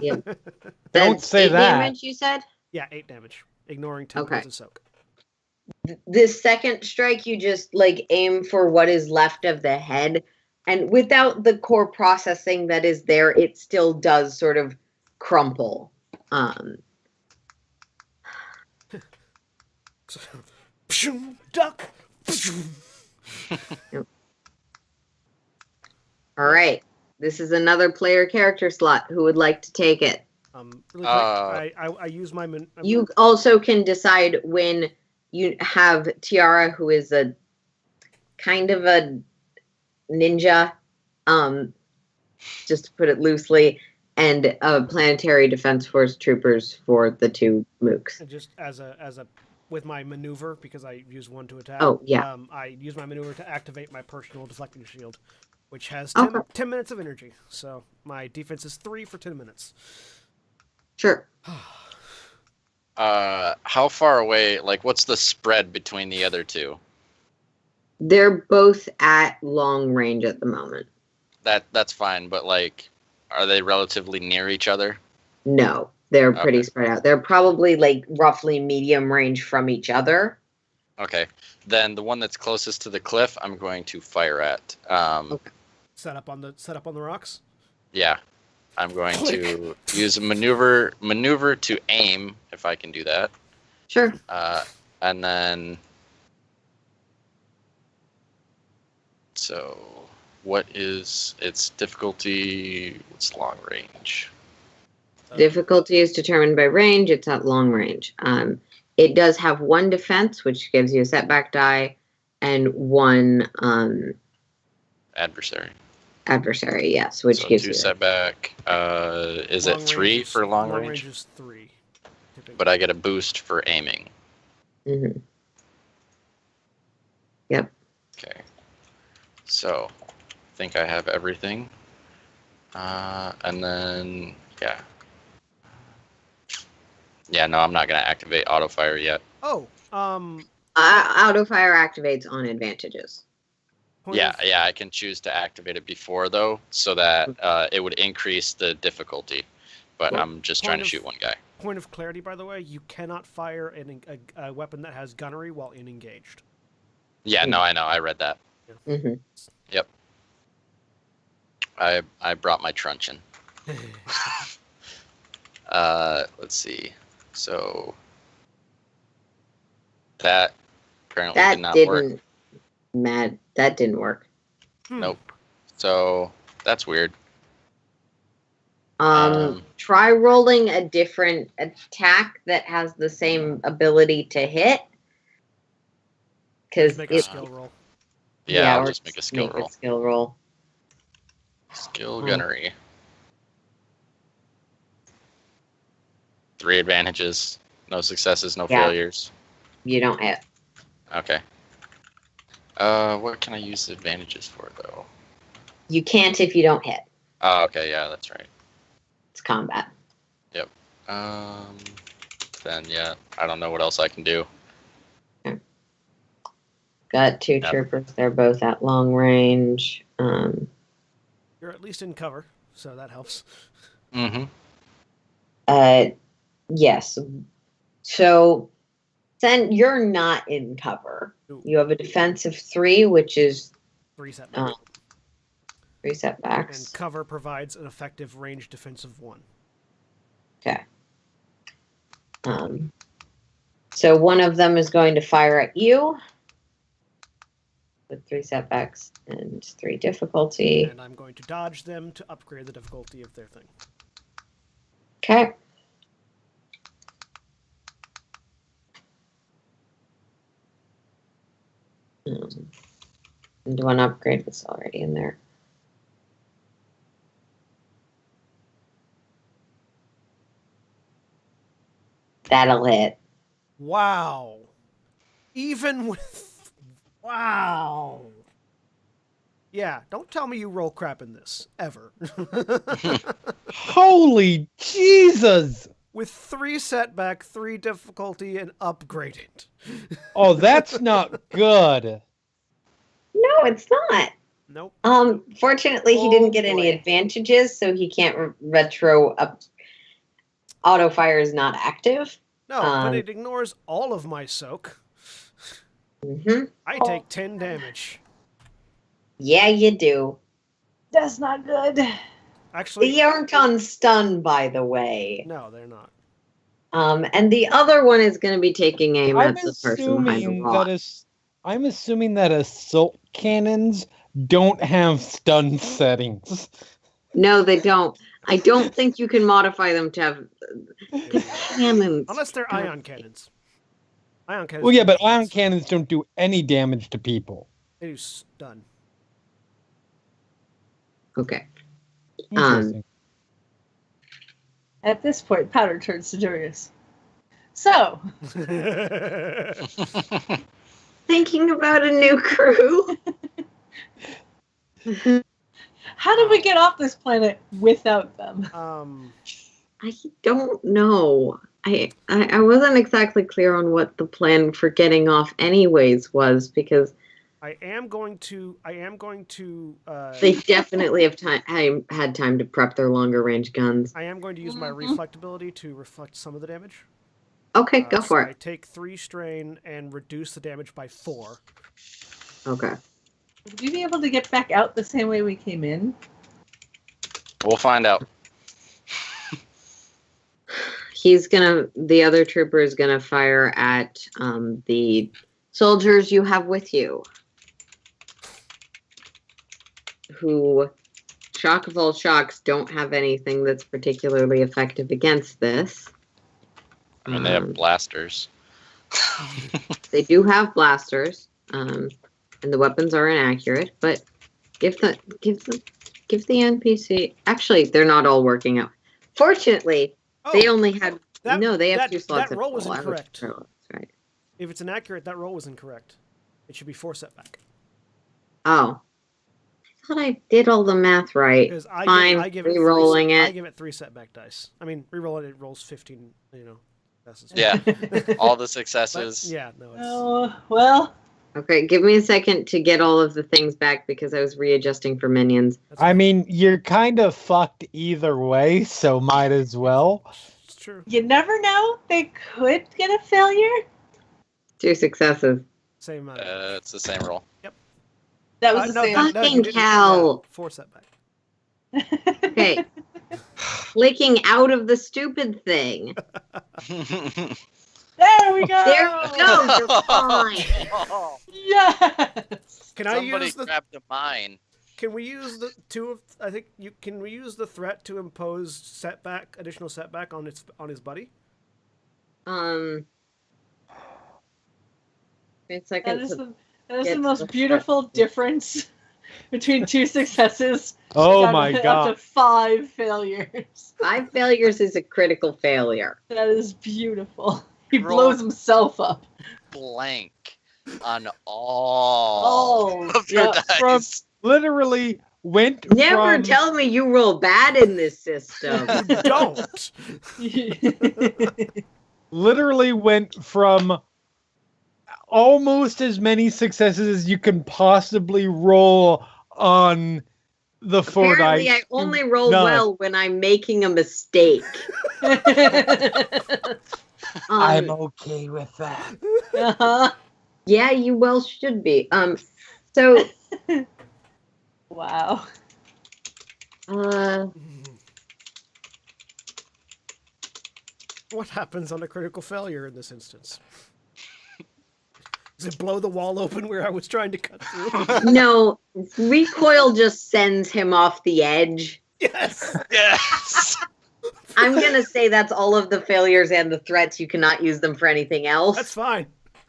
Yep. Don't say 8 that. damage, you said? Yeah, 8 damage, ignoring 10 points of soak. This second strike, you just aim for what is left of the head, and without the core processing that is there, it still does sort of crumple. Duck. All right, this is another player character slot. Who would like to take it? Really quick, I use my. You also can decide when you have Tiara, who is a kind of a ninja, just to put it loosely, and planetary defense force troopers for the 2 mooks. Just as a with my maneuver, because I use 1 to attack. Oh yeah. I use my maneuver to activate my personal deflecting shield, which has 10 minutes of energy. So my defense is 3 for 10 minutes. Sure. How far away? What's the spread between the other 2? They're both at long range at the moment. That's fine, but are they relatively near each other? No, they're pretty spread out. They're probably roughly medium range from each other. Okay, then the one that's closest to the cliff, I'm going to fire at. Okay. Set up on the rocks. Yeah, I'm going to use a maneuver to aim if I can do that. Sure. And then, so what is its difficulty? It's long range. Difficulty is determined by range. It's at long range. It does have 1 defense, which gives you a setback die, and 1 Adversary. adversary, yes, which So gives 2 you setback. Is it 3 for long range? Long range is 3. Typically. But I get a boost for aiming. Mm-hmm. Yep. Okay. So, I think I have everything. And then, yeah. Yeah, no, I'm not going to activate auto fire yet. Oh, Auto fire activates on advantages. Yeah, I can choose to activate it before, though, so that it would increase the difficulty. But I'm just trying to shoot one guy. Point of clarity, by the way, you cannot fire a weapon that has gunnery while engaged. Yeah, no, I know. I read that. Mm-hmm. Yep. I brought my truncheon. Let's see. So that apparently did not work. That didn't work. Nope. So that's weird. Try rolling a different attack that has the same ability to hit. Because make a skill roll. Yeah, I'll just make a skill roll. Skill roll. Skill gunnery. 3 advantages, no successes, no failures. You don't hit. Okay. What can I use advantages for, though? You can't if you don't hit. Oh, okay, yeah, that's right. It's combat. Yep. Then, yeah, I don't know what else I can do. Okay. Got 2 troopers. They're both at long range. You're at least in cover, so that helps. Mm-hmm. Yes. So then you're not in cover. Ooh. You have a defense of 3, which is 3 setbacks. 3 setbacks. And cover provides an effective range defense of 1. Okay. So one of them is going to fire at you with 3 setbacks and 3 difficulty. And I'm going to dodge them to upgrade the difficulty of their thing. Okay. And 1 upgrade was already in there. That'll hit. Wow. Even with... Wow. Yeah, don't tell me you roll crap in this, ever. Holy Jesus! With 3 setback, 3 difficulty, and upgraded. Oh, that's not good. No, it's not. Nope. Fortunately, he didn't get any advantages, so he can't retro up. Auto fire is not active. No, but it ignores all of my soak. Mm-hmm. I take 10 damage. Yeah, you do. That's not good. Actually, They aren't on stun, by the way. no, they're not. And the other one is going to be taking aim at the person behind the rock. I'm assuming that assault cannons don't have stun settings. No, they don't. I don't think you can modify them to have the cannons. Unless they're ion cannons. Ion cannons. Well, yeah, but ion cannons don't do any damage to people. They do stun. Okay. Interesting. At this point, Powder turns to Darius. So, Thinking about a new crew. how did we get off this planet without them? I don't know. I wasn't exactly clear on what the plan for getting off anyways was, because I am going to. they definitely have had time to prep their longer range guns. I am going to use my reflectability to reflect some of the damage. Okay, go for I it. take 3 strain and reduce the damage by 4. Okay. Would we be able to get back out the same way we came in? We'll find out. The other trooper is gonna fire at the soldiers you have with you, who, shock of all shocks, don't have anything that's particularly effective against this. I mean, they have blasters. They do have blasters, and the weapons are inaccurate. But give the NPC. Actually, they're not all working out. Fortunately, they only had they have 2 slots. That roll was full. incorrect. That's right. If it's inaccurate, that roll was incorrect. It should be 4 setback. Oh, I thought I did all the math right. Because Fine, give re-rolling it. I give it 3 setback dice. I mean, re-rolling it rolls 15. Successes. Yeah, all the successes. But, yeah, no. It's... Oh, well. Okay, give me a second to get all of the things back because I was readjusting for minions. I mean, you're kind of fucked either way, so might as well. It's true. You never know. They could get a failure. 2 successes. Same. It's the same roll. Yep. That was the same. Fucking hell. 4 setback. Okay. Clicking out of the stupid thing. There we go. There we go. You're fine. Yes. Can Somebody I use the? grabbed a mine. Can we use the 2 of? I think you can. We use the threat to impose additional setback on his buddy. It's like that is the most beautiful difference between 2 successes. Oh my Up god. to 5 failures. 5 failures is a critical failure. That is beautiful. He Roll. blows himself up. Blank on all Oh, of your yeah, dice. Literally went Never from... tell me you roll bad in this system. Don't. Literally went from almost as many successes as you can possibly roll on the 4 Apparently, dice. I only roll None. well when I'm making a mistake. I'm okay with that. Uh-huh. Yeah, you well should be. So, Wow. What happens on a critical failure in this instance? Does it blow the wall open where I was trying to cut through? no, recoil just sends him off the edge. Yes. Yes. I'm gonna say that's all of the failures and the threats. You cannot use them for anything else. That's fine.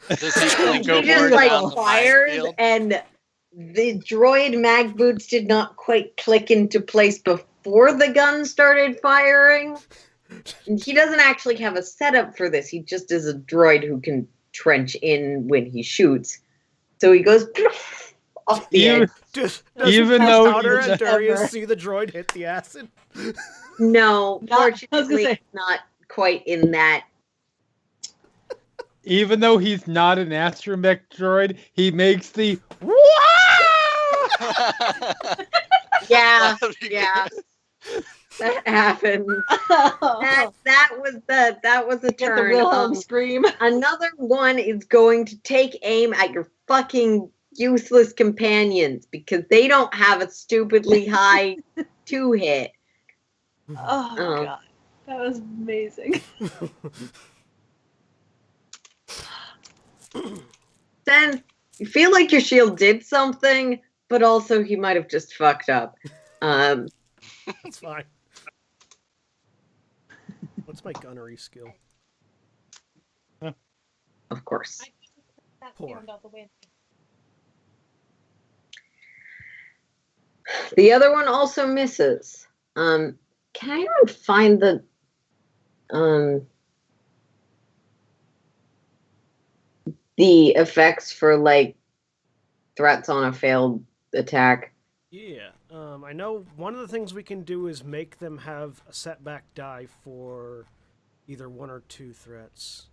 Does he like, go He just more like down the fires, minefield? and the droid mag boots did not quite click into place before the gun started firing. And he doesn't actually have a setup for this. He just is a droid who can trench in when he shoots. So he goes off the edge. Does Even though Powder you- and Darius see the droid hit the acid? No, Not- I was gonna fortunately, say- not quite in that. Even though he's not an astromech droid, he makes the Yeah, That'd be yeah, that happened. Oh, That was a get the turn. Wilhelm scream. Another one is going to take aim at your fucking useless companions because they don't have a stupidly high 2 hit. Oh my Oh. god. That was amazing. Then you feel like your shield did something, but also he might have just fucked up. That's fine. What's my gunnery skill? Of course. Poor. The other one also misses. Can I find the effects for like threats on a failed attack? Yeah. I know one of the things we can do is make them have a setback die for either 1 or 2 threats.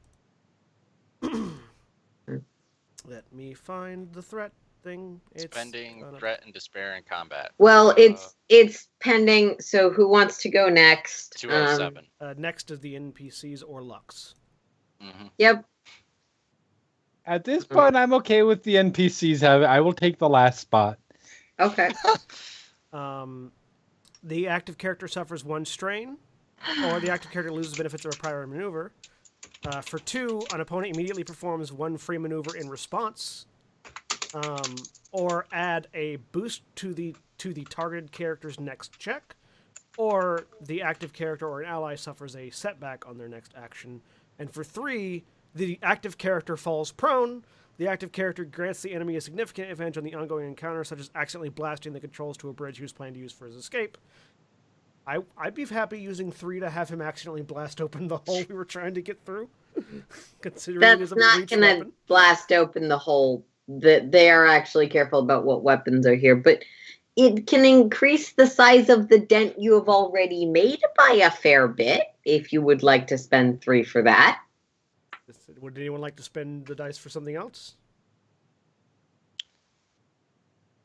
Let me find the threat thing. It's Spending on a- threat and despair in combat. Well, it's pending. So who wants to go next? 207. next to the NPCs or Lux. Yep. At this point, I'm okay with the NPCs having. I will take the last spot. Okay. The active character suffers 1 strain, or the active character loses benefits of a prior maneuver. For 2, an opponent immediately performs 1 free maneuver in response, or add a boost to the targeted character's next check, or the active character or an ally suffers a setback on their next action. And for 3, the active character falls prone. The active character grants the enemy a significant advantage on the ongoing encounter, such as accidentally blasting the controls to a bridge he was planning to use for his escape. I'd be happy using 3 to have him accidentally blast open the hole we were trying to get through. Considering it is That's a not breach going to weapon. blast open the hole. They are actually careful about what weapons are here, but it can increase the size of the dent you have already made by a fair bit, if you would like to spend 3 for that. Would anyone like to spend the dice for something else?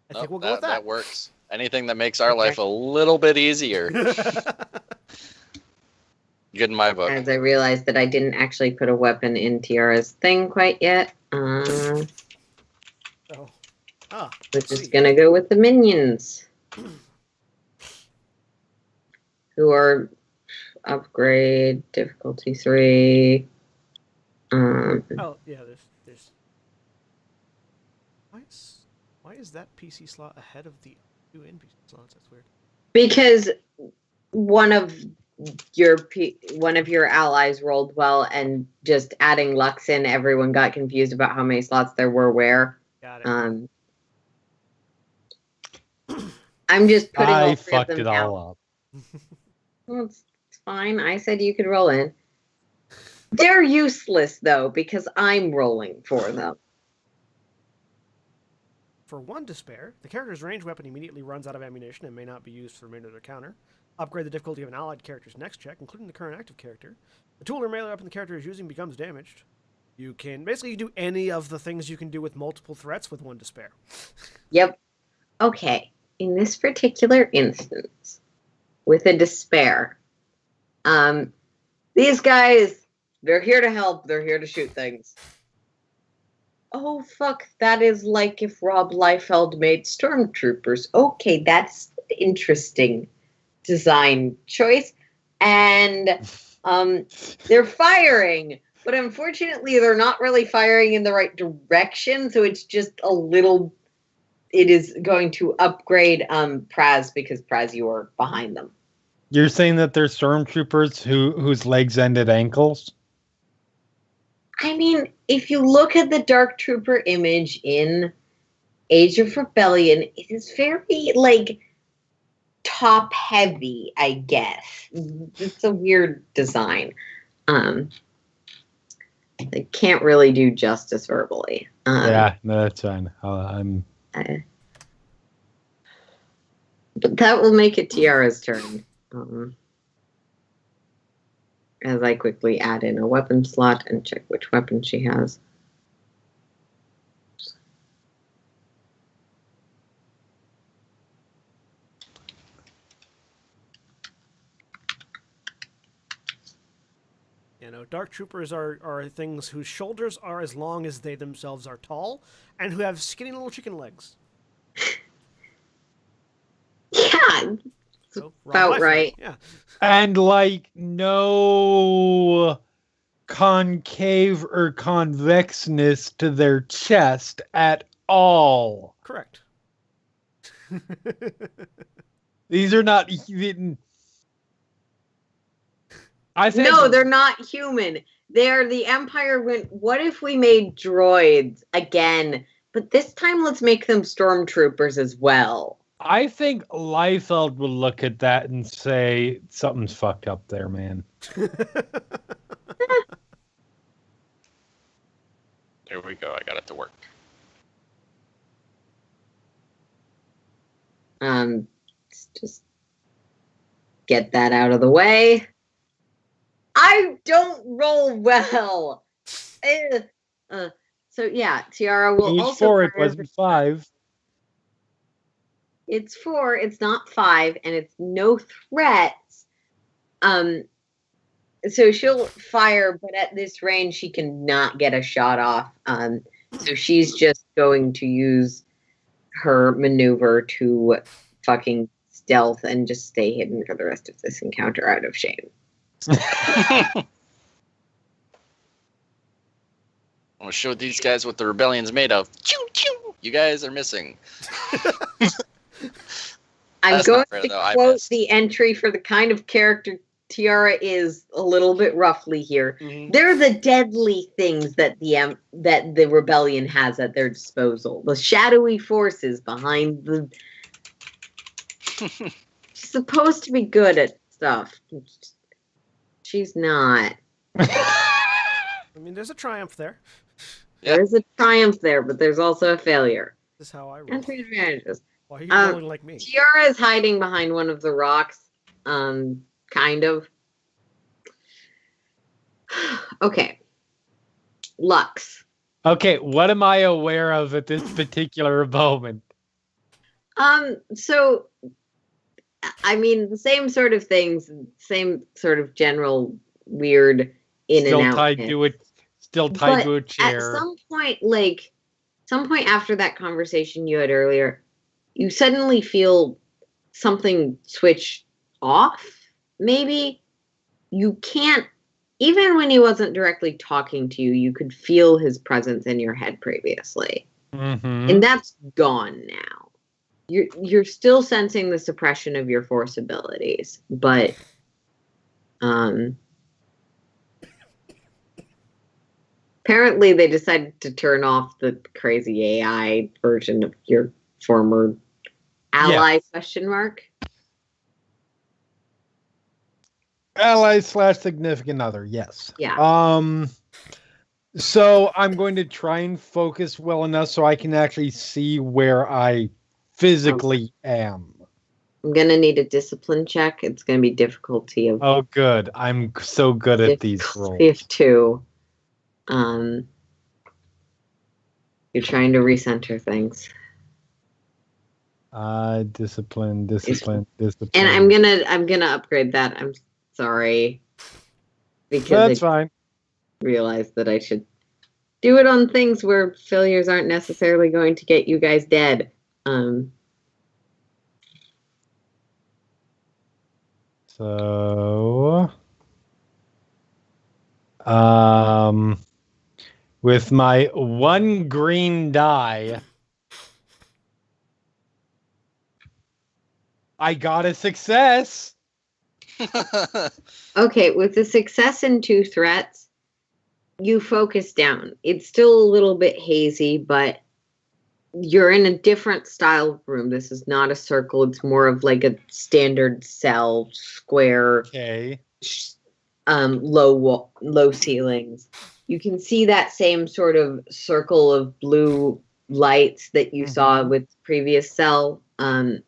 I think we'll go with that. That works. Anything that makes our life a little bit easier. Good in my book. As I realized that I didn't actually put a weapon in Tiara's thing quite yet. We're just going to go with the minions. Who are upgrade, difficulty 3. Oh, yeah, there's... Why is that PC slot ahead of the 2 NPC slots? That's weird. Because one of your allies rolled well, and just adding Lux in, everyone got confused about how many slots there were where. Got it. I'm just putting all I 3 of fucked them it down. all up. Well, it's fine. I said you could roll in. They're useless, though, because I'm rolling for them. For 1 despair, the character's ranged weapon immediately runs out of ammunition and may not be used for the remainder of their counter. Upgrade the difficulty of an allied character's next check, including the current active character. The tool or melee weapon the character is using becomes damaged. You can basically do any of the things you can do with multiple threats with 1 despair. Yep. Okay. In this particular instance, with a despair, these guys, they're here to help. They're here to shoot things. Oh, fuck. That is like if Rob Liefeld made stormtroopers. Okay, that's interesting design choice. And they're firing. But unfortunately, they're not really firing in the right direction. So it's just a little... It is going to upgrade Praz, because Praz, you are behind them. You're saying that they're stormtroopers whose legs end at ankles? I mean, if you look at the Dark Trooper image in Age of Rebellion, it is very, top-heavy, I guess. It's a weird design. They can't really do justice verbally. Yeah, no, that's fine. But that will make it Tiara's turn. As I quickly add in a weapon slot and check which weapon she has. Dark troopers are things whose shoulders are as long as they themselves are tall, and who have skinny little chicken legs. Yeah, So, about right. Yeah. And no concave or convexness to their chest at all. Correct. These are not... No, they're not human. The Empire went, what if we made droids again? But this time let's make them stormtroopers as well. I think Liefeld will look at that and say, something's fucked up there, man. Here we go. I got it to work. Just get that out of the way. I don't roll well. So yeah, Tiara will also. 4, it wasn't 5. It's 4. It's not 5, and it's no threats. So she'll fire, but at this range, she cannot get a shot off. So she's just going to use her maneuver to fucking stealth and just stay hidden for the rest of this encounter out of shame. I'm gonna show these guys what the rebellion's made of. Choo choo! You guys are missing. I'm That's going not fair, to though. I quote missed. the entry for the kind of character Tiara is a little bit roughly here. They're the deadly things that the rebellion has at their disposal. The shadowy forces behind the. She's supposed to be good at stuff. She's not. I mean, there's a triumph there. Yeah. There's a triumph there, but there's also a failure. This is how I roll. And three advantages. Why are you rolling like me? Tiara is hiding behind one of the rocks. Kind of. Okay. Lux. Okay, what am I aware of at this particular moment? So I mean the same sort of things, same sort of general weird in Still and out. tied to it. Still tied to a chair. At some point after that conversation you had earlier, you suddenly feel something switch off. Maybe you can't, even when he wasn't directly talking to you, you could feel his presence in your head previously. Mm-hmm. And that's gone now. You're still sensing the suppression of your force abilities, but apparently they decided to turn off the crazy AI version of your former ally question mark. Ally / significant other, yes. Yeah. So I'm going to try and focus well enough so I can actually see where I physically am. I'm gonna need a discipline check. It's gonna be difficulty of Oh, good. I'm so good at these difficulty rolls. of 2. You're trying to recenter things. Discipline. And I'm gonna upgrade that. I'm sorry. Because That's fine. realized that I should do it on things where failures aren't necessarily going to get you guys dead. So, with my 1 green die, I got a success. Okay, with the success in 2 threats, you focus down. It's still a little bit hazy, but you're in a different style of room. This is not a circle. It's more of like a standard cell, square, Okay. low ceilings. You can see that same sort of circle of blue lights that you saw with the previous cell. You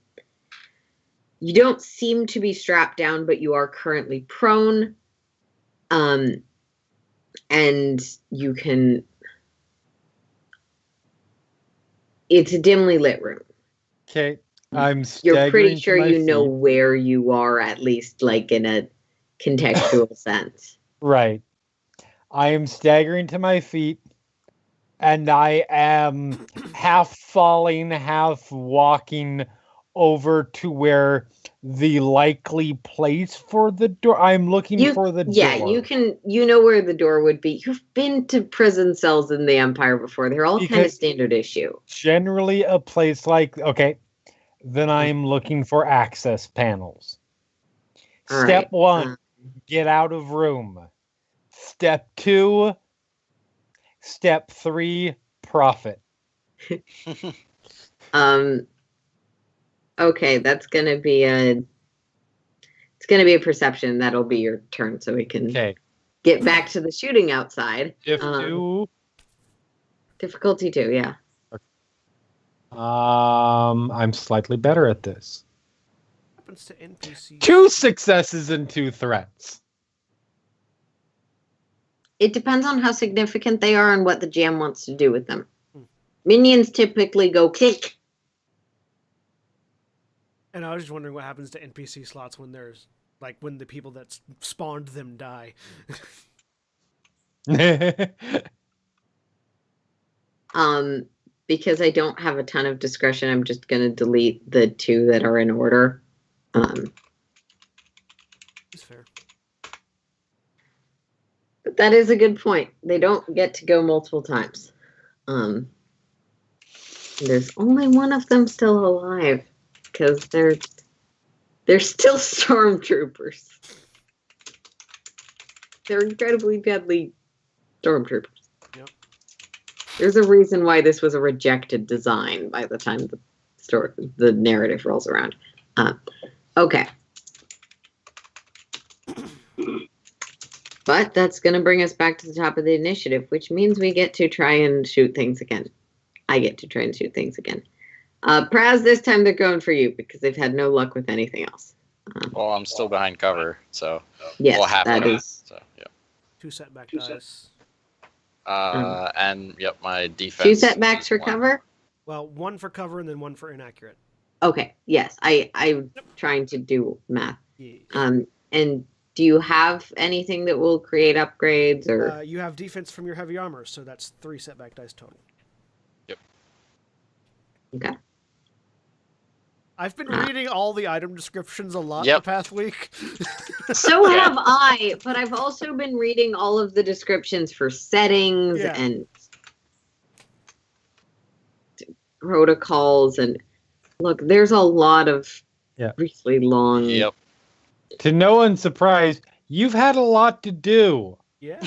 don't seem to be strapped down, but you are currently prone. And you can... It's a dimly lit room. Okay. I'm You're pretty staggering to sure my you know feet. where you are, at least like in a contextual sense. Right. I am staggering to my feet, and I am half falling, half walking over to where the likely place for the door. I'm looking for the door. Yeah, you know where the door would be. You've been to prison cells in the Empire before. They're all kind of standard issue. Generally a place like, okay, then I'm looking for access panels. All Step right. 1, get out of room. Step 2, step 3, profit. Okay, that's gonna be a perception. That'll be your turn, so we can get back to the shooting outside. Difficulty 2, yeah. I'm slightly better at this. What happens to NPCs? 2 successes and 2 threats. It depends on how significant they are and what the GM wants to do with them. Minions typically go kick. And I was just wondering what happens to NPC slots when there's like when the people that spawned them die. Because I don't have a ton of discretion, I'm just gonna delete the 2 that are in order. It's fair. But that is a good point. They don't get to go multiple times. There's only one of them still alive because they're still stormtroopers. They're incredibly deadly stormtroopers. Yep. There's a reason why this was a rejected design by the time the narrative rolls around. Okay. But that's going to bring us back to the top of the initiative, which means we get to try and shoot things again. I get to try and shoot things again. Praz, this time they're going for you because they've had no luck with anything else. Well, I'm still behind cover, so Yes, well, half that of it, is. So yeah. 2 setback dice. And yep, my defense. 2 setbacks is for 1. cover? Well, 1 for cover and then 1 for inaccurate. Okay, yes. I'm trying to do math. Yeah. And do you have anything that will create upgrades or? You have defense from your heavy armor, so that's 3 setback dice total. Yep. Okay. I've been reading all the item descriptions a lot Yep. the past week. So have I, but I've also been reading all of the descriptions for settings Yeah. and protocols. And look, there's a lot of really long. Yep. To no one's surprise, you've had a lot to do. Yeah.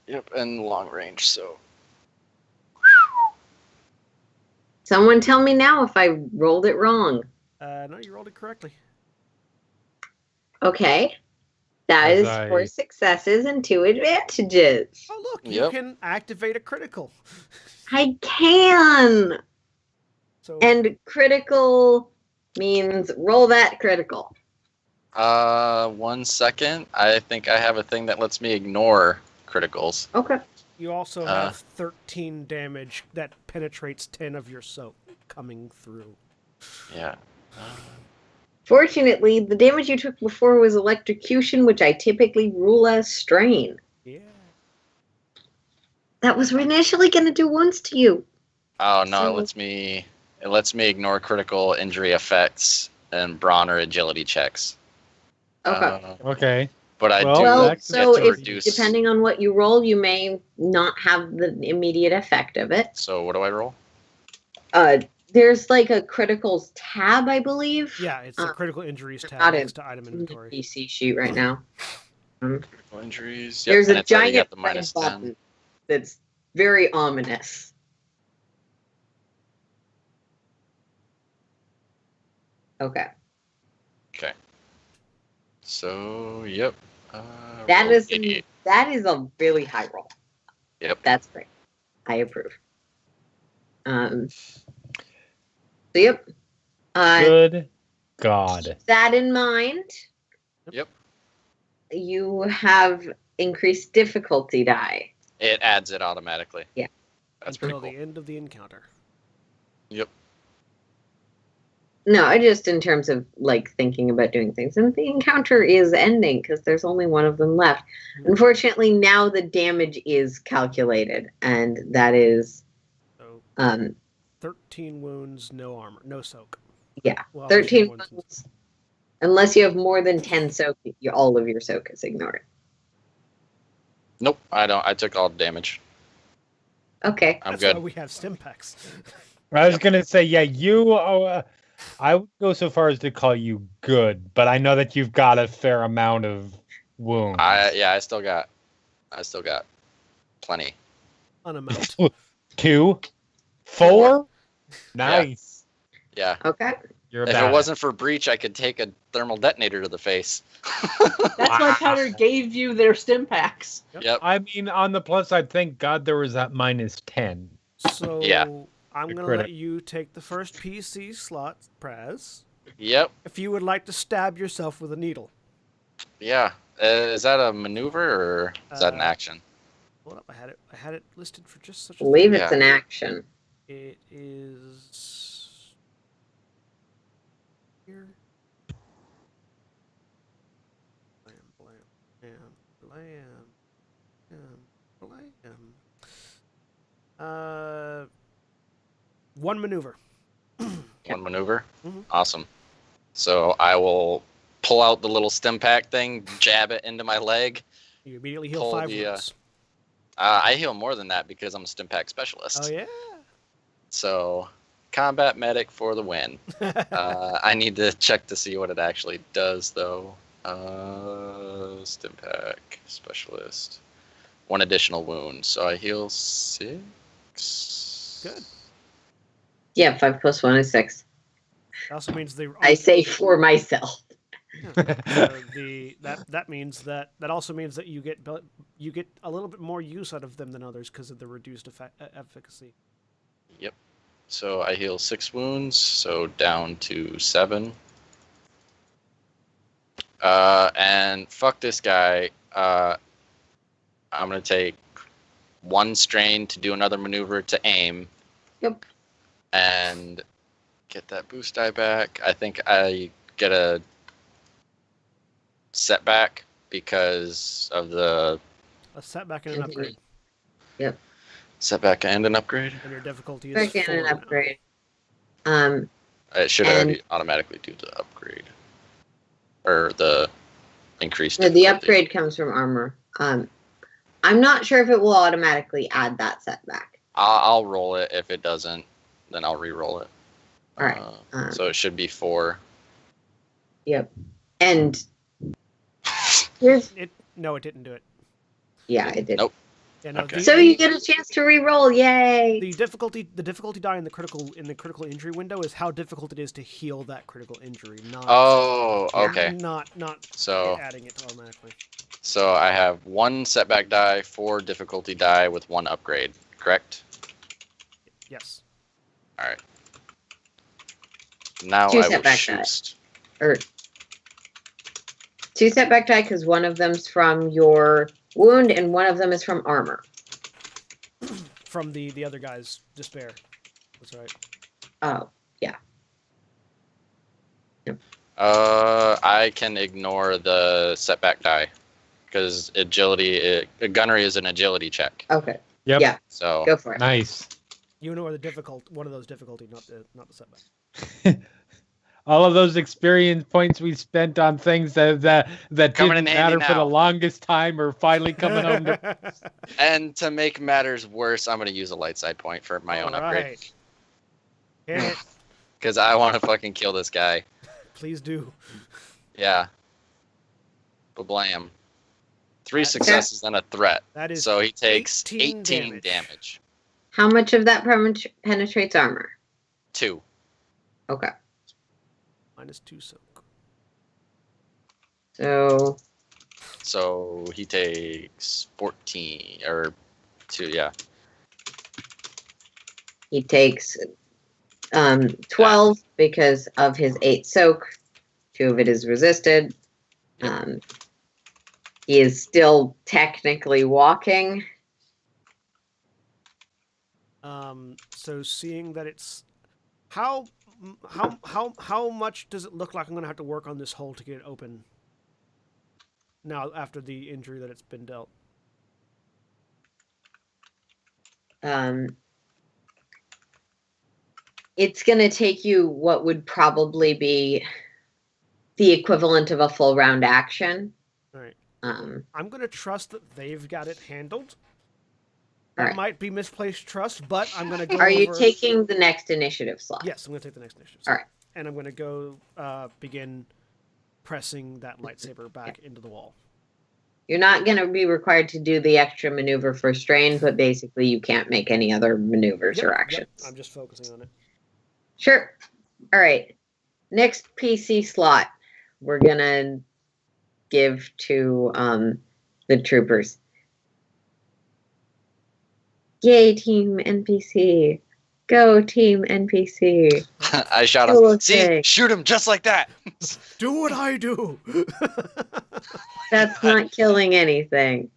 Yep, and long range, so. Someone tell me now if I rolled it wrong. No, you rolled it correctly. Okay. That As is 4 successes and 2 advantages. Oh, look, you Yep. can activate a critical. I can. So And critical means roll that critical. 1 second. I think I have a thing that lets me ignore criticals. Okay. you also have 13 damage that penetrates 10 of your soak coming through. Yeah. Fortunately, the damage you took before was electrocution, which I typically rule as strain. Yeah. That was initially going to do once to you. Oh no, So- it lets me ignore critical injury effects and brawn or agility checks. Okay. Okay. But I Well, do Well, get so to if reduce. depending on what you roll, you may not have the immediate effect of it. So what do I roll? There's like a criticals tab, I believe. Yeah, it's the critical injuries not tab in- next to item in the inventory. PC sheet right now. Critical injuries. Yep, There's and a it's already giant got the red minus button 10. that's very ominous. Okay. Okay. So yep. That roll is 88. a really high roll. Yep. That's great. I approve. So yep. Good God. That in mind, Yep. you have increased difficulty die. It adds it automatically. Yeah. That's pretty Until cool. the end of the encounter. Yep. No, I just in terms of like thinking about doing things, and the encounter is ending because there's only one of them left. Unfortunately, now the damage is calculated, and that is So 13 wounds, no armor, no soak. Yeah, Well, unless you have 13 one- wounds. Unless you have more than 10 soak, all of your soak is ignored. Nope. I don't. I took all the damage. Okay. I'm That's good. why we have stim packs. I was gonna say, yeah, you. I would go so far as to call you good, but I know that you've got a fair amount of wounds. I still got plenty. On amount. 2, 4. Nice. Yeah. Okay. You're If about it wasn't for breach, I could take a thermal detonator to the face. That's why Powder gave you their stim packs. Yep. I mean, on the plus side, thank God there was that minus 10. So Yeah. I'm The going to critic. let you take the first PC slot, Praz, Yep. if you would like to stab yourself with a needle. Yeah. Is that a maneuver or is that an action? Hold up, I had it listed for just such I a believe thing. it's Yeah. an action. It is here. Blam, blam, blam, blam, blam, blam. One maneuver. One maneuver? Mhm. Awesome. So I will pull out the little stim pack thing, jab it into my leg. You immediately heal Pull 5 the, wounds. I heal more than that because I'm a stim pack specialist. Oh yeah. So combat medic for the win. I need to check to see what it actually does, though. Stimpack specialist. 1 additional wound, so I heal 6. Good. Yeah, 5 + 1 is 6. That also means they. I say for myself. That means that also means that you get a little bit more use out of them than others because of the reduced efficacy. Yep. So I heal 6 wounds, so down to 7. And fuck this guy. I'm gonna take 1 strain to do another maneuver to aim. Yep. And get that boost die back. I think I get a setback because of a setback and an upgrade. Yep. Setback and an upgrade. And your difficulty is Setback 4 and an now. upgrade. It should already automatically do the upgrade. Or the increased No, the difficulty. upgrade comes from armor. I'm not sure if it will automatically add that setback. I'll roll it. If it doesn't, then I'll re-roll it. All right. So it should be 4. Yep. And here's No, it didn't do it. yeah, it did. Nope. Yeah, no, Okay. So you get a chance to re-roll. Yay! the difficulty die in the critical injury window is how difficult it is to heal that critical injury, not Oh, okay. not So adding it automatically. So I have 1 setback die, 4 difficulty die with 1 upgrade, correct? Yes. All right. Now 2 I will setback shoot. Or 2 setback die because one of them's from your wound and one of them is from armor. From the other guy's despair. That's right. Oh, yeah. I can ignore the setback die because agility, gunnery is an agility check. Okay. Yep. Yeah. So Go for it. Nice. You know, one of those difficulty, not the setback. All of those experience points we spent on things that Coming didn't in handy matter for the now. longest time are finally coming home to. And to make matters worse, I'm gonna use a light side point for my own upgrade Alright. Hit it. because I want to fucking kill this guy. Please do. Yeah. Blam. 3 successes and a threat. That is So he takes 18 18 damage. How much of that penetrates armor? 2. Okay. -2 soak. So So he takes 14 or 2, yeah. he takes 12 because of his 8 soak. 2 of it is resisted. He is still technically walking. So seeing that it's how much does it look like I'm gonna have to work on this hole to get it open? Now after the injury that it's been dealt. It's going to take you what would probably be the equivalent of a full round action. All right. I'm going to trust that they've got it handled. All That right. might be misplaced trust, but I'm going to go. Are you over- taking the next initiative slot? Yes, I'm going to take the next initiative. All right. And I'm going to go begin pressing that lightsaber back into the wall. You're not going to be required to do the extra maneuver for strain, but basically you can't make any other maneuvers or actions. I'm just focusing on it. Sure. All right. Next PC slot we're going to give to the troopers. Yay, Team NPC. Go, Team NPC. I shot him. Oh, See, okay. shoot him just like that. Do what I do. That's not killing anything.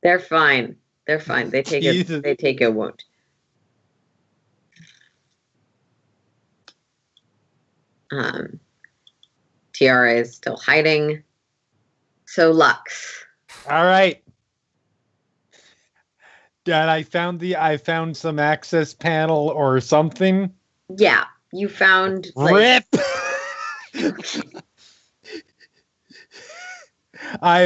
They're fine. They're fine. They take Jesus. They take a wound. Tiara is still hiding. So Lux. All right. Dad, I found some access panel or something. Yeah, you found like, Rip. I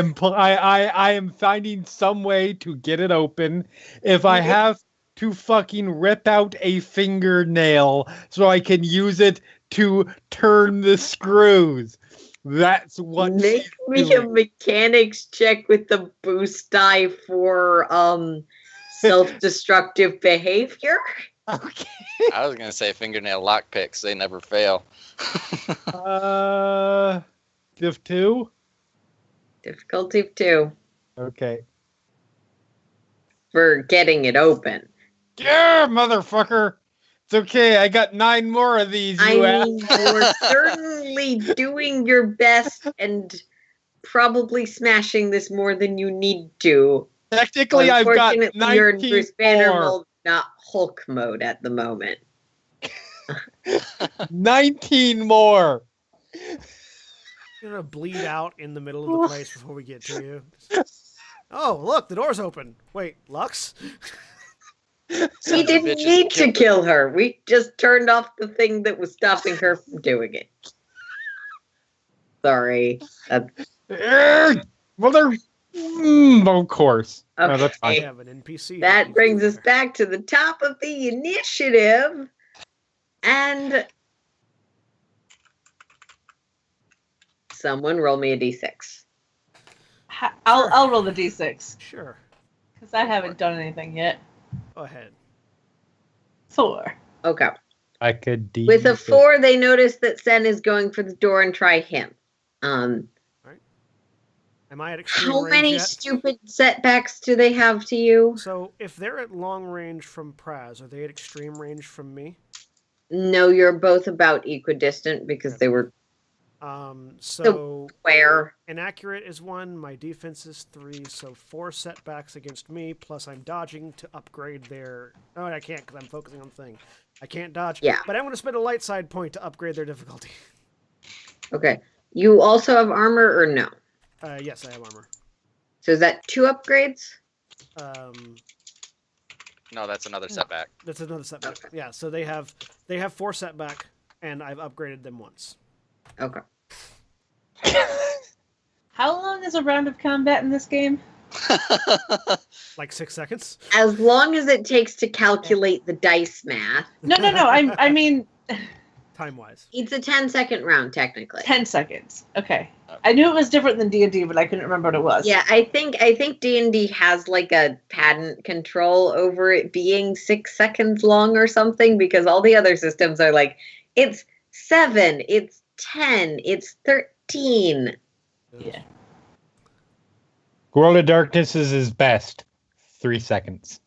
am finding some way to get it open. If I have to fucking rip out a fingernail so I can use it to turn the screws. That's what Make she's me doing. a mechanics check with the boost die for self-destructive behavior. Okay. I was gonna say fingernail lockpicks. They never fail. Div 2? Difficulty of 2 Okay. for getting it open. Yeah, motherfucker. It's okay. I got 9 more of these. I You mean, you're certainly doing your best and probably smashing this more than you need to. Technically, I've got Unfortunately, you're in 19 Bruce Banner more. mode, not Hulk mode at the moment. 19 more. You're gonna bleed out in the middle of the place before we get to you. Oh, look, the door's open. Wait, Lux? We didn't Bitches need to killed kill her. We just turned off the thing that was stopping her from doing it. Sorry. Mother. Of course. No, that's I Okay. fine. have an NPC. That brings us back to the top of the initiative. And someone roll me a d6. I'll roll the d6 Sure. because I haven't done anything yet. Go ahead. 4. Okay. I could With a 4, they notice that Sen is going for the door and try him. Am I at extreme How range many yet? stupid setbacks do they have to you? So, if they're at long range from Praz, are they at extreme range from me? No, you're both about equidistant because they were So square. inaccurate is 1, my defense is 3, so 4 setbacks against me, plus I'm dodging to upgrade their... Oh, I can't because I'm focusing on the thing. I can't dodge. Yeah. But I'm going to spend a light side point to upgrade their difficulty. Okay. You also have armor or no? Yes, I have armor. So is that 2 upgrades? No, that's another setback. That's another setback. Okay. Yeah, so they have 4 setback, and I've upgraded them once. Okay. How long is a round of combat in this game? Like 6 seconds. As long as it takes to calculate the dice math, No. I mean, Time-wise. it's a 10-second round technically. 10 seconds. Okay. I knew it was different than D&D, but I couldn't remember what it was. Yeah, I think D&D has like a patent control over it being 6 seconds long or something because all the other systems are like it's 7, it's 10, it's 13. Yeah. World of Darkness is his best. 3 seconds.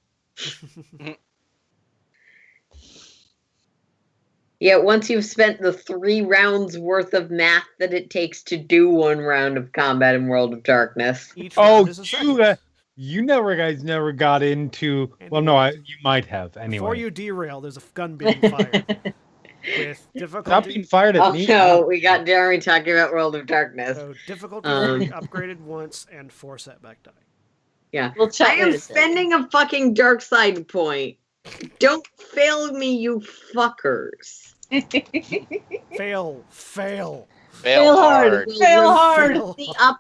Yeah, once you've spent the 3 rounds worth of math that it takes to do 1 round of combat in World of Darkness. Each Oh, round is a second. you guys never got into... Well, no, you might have. Anyway. Before you derail, there's a gun being fired. With Stop difficulty... being fired at Oh me. no, we got Jeremy talking about World of Darkness. So difficulty Um. upgraded once and 4 setback die. Yeah. We'll chat I am later. spending a fucking dark side point. Don't fail me, you fuckers. Fail. Fail hard. hard. Fail hard. Fail.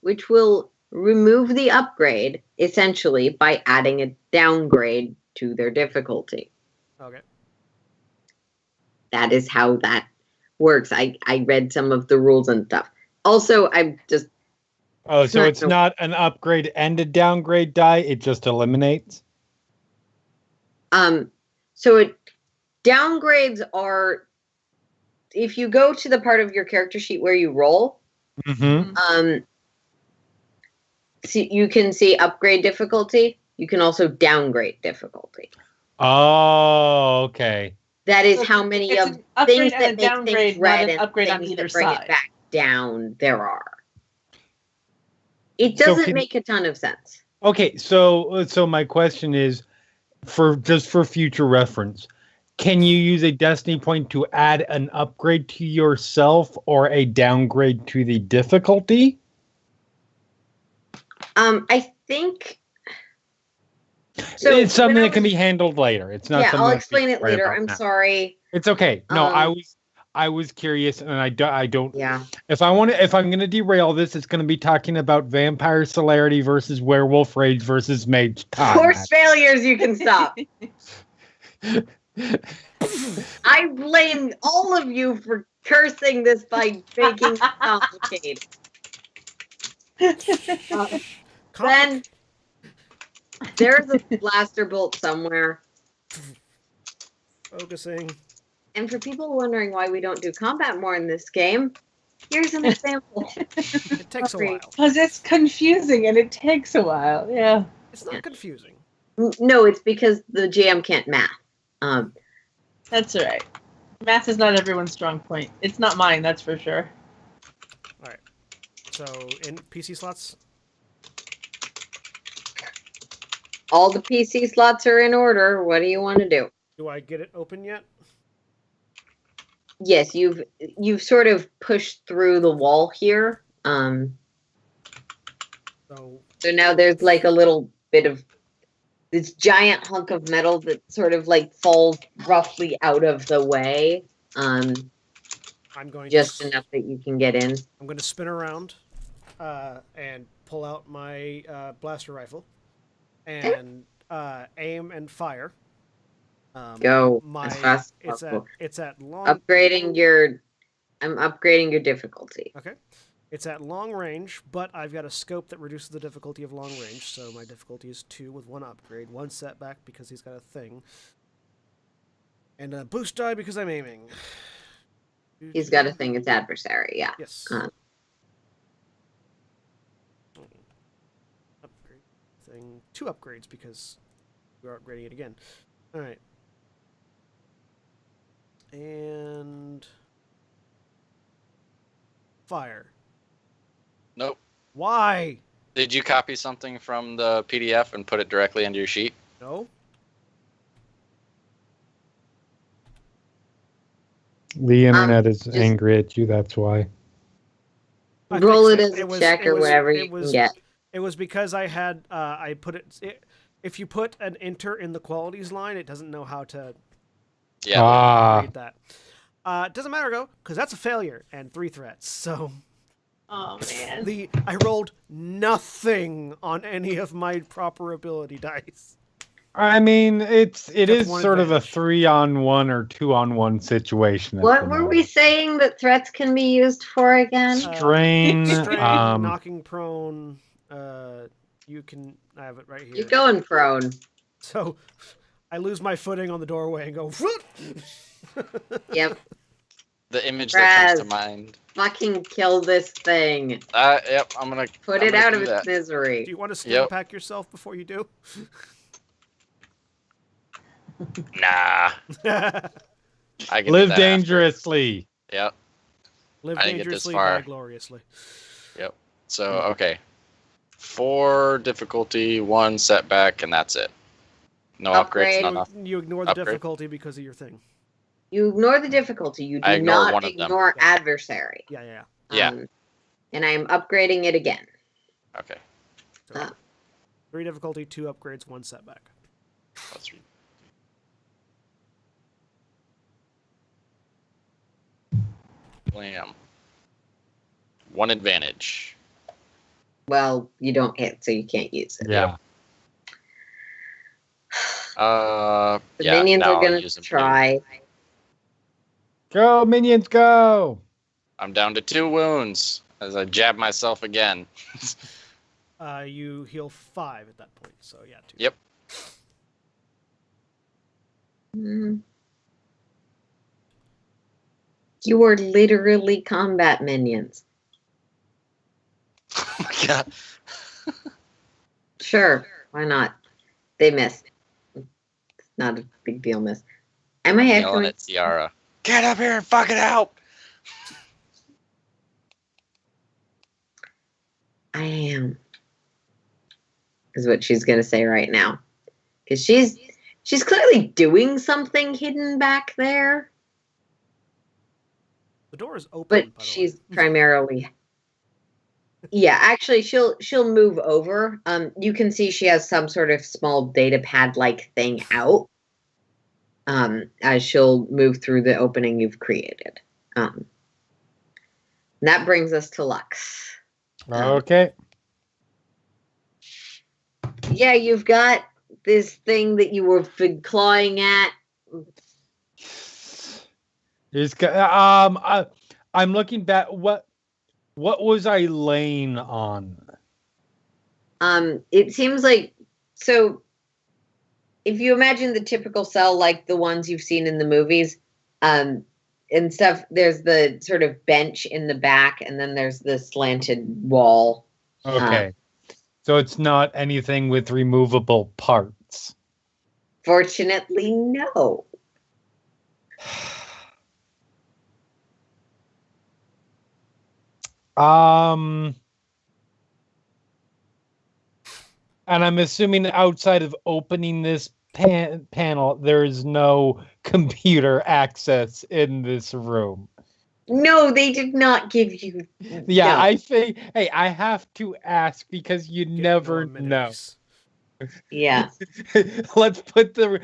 Which will remove the upgrade essentially by adding a downgrade to their difficulty. Okay. That is how that works. I read some of the rules and stuff. Also, I'm just Oh, so not- it's not an upgrade and a downgrade die? It just eliminates? so it downgrades are if you go to the part of your character sheet where you roll, Mm-hmm. so you can see upgrade difficulty. You can also downgrade difficulty. Oh, okay. That is So how many it's of an upgrade things and that a make downgrade, things not red an and upgrade on things either that bring side. it back down. There are. It So doesn't can- make a ton of sense. Okay, so my question is, for future reference, can you use a destiny point to add an upgrade to yourself or a downgrade to the difficulty? I think. So It's something when I that can was- be handled later. It's not. Yeah, something I'll that we explain it worry later. about I'm now. sorry. It's okay. No, I was curious, and I don't. Yeah. If I'm going to derail this, it's going to be talking about vampire celerity versus werewolf rage versus mage time. Force failures you can stop. I blame all of you for cursing this by making it complicated. Then there's a blaster bolt somewhere. Focusing. And for people wondering why we don't do combat more in this game, here's an example. It takes a while. Because it's confusing and it takes a while. Yeah. It's not confusing. No, it's because the GM can't math. That's all right. Math is not everyone's strong point. It's not mine, that's for sure. All right. So in PC slots. All the PC slots are in order. What do you want to do? Do I get it open yet? Yes, you've sort of pushed through the wall here. So So now there's like a little bit of this giant hunk of metal that sort of like falls roughly out of the way. I'm going Just to, enough that you can get in. I'm going to spin around and pull out my blaster rifle and aim and fire. Go as fast as possible. It's at long. I'm upgrading your difficulty. Okay. It's at long range, but I've got a scope that reduces the difficulty of long range, so my difficulty is 2 with 1 upgrade, 1 setback because he's got a thing, and a boost die because I'm aiming. He's got a thing. It's adversary. Yeah. Yes. Upgrade thing. 2 upgrades because we're upgrading it again. All right. And fire. Nope. Why? Did you copy something from the PDF and put it directly into your sheet? No. The internet is angry at you. That's why. Roll it as a check or whatever you can get. It was because I had I put it. If you put an enter in the qualities line, it doesn't know how to. Yeah. Read that. It doesn't matter though, because that's a failure and 3 threats. So. Oh man. I rolled nothing on any of my proper ability dice. I mean, it is sort of a advantage. 3-on-1 or 2-on-1 situation. What were we saying that threats can be used for again? Strain, knocking prone. You can. I have it right here. You're going prone. So, I lose my footing on the doorway and go. Yep. The image that comes to mind. Fucking kill this thing. Yep. I'm gonna put it out of its misery. Do you want to stim pack yourself before you do? Nah. I can live do that dangerously. After. Yep. Live I didn't get this dangerously, far. die gloriously. Yep. So okay. 4 difficulty, 1 setback, and that's it. No Upgrade. upgrades, no nothing. You ignore the Upgrade. difficulty because of your thing. You ignore the difficulty. You I do ignore not one of them. ignore adversary. Yeah. Yeah. And I'm upgrading it again. Okay. So, 3 difficulty, 2 upgrades, 1 setback. That's Blam. 1 advantage. Well, you don't hit, so you can't use it. Yeah. The Yeah, minions now are I'll going use to them too. try. Go, minions, go! I'm down to 2 wounds as I jab myself again. You heal 5 at that point, so yeah, 2. Yep. You are literally combat minions. Oh my god. Sure, why not? They missed. It's not a big deal miss. Am I Yelling echoing? at Tiara. Get up here and fucking help! I am. Is what she's going to say right now. Because she's clearly doing something hidden back there. The door is open, But by the she's way. primarily. Yeah, actually, she'll move over. You can see she has some sort of small data pad like thing out. As she'll move through the opening you've created. And that brings us to Lux. Okay. Yeah, you've got this thing that you were clawing at. I'm looking back. What was I laying on? It seems like, so if you imagine the typical cell like the ones you've seen in the movies, and stuff, there's the sort of bench in the back, and then there's the slanted wall. Okay. So it's not anything with removable parts. Fortunately, no. And I'm assuming outside of opening this panel, there is no computer access in this room. No, they did not give you. Yeah, no. I think. Hey, I have to ask because you never know. Yeah. Let's put the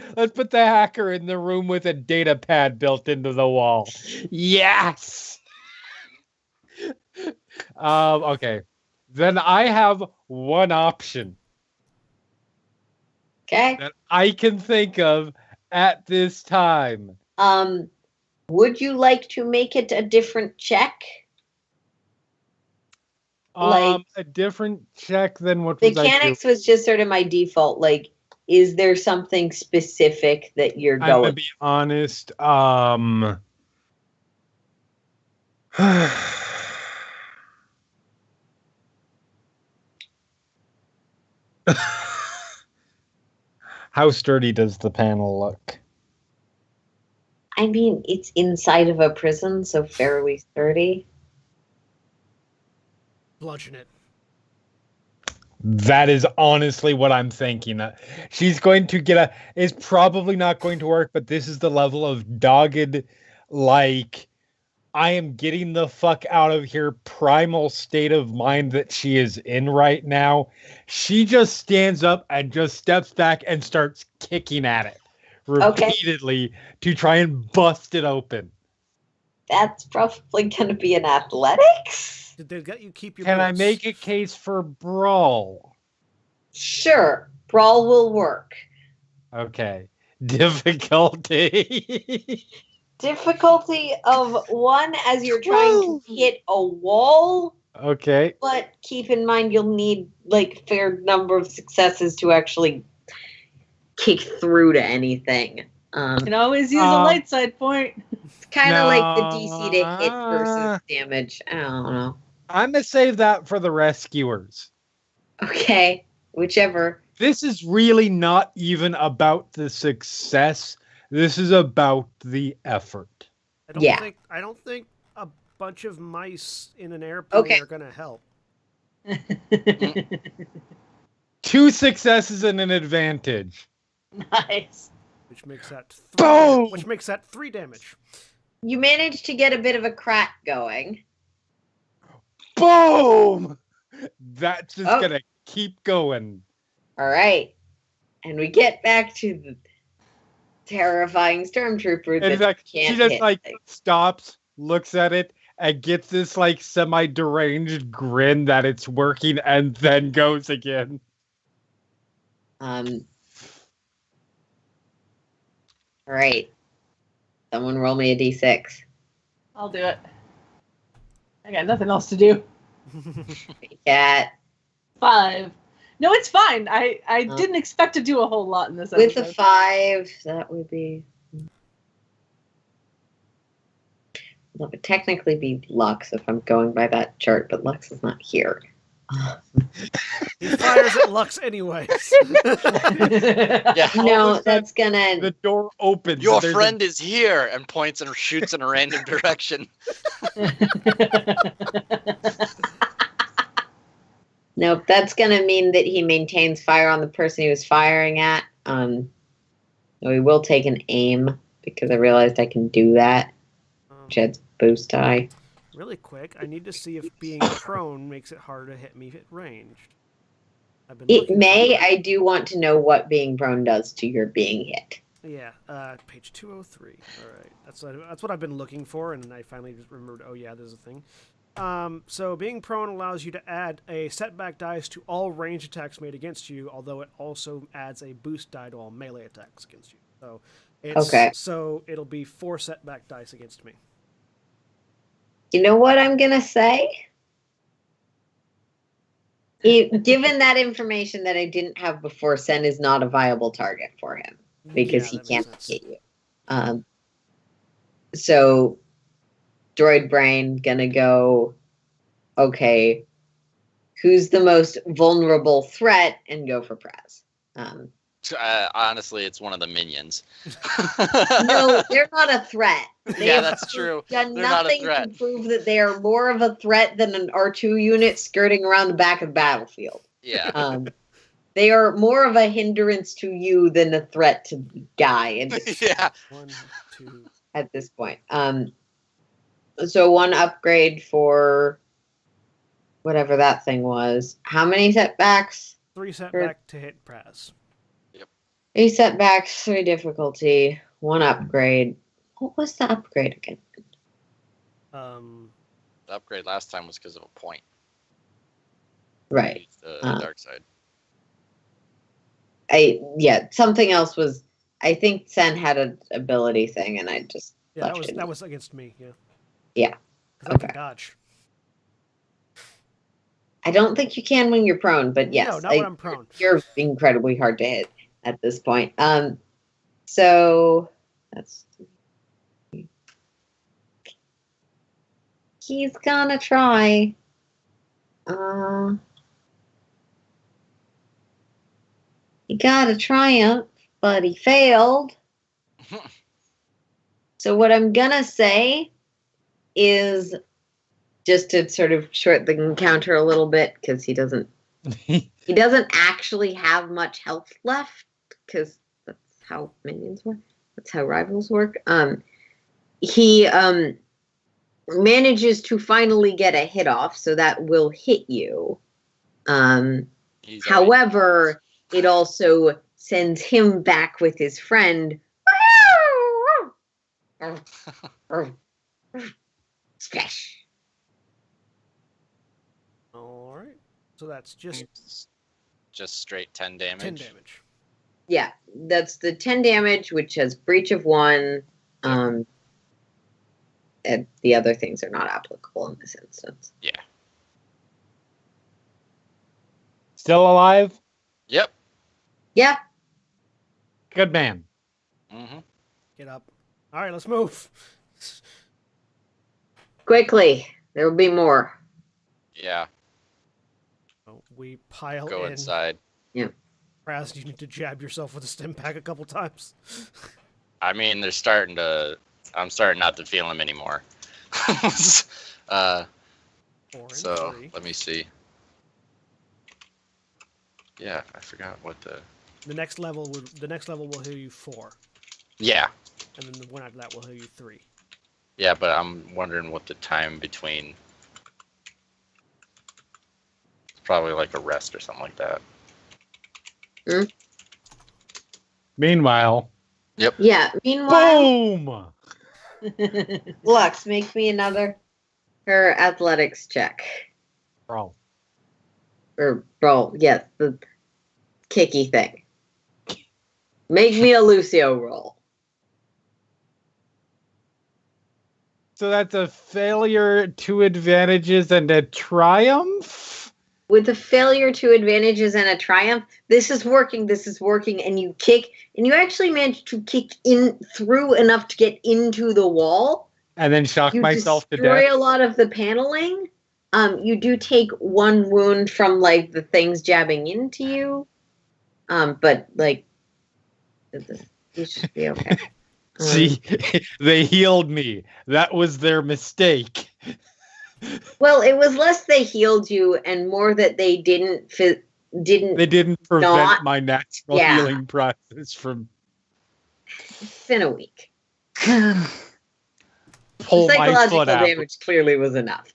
hacker in the room with a data pad built into the wall. Yes. Okay. Then I have one option. Okay. That I can think of at this time. Would you like to make it a different check? A different check than what was mechanics was just sort of my default. Like, is there something specific that you're going? I'm gonna be honest. How sturdy does the panel look? I mean, it's inside of a prison, so fairly sturdy. Bludgeon it. That is honestly what I'm thinking. She's going to get it's probably not going to work, but this is the level of dogged, like, I am getting the fuck out of here primal state of mind that she is in right now. She just stands up and just steps back and starts kicking at it repeatedly to try and bust it open. That's probably going to be an athletics. Did they get you keep your Can boots? I make a case for brawl? Sure. Brawl will work. Okay. Difficulty. Difficulty of 1 as you're trying to hit a wall. Okay. But keep in mind you'll need like fair number of successes to actually kick through to anything. You can always use a light side point. It's kind of like the DC to hit versus damage. I don't know. I'm going to save that for the rescuers. Okay. Whichever. This is really not even about the success. This is about the effort. I don't think a bunch of mice in an airplane are going to help. 2 successes and an advantage. Nice. Which makes that 3 Boom! Which makes that 3 damage. You managed to get a bit of a crack going. Boom! That's just going to keep going. All right. And we get back to the terrifying stormtrooper. In fact, she just stops, looks at it, and gets this like semi-deranged grin that it's working, and then goes again. All right. Someone roll me a d6. I'll do it. I got nothing else to do. Cat. 5. No, it's fine. I didn't expect to do a whole lot in this episode. With a 5, that would be... Well, it would technically be Lux if I'm going by that chart, but Lux is not here. He fires at Lux anyways. Yeah. No, that's gonna... The door opens. Your friend is here, and points and shoots in a random direction. Nope, that's gonna mean that he maintains fire on the person he was firing at. We will take an aim because I realized I can do that. Which adds boost die. Really quick, I need to see if being prone makes it harder to hit me at ranged. It may. I do want to know what being prone does to your being hit. Yeah, page 203. All right, that's what I've been looking for, and I finally just remembered. Oh yeah, there's a thing. So being prone allows you to add a setback dice to all range attacks made against you, although it also adds a boost die to all melee attacks against you. So it'll be 4 setback dice against me. You know what I'm gonna say? Given that information that I didn't have before, Sen is not a viable target for him because he can't hit you. So, Droid Brain gonna go, okay, who's the most vulnerable threat, and go for Praz. Honestly, it's one of the minions. No, they're not a threat. That's true. Done They're not a nothing threat. to prove that they are more of a threat than an R2 unit skirting around the back of the battlefield. Yeah. They are more of a hindrance to you than a threat to the guy. Yeah. 1, 2. At this point. So 1 upgrade for whatever that thing was. How many setbacks? 3 setback to hit Praz. 3 setbacks, 3 difficulty, 1 upgrade. What was the upgrade again? The upgrade last time was because of a point. Right. The dark side. Something else was. I think Sen had an ability thing, and I just that was against me. Yeah. Yeah. Okay. I can dodge. I don't think you can when you're prone, but yes, no, not when I'm prone. You're incredibly hard to hit at this point. So that's. He's gonna try. He got a triumph, but he failed. So what I'm gonna say is, just to sort of short the encounter a little bit, because he doesn't actually have much health left, because that's how minions work. That's how rivals work. He manages to finally get a hit off, so that will hit you. However, it also sends him back with his friend. Splash. All right. So that's just straight 10 damage. 10 damage. Yeah, that's the 10 damage, which has breach of 1. And the other things are not applicable in this instance. Yeah. Still alive? Yep. Yeah. Good man. Mm-hmm. Get up. All right, let's move. Quickly. There will be more. Yeah. So we pile Go in. inside. Yeah. Praz, you need to jab yourself with a stim pack a couple times. I mean, I'm starting not to feel him anymore. 4 and So 3. let me see. Yeah, I forgot what The next level will heal you 4, Yeah. and then the one after that will heal you 3. Yeah, but I'm wondering what the time between. It's probably like a rest or something like that. Meanwhile. Yep. Yeah. Meanwhile, Boom! Lux, make me her athletics check. Bro. Or roll. Yes, the kicky thing. Make me a Lucio roll. So that's a failure, 2 advantages, and a triumph? With a failure, 2 advantages, and a triumph, this is working, and you kick, and you actually manage to kick in through enough to get into the wall. And then shock myself to death? You destroy a lot of the paneling. You do take 1 wound from, like, the things jabbing into you. But, like, you should be okay. See, they healed me. That was their mistake. Well, it was less they healed you and more that they didn't prevent my natural healing process from. It's been a week. Pull my Psychological foot out. damage clearly was enough.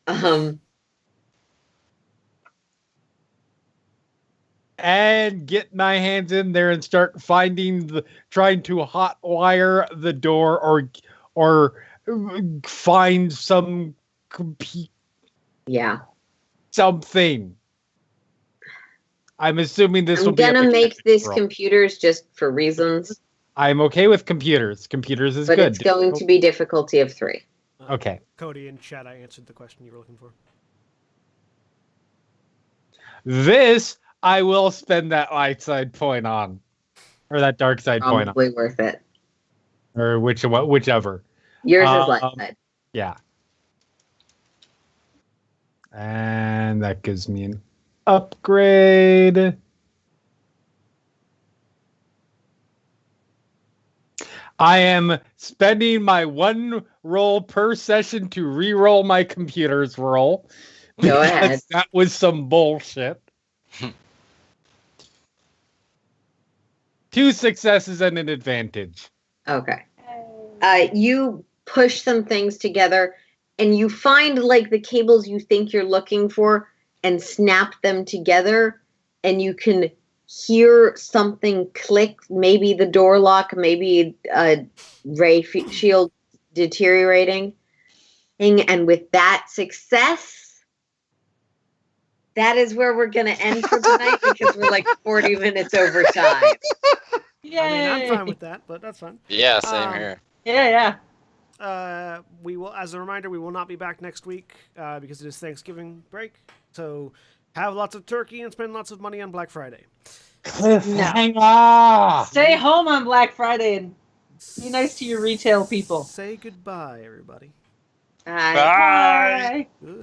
and get my hands in there and start trying to hotwire the door or find some Yeah. something. I'm assuming this will I'm be. gonna make this roll. computers just for reasons, I'm okay with computers. Computers is but good. it's going to be difficulty of 3. Okay. Cody in chat, I answered the question you were looking for. This I will spend that light side point on, or that dark side point on, Probably worth it. or whichever. Yours is light side. Yeah. And that gives me an upgrade. I am spending my 1 roll per session to re-roll my computer's roll. Go ahead. Because that was some bullshit. 2 successes and an advantage. Okay. You push some things together and you find like the cables you think you're looking for and snap them together, and you can hear something click, maybe the door lock, maybe a ray shield deteriorating. And with that success, that is where we're going to end for tonight because we're like 40 minutes over time. Yay! I mean, I'm fine with that, but that's fine. Yeah, same here. Yeah. We will, as a reminder, we will not be back next week because it is Thanksgiving break. So have lots of turkey and spend lots of money on Black Friday. Cliffhanger! Stay home on Black Friday and be nice to your retail people. Say goodbye, everybody. Bye. Bye. Goodbye.